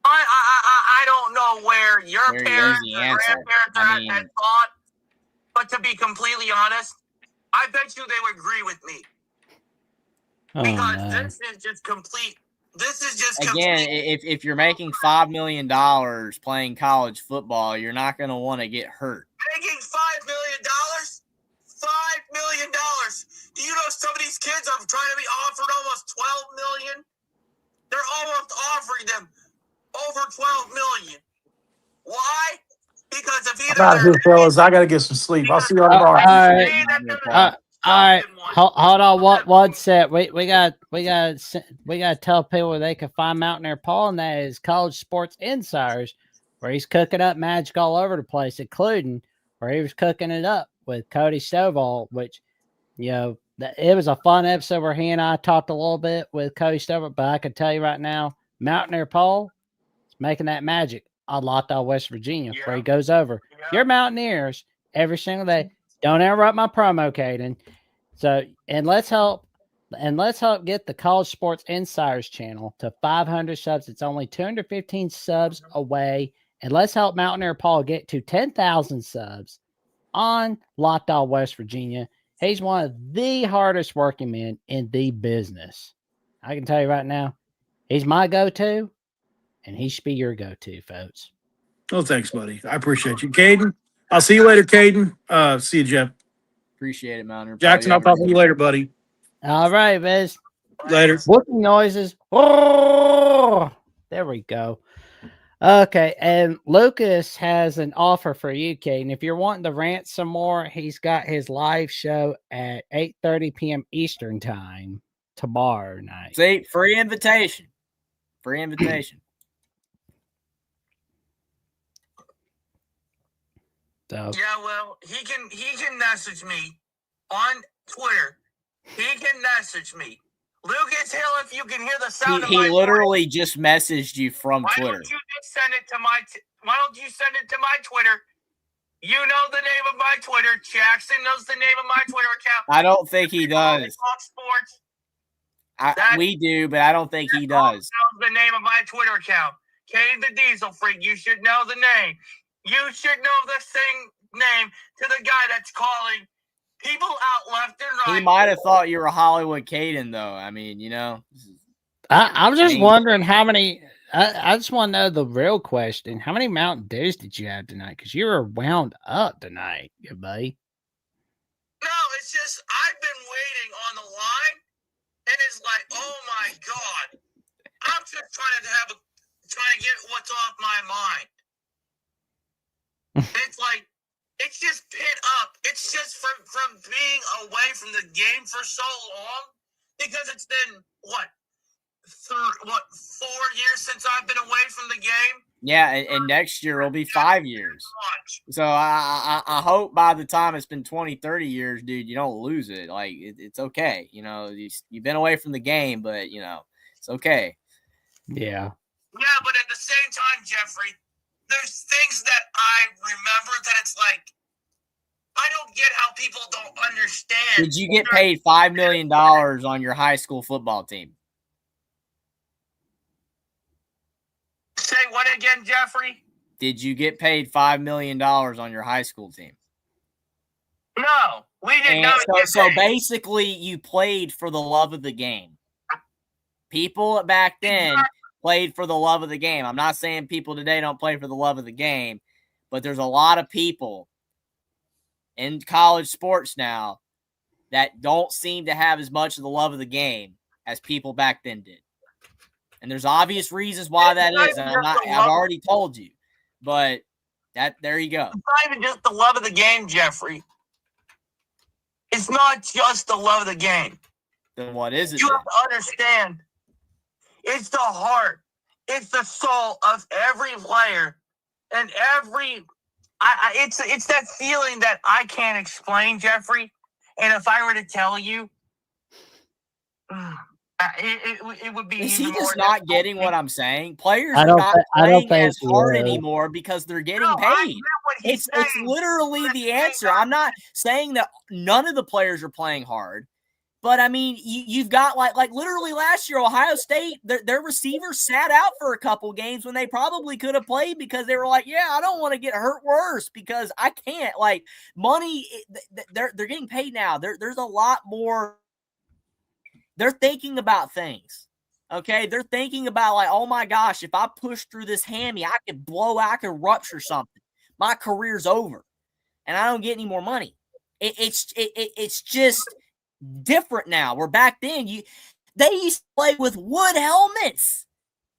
I don't know where your parents or grandparents are at thought, but to be completely honest, I bet you they would agree with me. Because this is just complete. Again, if you're making $5 million playing college football, you're not going to want to get hurt. Making $5 million? $5 million. Do you know some of these kids are trying to be offered almost $12 million? They're almost offering them over $12 million. Why? Because if either I'm out here, fellas. I got to get some sleep. I'll see you tomorrow. All right. Hold on. One set. We got to tell people where they can find Mountaineer Paul, and that is College Sports Insiders, where he's cooking up magic all over the place, including where he was cooking it up with Cody Stovall, which, it was a fun episode where he and I talked a little bit with Cody Stovall, but I can tell you right now, Mountaineer Paul is making that magic on Lockdown, West Virginia, where he goes over your Mountaineers every single day. Don't interrupt my promo, Caden. So, and let's help get the College Sports Insiders channel to 500 subs. It's only 215 subs away. And let's help Mountaineer Paul get to 10,000 subs on Lockdown, West Virginia. He's one of the hardest working men in the business. I can tell you right now, he's my go-to, and he should be your go-to, folks. Oh, thanks, buddy. I appreciate you. Caden, I'll see you later, Caden. See you, Jeff. Appreciate it, Mountain. Jackson, I'll talk to you later, buddy. All right, Biz. Later. Whooping noises. There we go. Okay, and Lucas has an offer for you, Kate. And if you're wanting to rant some more, he's got his live show at 8:30 p.m. Eastern time tomorrow night. See, free invitation. Free invitation. So Yeah, well, he can message me on Twitter. He can message me. Lucas Hill, if you can hear the sound of my He literally just messaged you from voice, Twitter. why don't you just send it to why don't you send it to my Twitter? You know the name of my Twitter. Jackson knows the name of my Twitter account. I don't think he does. Talk sports. We do, but I don't think he does. Knows the name of my Twitter account. Katie the Diesel Freak. You should know the name. You should know the same name to the guy that's calling people out left and right. He might have thought you were Hollywood Caden, though. I mean, you know. I'm just wondering how many. I just want to know the real question. How many Mountain Dews did you have tonight? Because you were wound up tonight, good buddy. No, it's just I've been waiting on the line, and it's like, oh my god, I'm just trying to get what's off my mind. It's like it's just pent up. It's just from being away from the game for so long, because it's been what 4 years since I've been away from the game. Yeah, and next year will be 5 years. So I hope by the time it's been 20, 30 years, dude, you don't lose it. Like, it's okay. You know, you've been away from the game, but, you know, it's okay. Yeah. Yeah, but at the same time, Jeffrey, there's things that I remember that it's like, I don't get how people don't understand. Did you get paid $5 million on your high school football team? Say what again, Jeffrey? Did you get paid $5 million on your high school team? No, we did not. So basically, you played for the love of the game. People back then played for the love of the game. I'm not saying people today don't play for the love of the game, but there's a lot of people in college sports now that don't seem to have as much of the love of the game as people back then did. And there's obvious reasons why that is. And I've already told you, but there you go. It's not even just the love of the game, Jeffrey. It's not just the love of the game. Then what is it? You have to understand. It's the heart. It's the soul of every player, and it's that feeling that I can't explain, Jeffrey. And if I were to tell you, it would be. Is he just not getting what I'm saying? Players are not playing as hard anymore because they're getting paid. It's literally the answer. I'm not saying that none of the players are playing hard, but I mean, you've got like literally last year, Ohio State, their receivers sat out for a couple games when they probably could have played because they were like, yeah, I don't want to get hurt worse because I can't. Like, money, they're getting paid now. There's a lot more. They're thinking about things, okay? They're thinking about like, oh my gosh, if I push through this hammy, I could rupture something. My career's over, and I don't get any more money. It's just different now. Where back then, they used to play with wood helmets.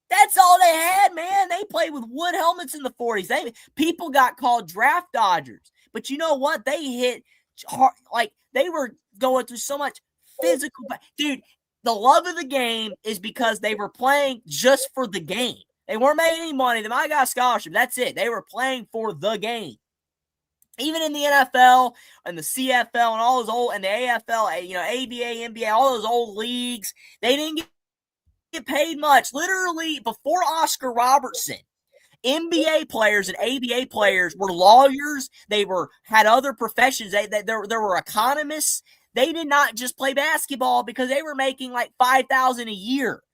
That's all they had, man. They played with wood helmets in the 40s. People got called draft dodgers, but you know what? They hit hard, like they were going through so much physical. Dude, the love of the game is because they were playing just for the game. They weren't making any money. They might have got a scholarship. That's it. They were playing for the game. Even in the NFL and the CFL and all those old, and the AFL, you know, ABA, NBA, all those old leagues, they didn't get paid much. Literally, before Oscar Robertson, NBA players and ABA players were lawyers. They had other professions. There were economists. They did not just play basketball because they were making like $5,000 a year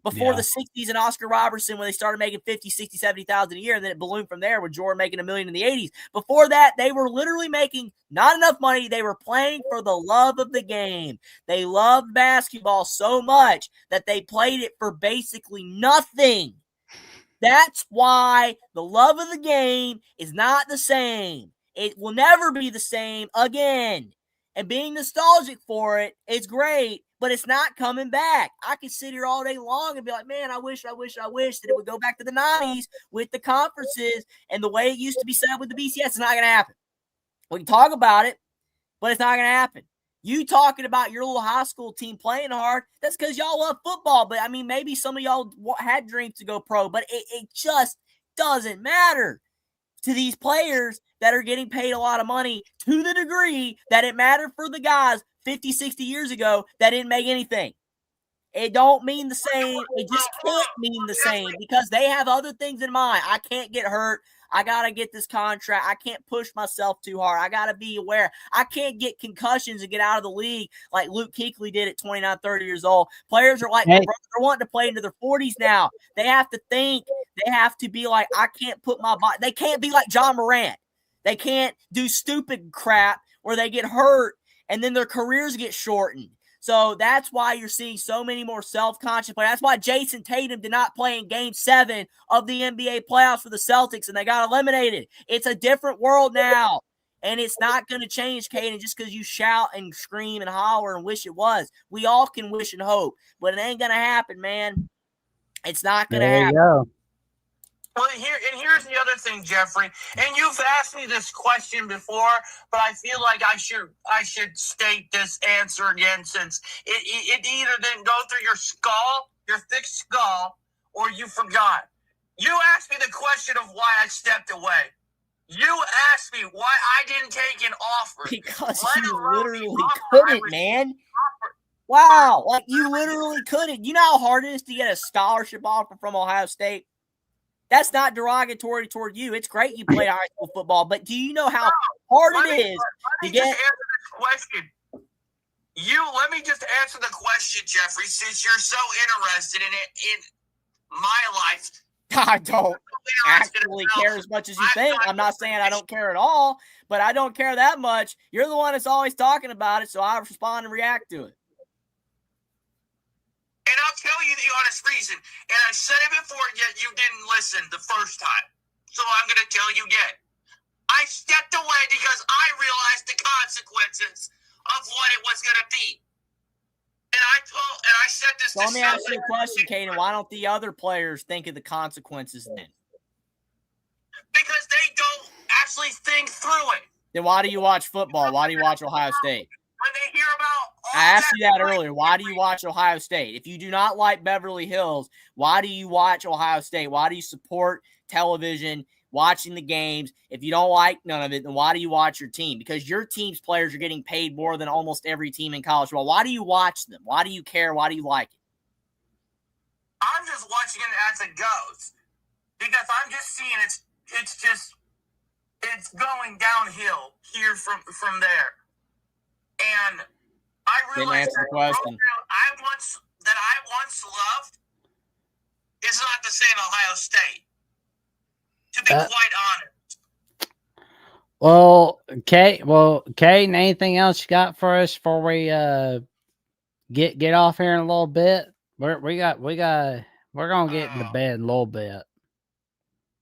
before the 60s and Oscar Robertson, when they started making 50, 60, 70,000 a year, and then it ballooned from there with Jordan making $1 million in the 80s. Before that, they were literally making not enough money. They were playing for the love of the game. They loved basketball so much that they played it for basically nothing. That's why the love of the game is not the same. It will never be the same again. and being nostalgic for it is great, but it's not coming back. I could sit here all day long and be like, man, I wish that it would go back to the 90s with the conferences and the way it used to be set up with the BCS. It's not going to happen. We can talk about it, but it's not going to happen. You talking about your little high school team playing hard, that's because y'all love football. But, I mean, maybe some of y'all had dreams to go pro, but it just doesn't matter to these players that are getting paid a lot of money to the degree that it mattered for the guys 50, 60 years ago that didn't make anything. It don't mean the same. It just can't mean the same because they have other things in mind. I can't get hurt. I got to get this contract. I can't push myself too hard. I got to be aware. I can't get concussions and get out of the league like Luke Kuechly did at 29, 30 years old. Players are like, they're wanting to play into their 40s now. They have to think. They have to be like, I can't put my body. They can't be like John Morant. They can't do stupid crap where they get hurt and then their careers get shortened. So that's why you're seeing so many more self-conscious players. That's why Jason Tatum did not play in Game 7 of the NBA playoffs for the Celtics, and they got eliminated. It's a different world now, and it's not going to change, Caden, just because you shout and scream and holler and wish it was. We all can wish and hope, but it ain't going to happen, man. It's not going to happen. There you go. Well, here's the other thing, Jeffrey. And you've asked me this question before, but I feel like I should state this answer again, since it either didn't go through your skull, your thick skull, or you forgot. You asked me the question of why I stepped away. You asked me why I didn't take an offer. Because you literally couldn't, man. Wow, like you literally couldn't. You know how hard it is to get a scholarship offer from Ohio State? That's not derogatory toward you. It's great you play high school football, but do you know how hard it is to get? Answer this question. Let me just answer the question, Jeffrey, since you're so interested in it in my life. I don't actually care as much as you think. I'm not saying I don't care at all, but I don't care that much. You're the one that's always talking about it, so I respond and react to it. And I'll tell you the honest reason. And I said it before, yet you didn't listen the first time. So I'm going to tell you again. I stepped away because I realized the consequences of what it was going to be. And I said this. So let me ask you a question, Caden. Why don't the other players think of the consequences then? Because they don't actually think through it. Then why do you watch football? Why do you watch Ohio State? When they hear about I asked you that earlier. Why do you watch Ohio State? If you do not like Beverly Hills, why do you watch Ohio State? Why do you support television, watching the games? If you don't like none of it, then why do you watch your team? Because your team's players are getting paid more than almost every team in college football. Why do you watch them? Why do you care? Why do you like it? I'm just watching it as it goes. Because I'm just seeing it's going downhill here from there. And I realized Didn't answer the question. I once loved is not the same Ohio State. To be quite honest. Well, Caden, anything else you got for us before we get off here in a little bit? We're gonna get into bed in a little bit.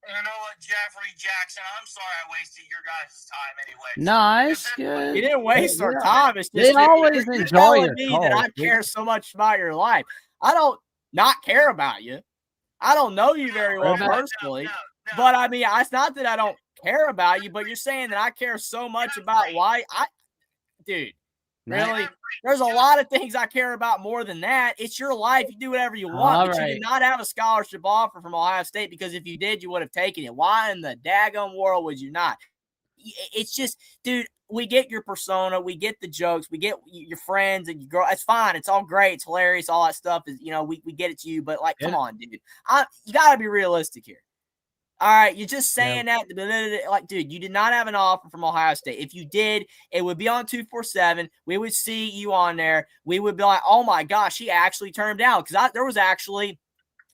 You know what, Jeffrey Jackson? I'm sorry I wasted your guys' time anyway. No, it's good. You didn't waste our time. It's just They always you're enjoy telling your me calls. that I care so much about your life. I don't not care about you. I don't know you very well personally. But I mean, it's not that I don't care about you, but you're saying that I care so much about why dude, really? There's a lot of things I care about more than that. It's your life. You do whatever you want. But you did not have a scholarship offer from Ohio State, because if you did, you would have taken it. Why in the daggone world would you not? It's just, dude, we get your persona. We get the jokes. We get your friends and your girl. It's fine. It's all great. It's hilarious. All that stuff is, we get it to you. But, come on, dude. You got to be realistic here. All right, you're just saying that. Like, dude, you did not have an offer from Ohio State. If you did, it would be on 247. We would see you on there. We would be like, oh, my gosh, he actually turned down. Because there was actually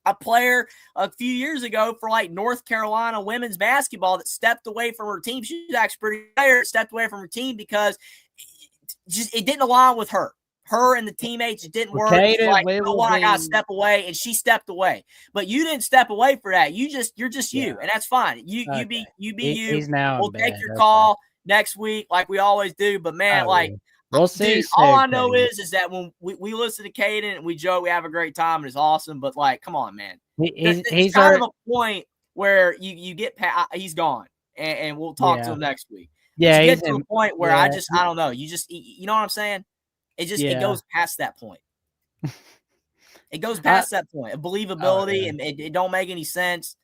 a player a few years ago for, North Carolina women's basketball that stepped away from her team. She was actually pretty player, stepped away from her team because it didn't align with her. Her and the teammates, it didn't work. I got to step away, and she stepped away. But you didn't step away for that. You're just you, and that's fine. You be you. He's now we'll take your call next week like we always do. But man, We'll see. Dude, all I know is that when we listen to Caden and we joke, we have a great time and it's awesome. But like, come on, man. He's kind of a point where you get past, he's gone, and we'll talk to him next week. Yeah, you get to a point where I don't know. You know what I'm saying? It goes past that point. It goes past that point of believability, and it don't make any sense.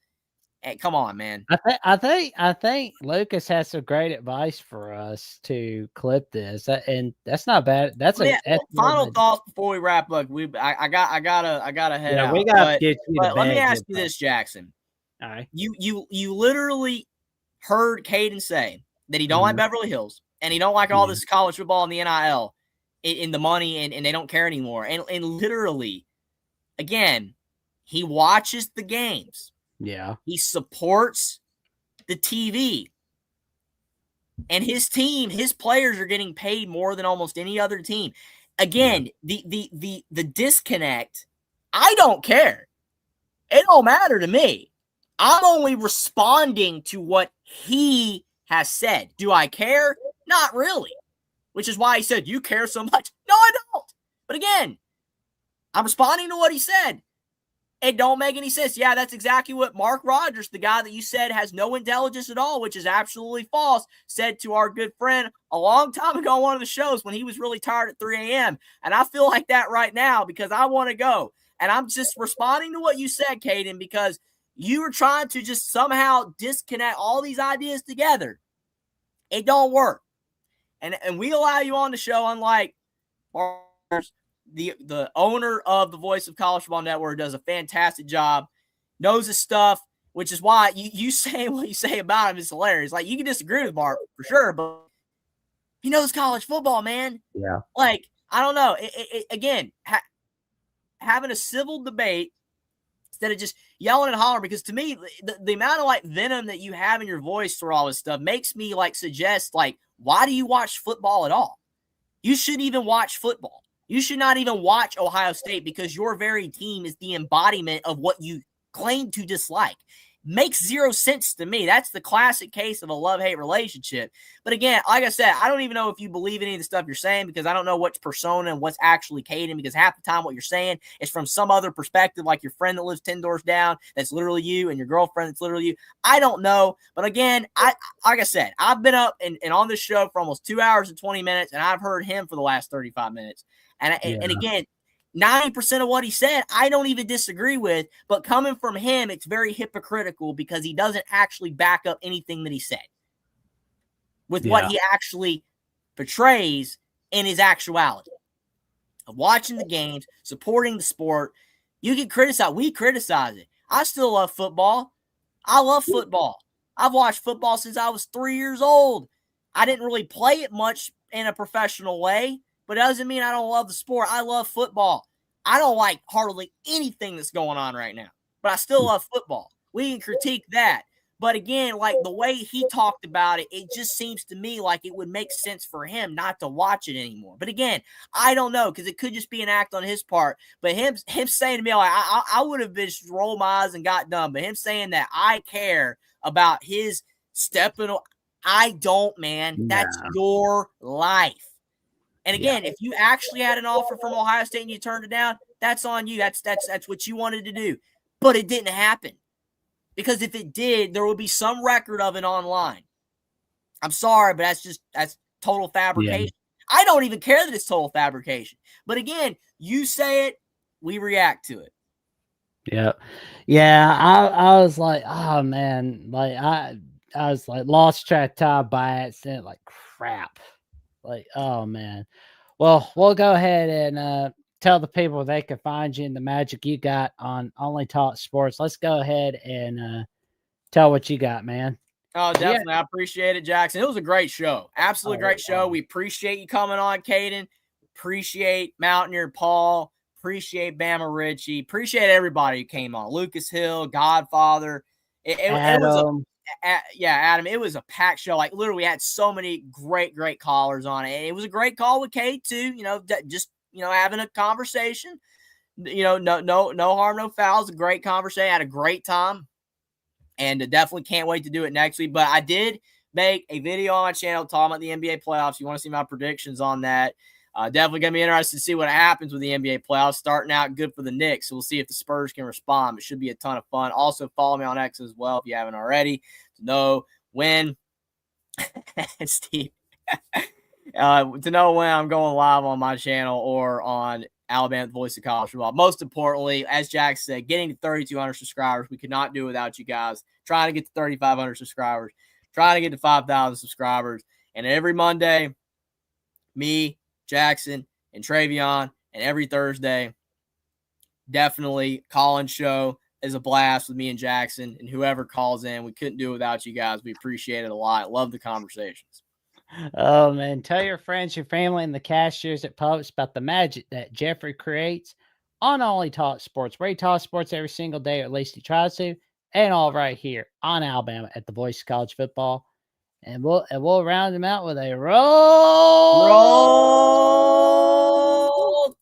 Hey, come on, man. I think Lucas has some great advice for us to clip this, and that's not bad. That's final thoughts before we wrap up. I gotta head out. We gotta get you. But let me ask you this, Jackson. All right. You literally heard Caden say that he don't like Beverly Hills and he don't like all this college football and the NIL in the money and they don't care anymore. And literally, again, he watches the games. Yeah. He supports the TV. And his team, his players are getting paid more than almost any other team. Again, the disconnect, I don't care. It don't matter to me. I'm only responding to what he has said. Do I care? Not really. Which is why he said, you care so much. No, I don't. But again, I'm responding to what he said. It don't make any sense. Yeah, that's exactly what Mark Rogers, the guy that you said has no intelligence at all, which is absolutely false, said to our good friend a long time ago on one of the shows when he was really tired at 3 a.m. And I feel like that right now because I want to go. And I'm just responding to what you said, Caden, because you were trying to just somehow disconnect all these ideas together. It don't work. And we allow you on the show, unlike Rogers. The owner of the Voice of College Football Network does a fantastic job, knows his stuff, which is why you saying what you say about him is hilarious. Like, you can disagree with Mark for sure, but he knows college football, man. Yeah. Like, I don't know. Again, having a civil debate instead of just yelling and hollering, because to me, the amount of like venom that you have in your voice for all this stuff makes me like suggest, like, why do you watch football at all? You shouldn't even watch football. You should not even watch Ohio State because your very team is the embodiment of what you claim to dislike. Makes zero sense to me. That's the classic case of a love-hate relationship. But again, like I said, I don't even know if you believe any of the stuff you're saying because I don't know what's persona and what's actually Caden, because half the time what you're saying is from some other perspective, like your friend that lives 10 doors down, that's literally you, and your girlfriend that's literally you. I don't know. But again, like I said, I've been up and on this show for almost 2 hours and 20 minutes, and I've heard him for the last 35 minutes. And again, 90% of what he said, I don't even disagree with, but coming from him, it's very hypocritical because he doesn't actually back up anything that he said with what he actually portrays in his actuality of watching the games, supporting the sport. You can criticize. We criticize it. I still love football. I love football. I've watched football since I was 3 years old. I didn't really play it much in a professional way, but it doesn't mean I don't love the sport. I love football. I don't like hardly anything that's going on right now, but I still love football. We can critique that. But again, like the way he talked about it, it just seems to me like it would make sense for him not to watch it anymore. But again, I don't know, because it could just be an act on his part. But him saying to me, like, I would have just rolled my eyes and got done. But him saying that I care about his stepping, I don't, man. That's your life. And again, if you actually had an offer from Ohio State and you turned it down, that's on you. That's what you wanted to do. But it didn't happen. Because if it did, there would be some record of it online. I'm sorry, but that's total fabrication. Yeah. I don't even care that it's total fabrication. But again, you say it, we react to it. Yeah. Yeah, I was like, oh man, like I was like lost track of time by accident, like crap. Like, oh man. Well, we'll go ahead and tell the people they can find you and the magic you got on Only Talk Sports. Let's go ahead and tell what you got, man. Oh, definitely. Yeah. I appreciate it, Jackson. It was a great show. Absolutely great show. We appreciate you coming on, Caden. Appreciate Mountaineer Paul. Appreciate Bama Richie. Appreciate everybody who came on. Lucas Hill, Godfather. It was Adam. It was a packed show. Like literally, we had so many great callers on it. And it was a great call with Kate too. You know, just having a conversation. You know, no harm, no foul. It was a great conversation. I had a great time, and definitely can't wait to do it next week. But I did make a video on my channel talking about the NBA playoffs. You want to see my predictions on that. Definitely going to be interested to see what happens with the NBA playoffs. Starting out good for the Knicks, so we'll see if the Spurs can respond. It should be a ton of fun. Also, follow me on X as well if you haven't already to know when Steve to know when I'm going live on my channel or on Alabama, the Voice of College Football. Most importantly, as Jack said, getting to 3,200 subscribers. We could not do without you guys. Trying to get to 3,500 subscribers. Trying to get to 5,000 subscribers. And every Monday, me, Jackson, and Travion, and every Thursday, definitely call-in show is a blast with me and Jackson and whoever calls in. We couldn't do it without you guys. We appreciate it a lot. Love the conversations. Oh, man. Tell your friends, your family, and the cashiers at Publix about the magic that Jeffrey creates on Only Talk Sports, where he talks sports every single day, or at least he tries to, and all right here on Alabama at the Voice of College Football. And we'll round him out with a Roll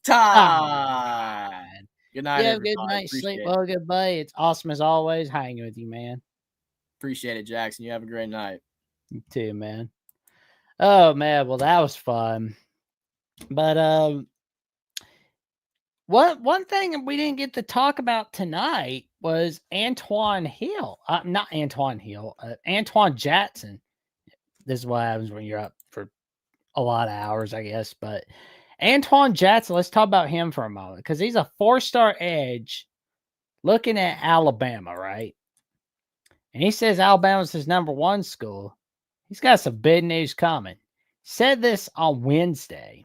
Tide. Good night, yeah, everybody. good night. Sleep Appreciate well, goodbye. It's awesome as always hanging with you, man. Appreciate it, Jackson. You have a great night. You too, man. Oh man, well that was fun. But one thing we didn't get to talk about tonight was Antwan Hill. Not Antwan Hill. Antwan Jackson. This is what happens when you're up for a lot of hours, I guess. But Antwan Jackson, let's talk about him for a moment, because he's a 4-star edge looking at Alabama, right? And he says Alabama's his #1 school. He's got some big news coming. Said this on Wednesday.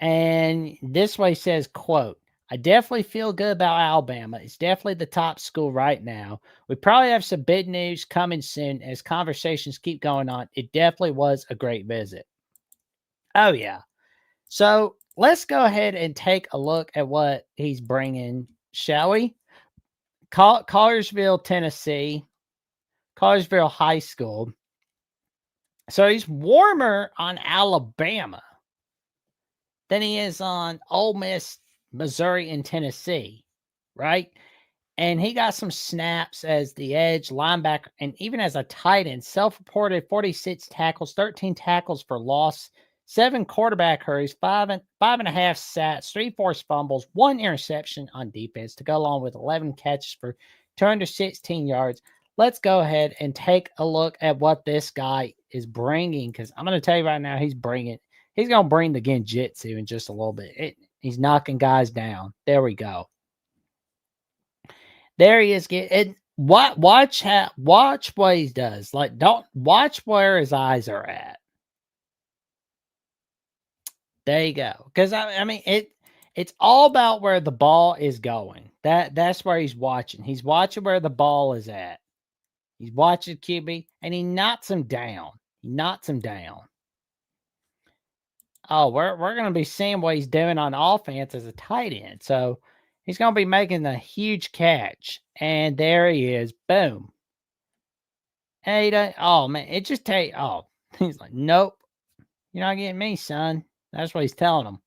And this way says, quote, I definitely feel good about Alabama. It's definitely the top school right now. We probably have some big news coming soon as conversations keep going on. It definitely was a great visit. Oh, yeah. So let's go ahead and take a look at what he's bringing, shall we? Collinsville, Tennessee. Collinsville High School. So he's warmer on Alabama than he is on Ole Miss, Missouri, and Tennessee, right? And he got some snaps as the edge, linebacker, and even as a tight end. Self-reported 46 tackles, 13 tackles for loss, 7 quarterback hurries, 5.5 sacks, 3 forced fumbles, 1 interception on defense to go along with 11 catches for 216 yards. Let's go ahead and take a look at what this guy is bringing, because I'm going to tell you right now, he's going to bring the genjutsu in just a little bit. He's knocking guys down. There we go. There he is. Watch what he does. Like, don't watch where his eyes are at. There you go. Because I mean, it's all about where the ball is going. That's where he's watching. He's watching where the ball is at. He's watching QB, and he knocks him down. Oh, we're going to be seeing what he's doing on offense as a tight end. So he's going to be making a huge catch. And there he is. Boom. And oh, man. It just he's like, nope. You're not getting me, son. That's what he's telling him.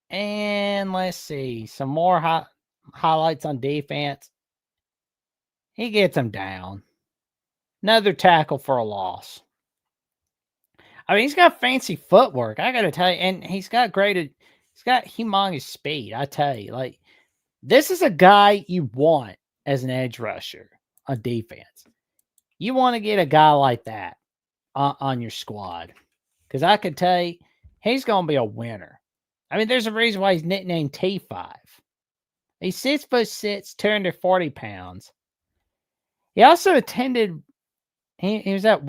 And let's see. Some more highlights on defense. He gets him down. Another tackle for a loss. I mean, he's got fancy footwork. I got to tell you. And he's got humongous speed. I tell you, like, this is a guy you want as an edge rusher on defense. You want to get a guy like that on your squad. Because I could tell you, he's going to be a winner. I mean, there's a reason why he's nicknamed T5. He's 6'6", 240 pounds. He also attended, he was at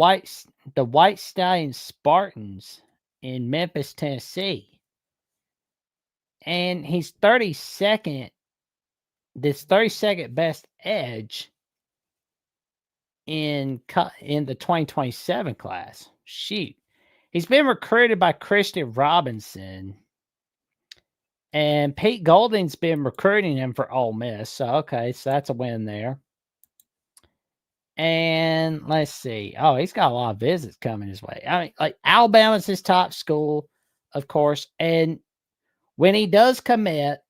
the White Stallion Spartans in Memphis, Tennessee. And he's 32nd best edge in the 2027 class. Shoot. He's been recruited by Christian Robinson. And Pete Golding's been recruiting him for Ole Miss. So, okay, so that's a win there. And let's see. Oh, he's got a lot of visits coming his way. I mean, like, Alabama's his top school, of course. And when he does commit,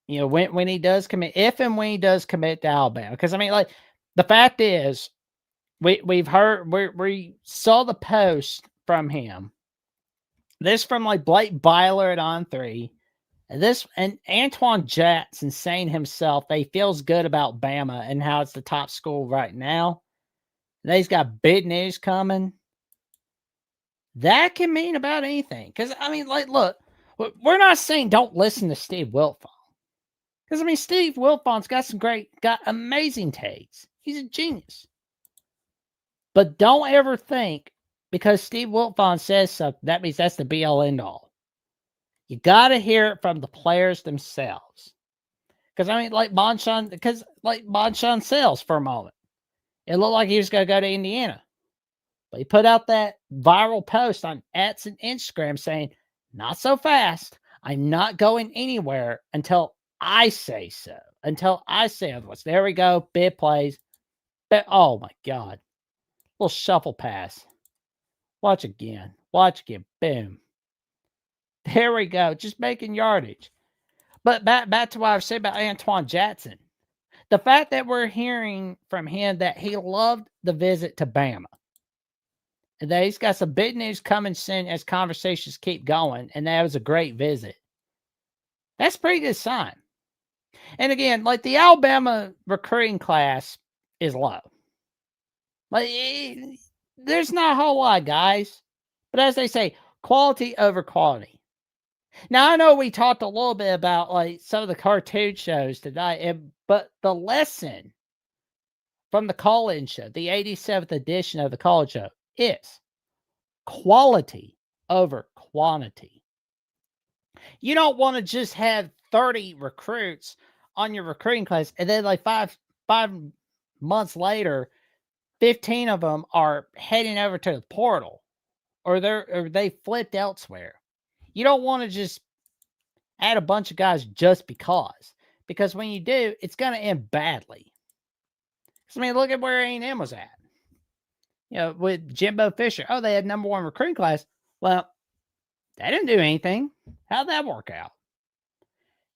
when he does commit, if and when he does commit to Alabama, because I mean, like, the fact is, we've heard, we saw the post from him. This from like Blake Byler at On3. And Antwan Jackson saying himself that he feels good about Bama and how it's the top school right now. And he's got big news coming. That can mean about anything. Because, I mean, like, look, we're not saying don't listen to Steve Wiltfong. Because, I mean, Steve Wiltfong's got amazing takes. He's a genius. But don't ever think because Steve Wiltfong says something, that means that's the be-all, end-all. You got to hear it from the players themselves. Because, I mean, like Bonchon Sales for a moment. It looked like he was going to go to Indiana. But he put out that viral post on X and Instagram saying, not so fast. I'm not going anywhere until I say so. Until I say otherwise. There we go. Big plays. Oh, my God. Little shuffle pass. Watch again. Boom. There we go. Just making yardage. But back to what I was saying about Antwan Jackson. The fact that we're hearing from him that he loved the visit to Bama. And that he's got some big news coming soon as conversations keep going. And that was a great visit. That's a pretty good sign. And again, like the Alabama recruiting class is low. Like, there's not a whole lot, guys. But as they say, quality over quality. Now, I know we talked a little bit about like some of the cartoon shows tonight, but the lesson from the call-in show, the 87th edition of the college show, is quality over quantity. You don't want to just have 30 recruits on your recruiting class, and then like five months later, 15 of them are heading over to the portal, or they flipped elsewhere. You don't want to just add a bunch of guys just because when you do, it's going to end badly. I mean, look at where A&M was at. You know, with Jimbo Fisher. Oh, they had number 1 recruiting class. Well, that didn't do anything. How'd that work out?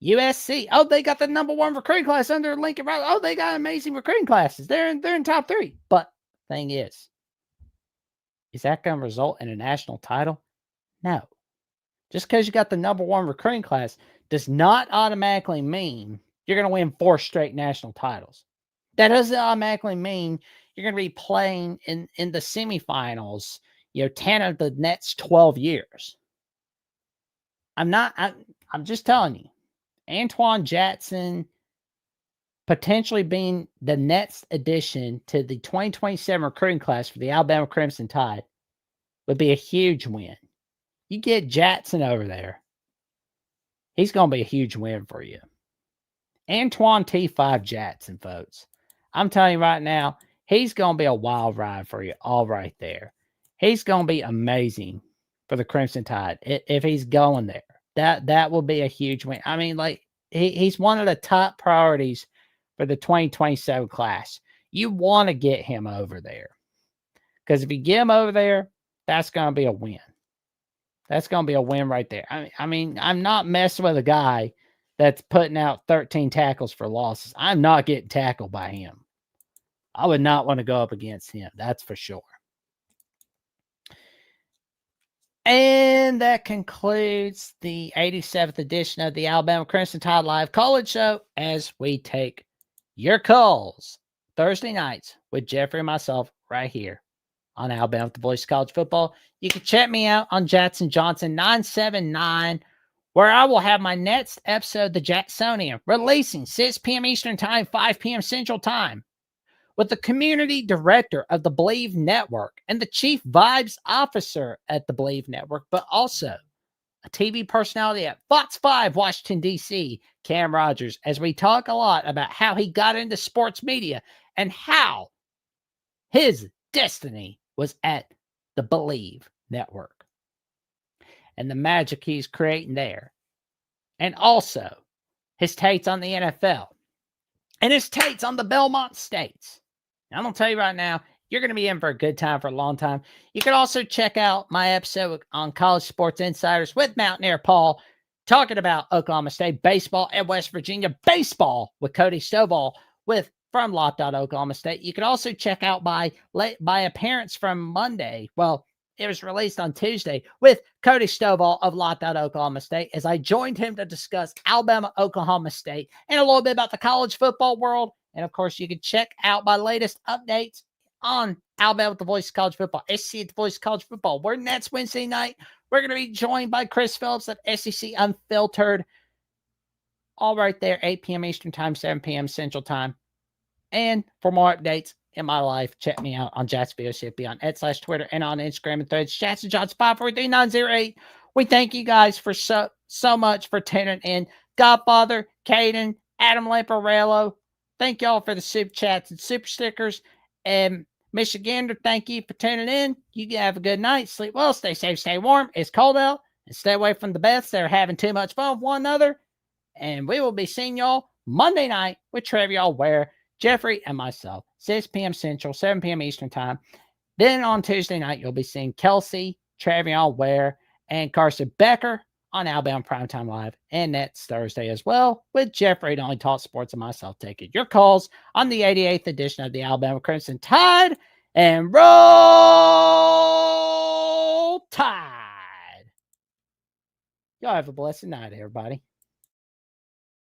USC. Oh, they got the number 1 recruiting class under Lincoln Riley. Oh, they got amazing recruiting classes. They're in top 3. But thing is that going to result in a national title? No. Just because you got the number 1 recruiting class does not automatically mean you're going to win 4 straight national titles. That doesn't automatically mean you're going to be playing in the semifinals, 10 of the next 12 years. I'm just telling you, Antwan Jackson potentially being the next addition to the 2027 recruiting class for the Alabama Crimson Tide would be a huge win. You get Jackson over there, he's going to be a huge win for you. Antwan T5 Jackson, folks. I'm telling you right now, he's going to be a wild ride for you all right there. He's going to be amazing for the Crimson Tide if he's going there. That will be a huge win. I mean, like, he's one of the top priorities for the 2027 class. You want to get him over there. Because if you get him over there, that's going to be a win. That's going to be a win right there. I mean, I'm not messing with a guy that's putting out 13 tackles for losses. I'm not getting tackled by him. I would not want to go up against him. That's for sure. And that concludes the 87th edition of the Alabama Crimson Tide Live College Show as we take your calls Thursday nights with Jeffrey and myself right here on Alabama with the Voice of College Football. You can check me out on Jackson Johnson 979, where I will have my next episode, The Jacksonian, releasing 6 p.m. Eastern Time, 5 p.m. Central Time, with the community director of the Believe Network and the chief vibes officer at the Believe Network, but also a TV personality at Fox 5, Washington, D.C., Cam Rogers, as we talk a lot about how he got into sports media and how his destiny was at the Believe Network and the magic he's creating there. And also his takes on the NFL and his takes on the Belmont States. I'm going to tell you right now, you're going to be in for a good time for a long time. You can also check out my episode on College Sports Insiders with Mountaineer Paul, talking about Oklahoma State baseball and West Virginia baseball with Cody Stovall, with from Locked On Oklahoma State. You can also check out by appearance from Monday. Well, it was released on Tuesday with Cody Stovall of Locked On Oklahoma State as I joined him to discuss Alabama, Oklahoma State, and a little bit about the college football world. And of course, you can check out my latest updates on Alabama with the Voice of College Football, SEC at the Voice of College Football. We're next Wednesday night. We're going to be joined by Chris Phillips at SEC Unfiltered. All right there, 8 p.m. Eastern Time, 7 p.m. Central Time. And for more updates in my life, check me out on Jacksonville Mississippi on @/Twitter and on Instagram and Threads. Jackson Johnson 543908. We thank you guys for so much for tuning in. Godfather, Caden, Adam Lamparello, thank y'all for the super chats and super stickers. And Michigander, thank you for tuning in. You can have a good night. Sleep well. Stay safe. Stay warm. It's cold out. And stay away from the Beths. They're having too much fun with one another. And we will be seeing y'all Monday night with Trevion Ware, Jeffrey, and myself. 6 p.m. Central, 7 p.m. Eastern Time. Then on Tuesday night, you'll be seeing Kelsey, Trevion Ware, and Carson Becker on Alabama Primetime Live. And next Thursday as well with Jeffrey, Only Talk Sports, and myself taking your calls on the 88th edition of the Alabama Crimson Tide. And roll Tide. Y'all have a blessed night, everybody.